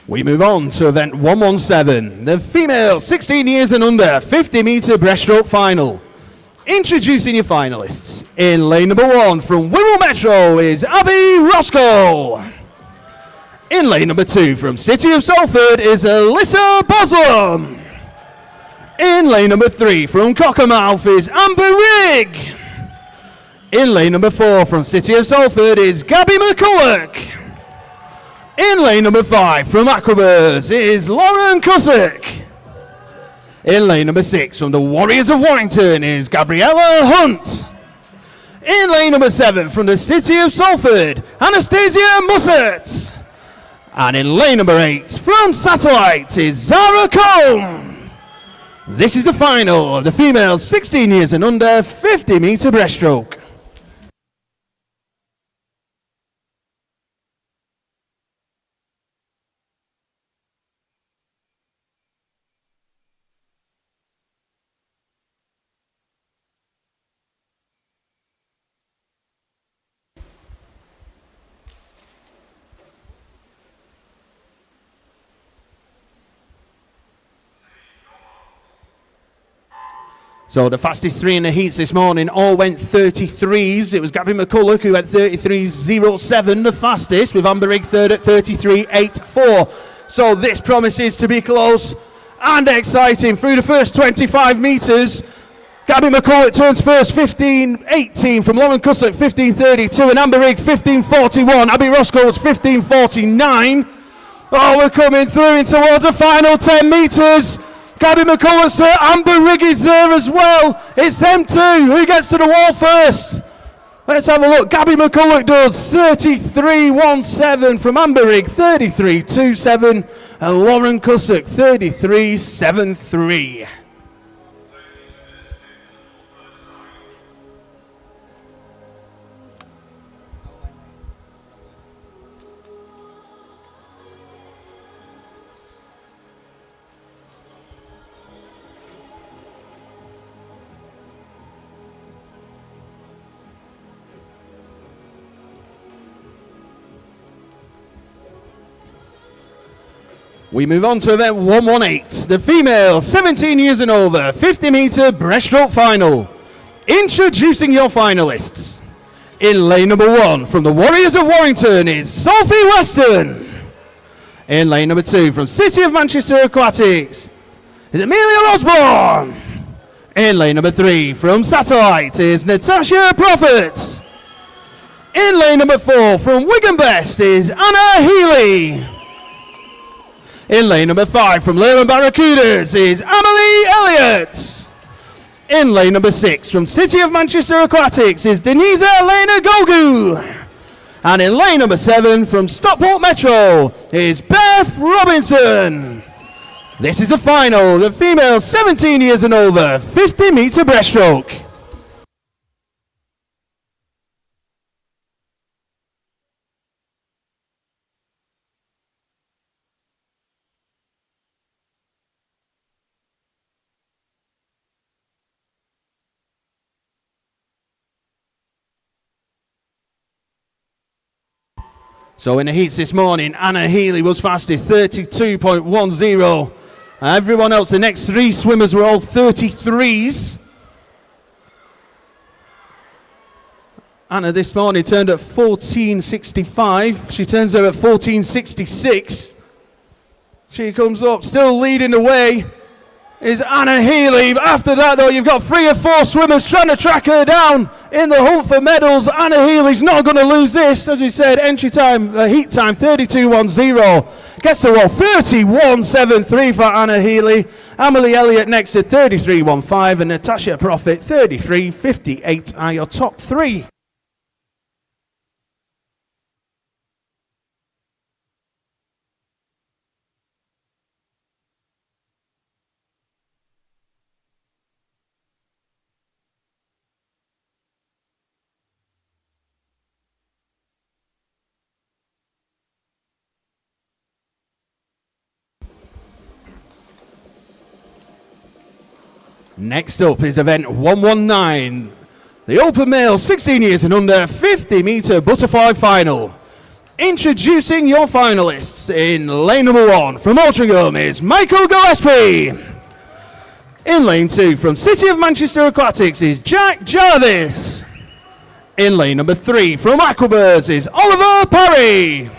We move on to event 117, the female 16 years and under 50 metre breaststroke final. Introducing your finalists. In lane number 1 from Wirral Metro is Abby Roscoe. In lane number 2 from City of Salford is Alyssa Boslem. In lane number 3 from Cockermouth is Amber Rigg. In lane number 4 from City of Salford is Gabby McCulloch. In lane number 5 from Aquabers is Lauren Cusick. In lane number 6 from the Warriors of Warrington is Gabriella Hunt. In lane number 7 from the City of Salford, Anastasia Mussett. And in lane number 8 from Satellite is Zara Combe. This is the final of the female 16 years and under 50 metre breaststroke. So the fastest three in the heats this morning all went 33s. It was Gabby McCulloch who went 33.07, the fastest, with Amber Rigg third at 33.84. So this promises to be close and exciting through the first 25 metres. Gabby McCulloch turns first, 15.18 from Lauren Cusick, 15.32, and Amber Rigg 15.41. Abby Roscoe was 15.49. Oh, we're coming through in towards the final 10 metres. Gabby McCulloch's there, Amber Rigg is there as well. It's them two. Who gets to the wall first? Let's have a look. Gabby McCulloch does 33.17 from Amber Rigg, 33.27, and Lauren Cusick 33.73. We move on to event 118, the female 17 years and over 50 metre breaststroke final. Introducing your finalists. In lane number 1 from the Warriors of Warrington is Sophie Weston. In lane number 2 from City of Manchester Aquatics is Amelia Osborne. In lane number 3 from Satellite is Natasha Prophet. In lane number 4 from Wigan Best is Anna Healy. In lane number 5 from Leyland Barracudas is Emily Elliott. In lane number 6 from City of Manchester Aquatics is Denise Elena Gogu. And in lane number 7 from Stockport Metro is Beth Robinson. This is the final, the female 17 years and over 50 metre breaststroke. So in the heats this morning, Anna Healy was fastest, 32.10. Everyone else, the next three swimmers were all 33s. Anna this morning turned at 14.65. She turns there at 14.66. She comes up, still leading the way is Anna Healy. After that, though, you've got 3 or 4 swimmers trying to track her down in the hunt for medals. Anna Healy's not going to lose this. As we said, entry time, heat time, 32.10. gets the wall 31.73 for Anna Healy. Emily Elliott next at 33.15 and Natasha Profit 33.58 are your top three. Next up is event 119, the Open Male 16 years and under 50 metre butterfly final. Introducing your finalists in lane number 1 from Altrincham is Michael Gillespie. In lane 2 from City of Manchester Aquatics is Jack Jarvis. In lane number 3 from Aquabirds is Oliver Parry.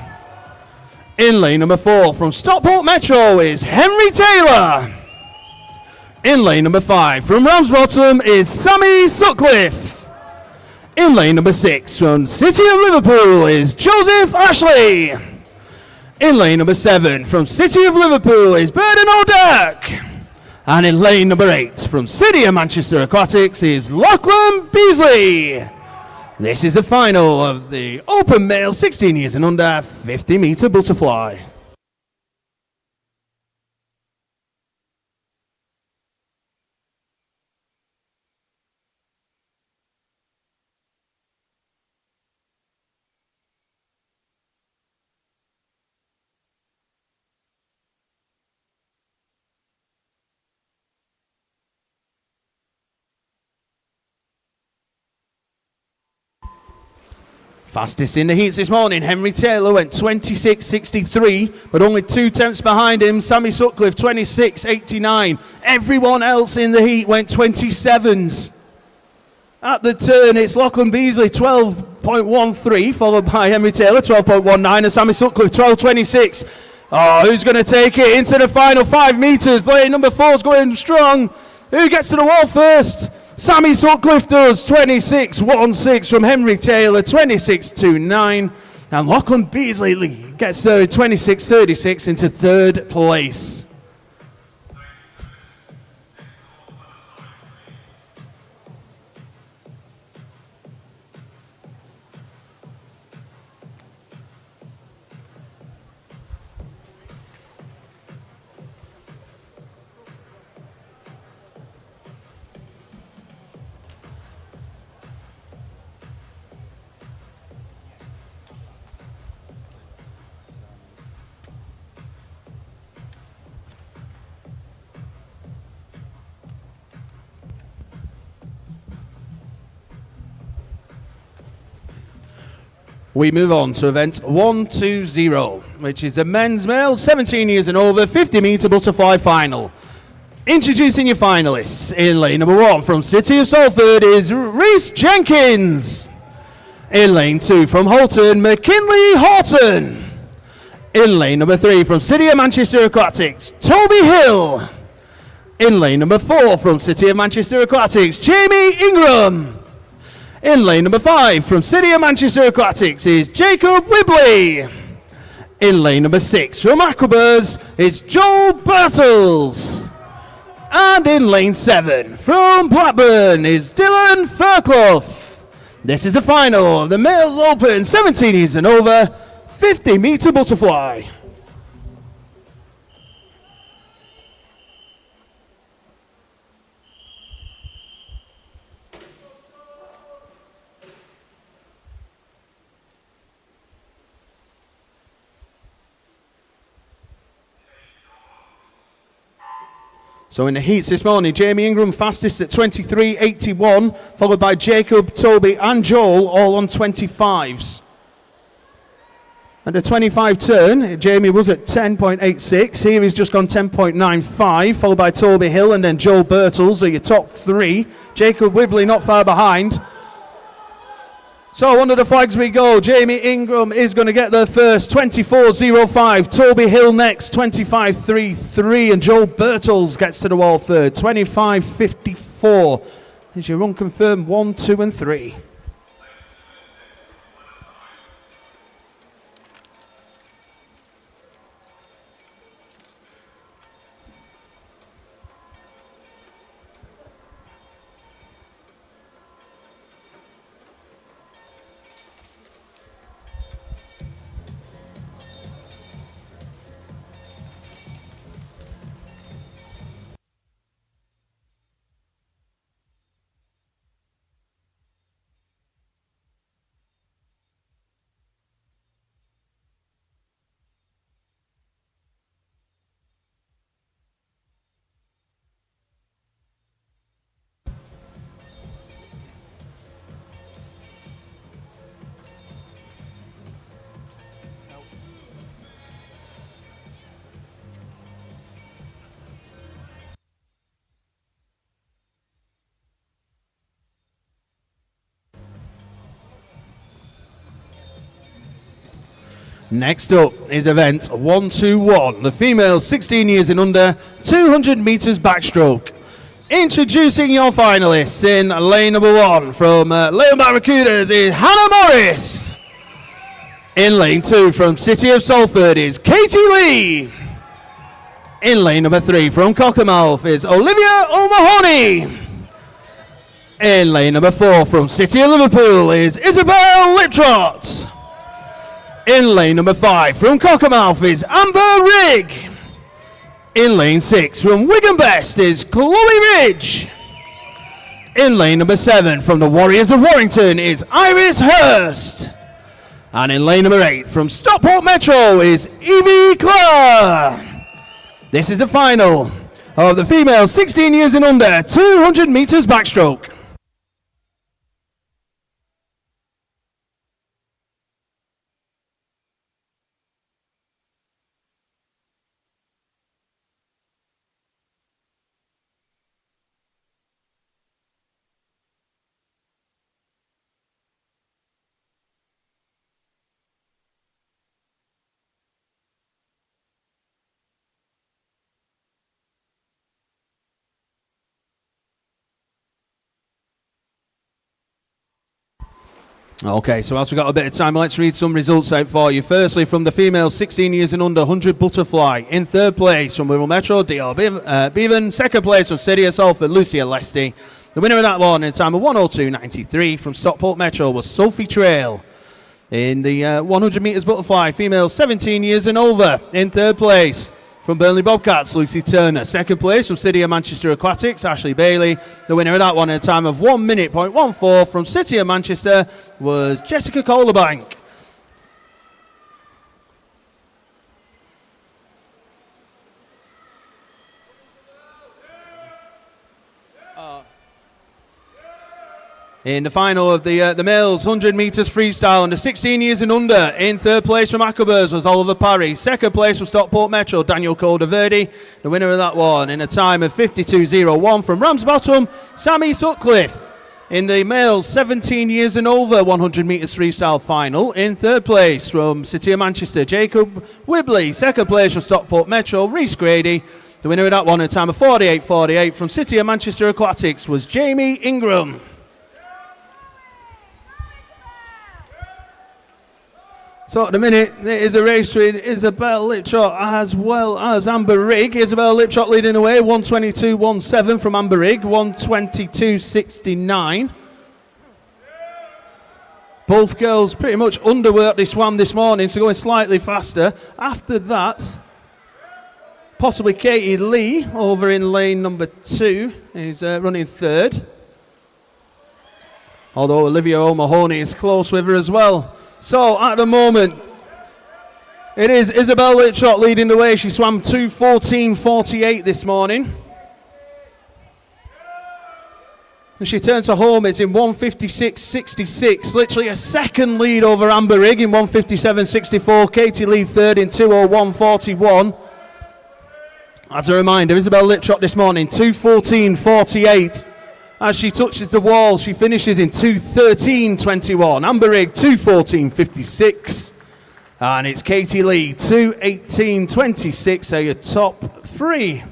In lane number 4 from Stockport Metro is Henry Taylor. In lane number 5 from Ramsbottom is Sammy Sutcliffe. In lane number 6 from City of Liverpool is Joseph Ashley. In lane number 7 from City of Liverpool is Burden O'Dirk. And in lane number 8 from City of Manchester Aquatics is Lachlan Beasley. This is the final of the Open Male 16 years and under 50 metre butterfly. Fastest in the heats this morning, Henry Taylor went 26.63, but only 2 tenths behind him, Sammy Sutcliffe 26.89. Everyone else in the heat went 27s. At the turn, it's Lachlan Beasley 12.13, followed by Henry Taylor 12.19, and Sammy Sutcliffe 12.26. Oh, who's going to take it into the final 5 metres? Lane number 4's going strong. Who gets to the wall first? Sammy Sutcliffe does 26.16 from Henry Taylor, 26.29. And Lachlan Beasley gets there 26.36 into 3rd place. We move on to event 120, which is the men's male 17 years and over 50 metre butterfly final. Introducing your finalists in lane number 1 from City of Salford is Rhys Jenkins. In lane 2 from Holton, McKinley Horton. In lane number 3 from City of Manchester Aquatics, Toby Hill. In lane number 4 from City of Manchester Aquatics, Jamie Ingram. In lane number 5 from City of Manchester Aquatics is Jacob Whibley. In lane number 6 from Aquabirds is Joel Bertels. And in lane 7 from Blackburn is Dylan Fairclough. This is the final of the Males Open 17 years and over 50 metre butterfly. So in the heats this morning, Jamie Ingram fastest at 23.81, followed by Jacob, Toby and Joel, all on 25s. At the 25 turn, Jamie was at 10.86. Here he's just gone 10.95, followed by Toby Hill and then Joel Bertels are your top 3. Jacob Whibley not far behind. So under the flags we go. Jamie Ingram is going to get there first, 24.05. Toby Hill next, 25.33. And Joel Bertels gets to the wall third, 25.54. There's your unconfirmed 1, 2 and 3. Next up is event 121, the females 16 years and under, 200 metres backstroke. Introducing your finalists in lane number 1 from Leon Barracudas is Hannah Morris. In lane 2 from City of Salford is Katie Lee. In lane number 3 from Cockermouth is Olivia O'Mahony. In lane number 4 from City of Liverpool is Isabel Liptrot. In lane number 5 from Cockermouth is Amber Rigg. In lane 6 from Wigan Best is Chloe Ridge. In lane number 7 from the Warriors of Warrington is Iris Hurst. And in lane number 8 from Stockport Metro is Evie Clare. This is the final of the female 16 years and under 200 metres backstroke. Okay, so as we've got a bit of time, let's read some results out for you. Firstly, from the female 16 years and under 100 butterfly. In third place from Wirral Metro, D.R. Bevan. Second place from City of Salford, Lucia Lesty. The winner of that one in a time of 1:02.93 from Stockport Metro was Sophie Trail. In the 100 metres butterfly, female 17 years and over. In third place from Burnley Bobcats, Lucy Turner. Second place from City of Manchester Aquatics, Ashley Bailey. The winner of that one in a time of 1:14 from City of Manchester was Jessica Calderbank. In the final of the males 100 metres freestyle under 16 years and under, in third place from Ackerbers was Oliver Parry. Second place from Stockport Metro, Daniel Calderverdi. The winner of that one in a time of 52.01 from Ramsbottom, Sammy Sutcliffe. In the males 17 years and over 100 metres freestyle final, in third place from City of Manchester, Jacob Wibley. Second place from Stockport Metro, Rhys Grady. The winner of that one in a time of 48.48 from City of Manchester Aquatics was Jamie Ingram. So at the minute, it is a race between Isabel Liptrot as well as Amber Rigg. Isabel Liptrot leading away, 1:22.17 from Amber Rigg, 1:22.69. Both girls pretty much underworked they swam this morning, so going slightly faster. After that, possibly Katie Lee over in lane number 2 is running third. Although Olivia O'Mahony is close with her as well. So at the moment, it is Isabel Liptrot leading the way. She swam 2:14.48 this morning. And she turns her home, it's in 1:56.66. Literally a second lead over Amber Rigg in 1:57.64. Katie Lee third in 2:01.41. As a reminder, Isabel Liptrot this morning, 2:14.48. As she touches the wall, she finishes in 2:13.21. Amber Rigg, 2:14.56. And it's Katie Lee, 2:18.26, are your top three.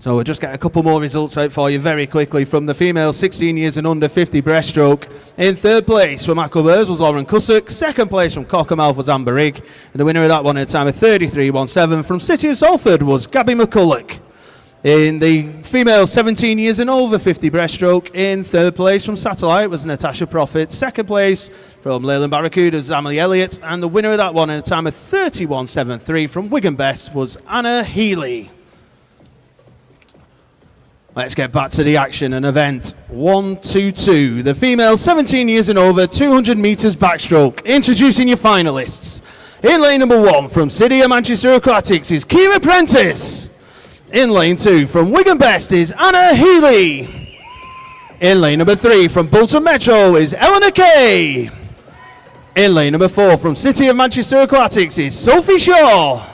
So we'll just get a couple more results out for you very quickly from the female 16 years and under 50 breaststroke. In third place from Aquabers was Lauren Cussick. Second place from Cockermouth was Amber Rigg. And the winner of that one at a time of 33.17 from City of Salford was Gabby McCulloch. In the female 17 years and over 50 breaststroke, in third place from Satellite was Natasha Profit. Second place from Leyland Barracuda was Emily Elliott. And the winner of that one at a time of 31.73 from Wigan Best was Anna Healy. Let's get back to the action and event 122. The female 17 years and over 200 metres backstroke. Introducing your finalists. In lane number 1 from City of Manchester Aquatics is Kira Prentice. In lane 2 from Wigan Best is Anna Healy. In lane number 3 from Bolton Metro is Eleanor Kay. In lane number 4 from City of Manchester Aquatics is Sophie Shaw.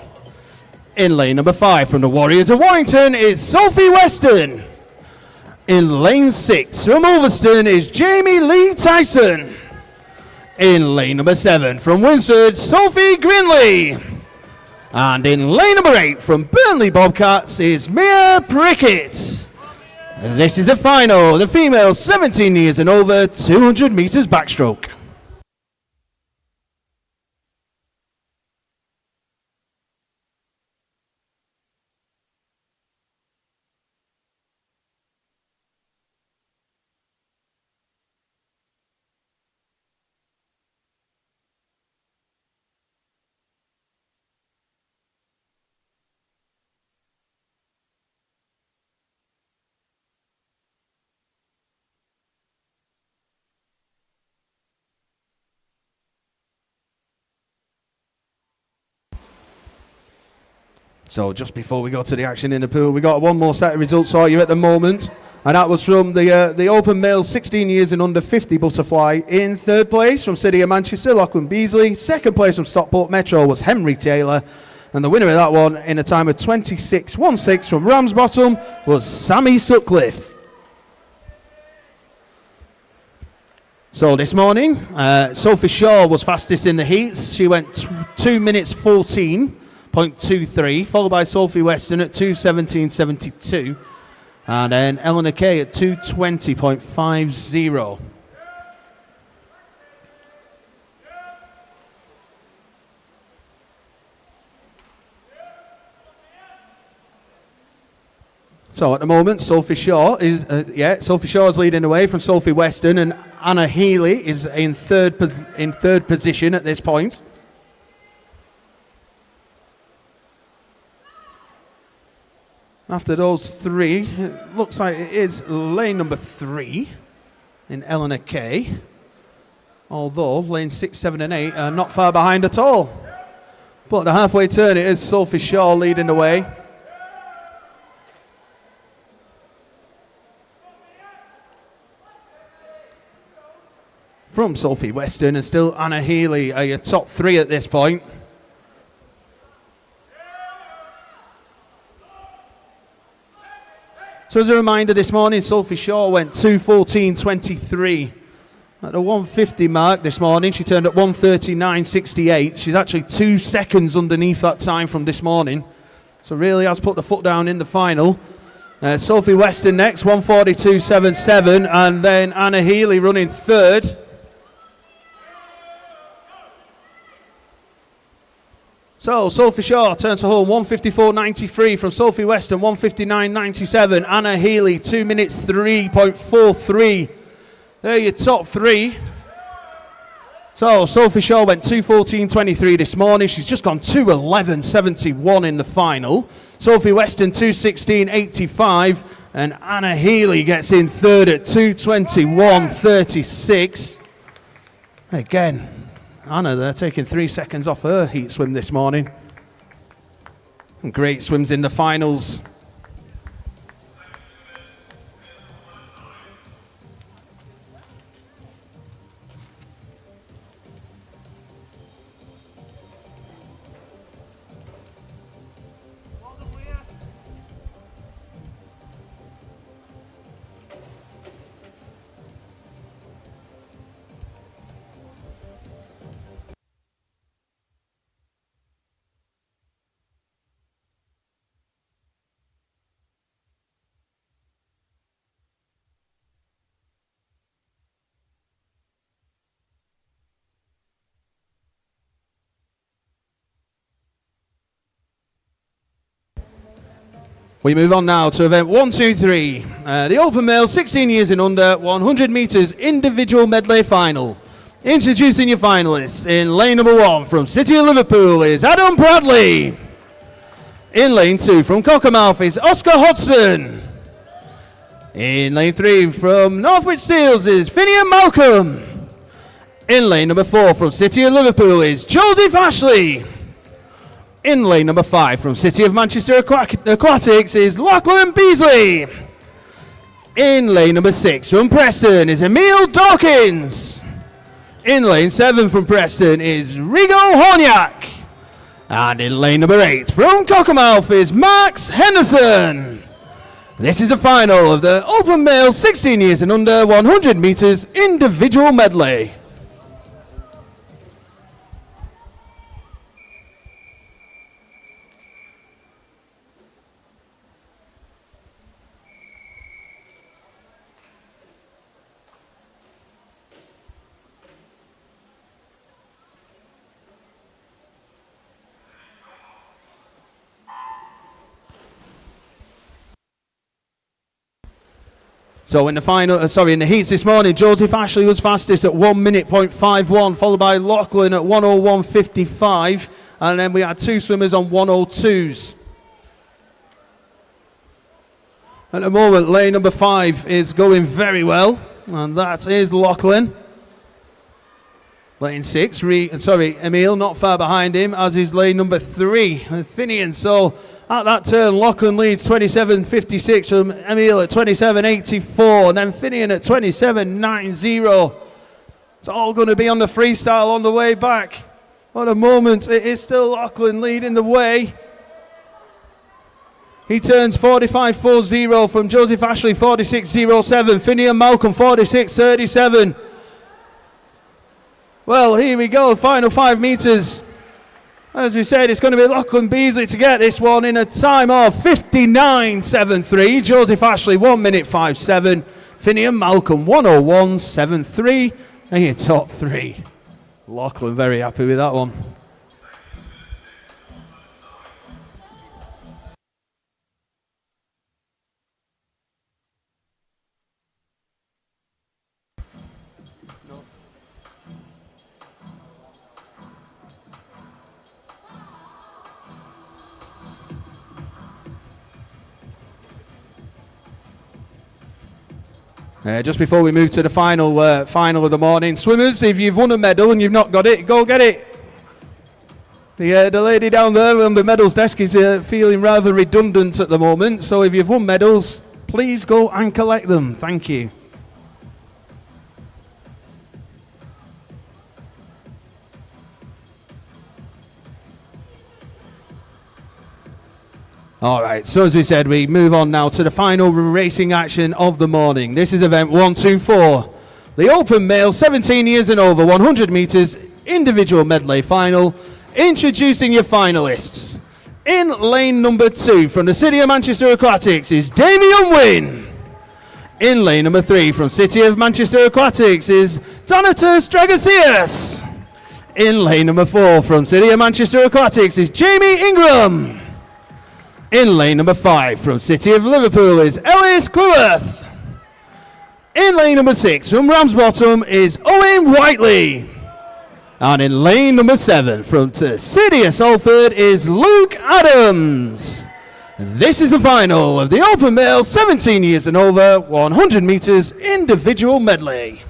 In lane number 5 from the Warriors of Warrington is Sophie Weston. In lane 6 from Ulverston is Jamie Lee Tyson. In lane number 7 from Winsford, Sophie Grinley. And in lane number 8 from Burnley Bobcats is Mia Prickett. This is the final, the female 17 years and over 200 metres backstroke. So just before we go to the action in the pool, we got one more set of results for you at the moment, and that was from the open male 16 years and under 50 butterfly. In third place from City of Manchester, Lachlan Beasley. Second place from Stockport Metro was Henry Taylor, and the winner of that one in a time of 26.16 from Ramsbottom was Sammy Sutcliffe. So this morning, Sophie Shaw was fastest in the heats. She went 2 minutes 14.23, followed by Sophie Weston at 2:17.72, and then Eleanor Kay at 2:20.50. So at the moment, Sophie Shaw is leading away from Sophie Weston, and Anna Healy is in third position at this point. After those three, it looks like it is lane number 3 in Eleanor Kay. Although lane 6, 7 and 8 are not far behind at all. But the halfway turn, it is Sophie Shaw leading the way. From Sophie Weston and still Anna Healy are your top 3 at this point. So as a reminder, this morning Sophie Shaw went 2:14.23 at the 150 mark this morning. She turned at 1:39.68. She's actually 2 seconds underneath that time from this morning, so really has put the foot down in the final. Sophie Weston next, 1:42.77, and then Anna Healy running third. So Sophie Shaw turns to home 1:54.93 from Sophie Weston, 1:59.97. Anna Healy 2 minutes 3.43. They're your top 3. So Sophie Shaw went 2:14.23 this morning. She's just gone 2:11.71 in the final. Sophie Weston 2:16.85, and Anna Healy gets in third at 2:21.36. Again, Anna, they're taking 3 seconds off her heat swim this morning. And great swims in the finals. We move on now to event 1, 2, 3. The open male 16 years and under 100 metres individual medley final. Introducing your finalists in lane number 1 from City of Liverpool is Adam Bradley. In lane 2 from Cockermouth is Oscar Hodgson. In lane 3 from Northwich Seals is Finian Malcolm. In lane number 4 from City of Liverpool is Joseph Ashley. In lane number 5 from City of Manchester Aquatics is Lachlan Beasley. In lane number 6 from Preston is Emil Dawkins. In lane 7 from Preston is Rigo Horniak. And in lane number 8 from Cockermouth is Max Henderson. This is the final of the open male 16 years and under 100 metres individual medley. So in the heats this morning, Joseph Ashley was fastest at 1 minute .51, followed by Lachlan at 1:01.55, and then we had 2 swimmers on 1:02s. At the moment, lane number 5 is going very well, and that is Lachlan. Lane 6, Emil not far behind him, as is lane number 3, Finian. So at that turn, Lachlan leads 27.56 from Emil at 27.84, and then Finian at 27.90. It's all going to be on the freestyle on the way back. At the moment, it is still Lachlan leading the way. He turns 45.40 from Joseph Ashley, 46.07. Finian Malcolm, 46.37. Well, here we go, final 5 metres. As we said, it's going to be Lachlan Beasley to get this one in a time of 59.73. Joseph Ashley, 1 minute 57. Finian Malcolm, 1:01.73. And your top 3. Lachlan very happy with that one. Just before we move to the final of the morning, swimmers, if you've won a medal and you've not got it, go get it. The lady down there on the medals desk is feeling rather redundant at the moment, so if you've won medals, please go and collect them. Thank you. All right, so as we said, we move on now to the final racing action of the morning. This is event 1, 2, 4. The open male 17 years and over 100 metres individual medley final. Introducing your finalists. In lane number 2 from the City of Manchester Aquatics is Damien Wynn. In lane number 3 from City of Manchester Aquatics is Donatus Dragosius. In lane number 4 from City of Manchester Aquatics is Jamie Ingram. In lane number 5 from City of Liverpool is Ellis Cluworth. In lane number 6 from Ramsbottom is Owen Whiteley. And in lane number 7 from City of Salford is Luke Adams. This is the final of the open male 17 years and over 100 metres individual medley.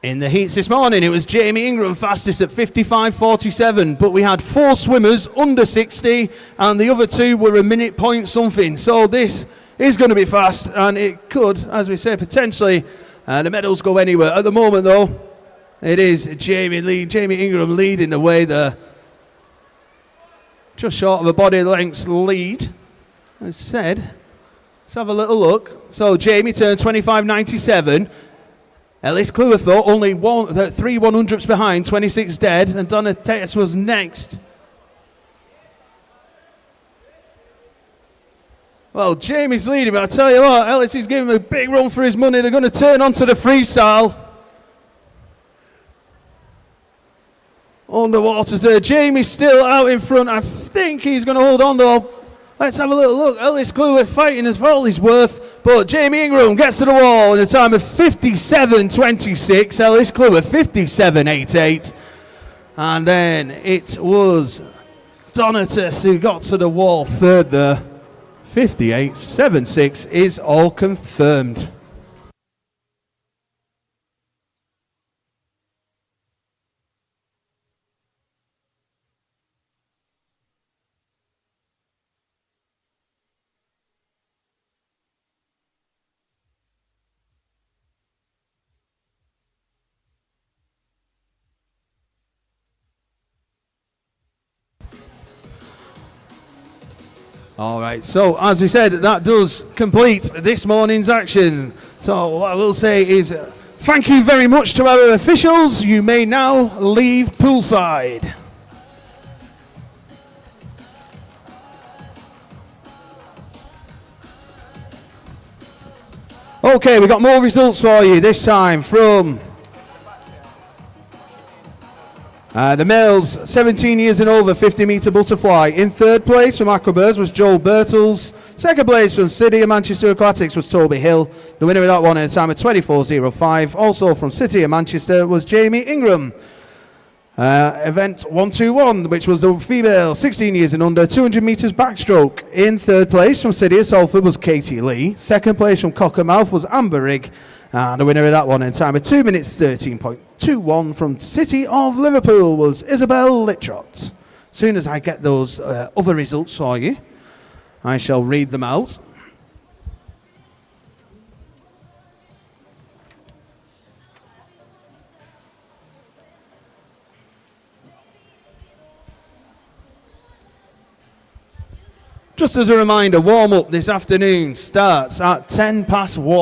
In the heats this morning, it was Jamie Ingram fastest at 55.47, but we had 4 swimmers under 60, and the other 2 were a minute point something. So this is going to be fast, and it could, as we say, potentially the medals go anywhere. At the moment, though, it is Jamie Ingram leading the way there. Just short of a body length's lead. As said, let's have a little look. So Jamie turned 25.97. Ellis Cleworth, though, only 3 100ths behind, 26 dead, and Donna Tatus was next. Well, Jamie's leading, but I tell you what, Ellis is giving him a big run for his money. They're going to turn onto the freestyle. Underwaters there. Jamie's still out in front. I think he's going to hold on, though. Let's have a little look. Ellis Cleworth fighting as for all he's worth, but Jamie Ingram gets to the wall in a time of 57.26. Ellis Cleworth 57.88. And then it was Donatus who got to the wall third there. 58.76 is all confirmed. All right, so as we said, that does complete this morning's action. So what I will say is thank you very much to our officials. You may now leave Poolside. Okay, we got more results for you, this time from the males 17 years and over 50-metre butterfly. In third place from Aquabirds was Joel Birtles. Second place from City of Manchester Aquatics was Toby Hill. The winner of that one in a time of 24.05. Also from City of Manchester was Jamie Ingram. Event 121, which was the female 16 years and under 200 metres backstroke. In third place from City of Salford was Katie Lee. Second place from Cockermouth was Amber Rigg. And the winner of that one in time of 2 minutes 13.21 from City of Liverpool was Isabel Littrott. As soon as I get those other results for you, I shall read them out. Just as a reminder, warm-up this afternoon starts at 1:10 past 1.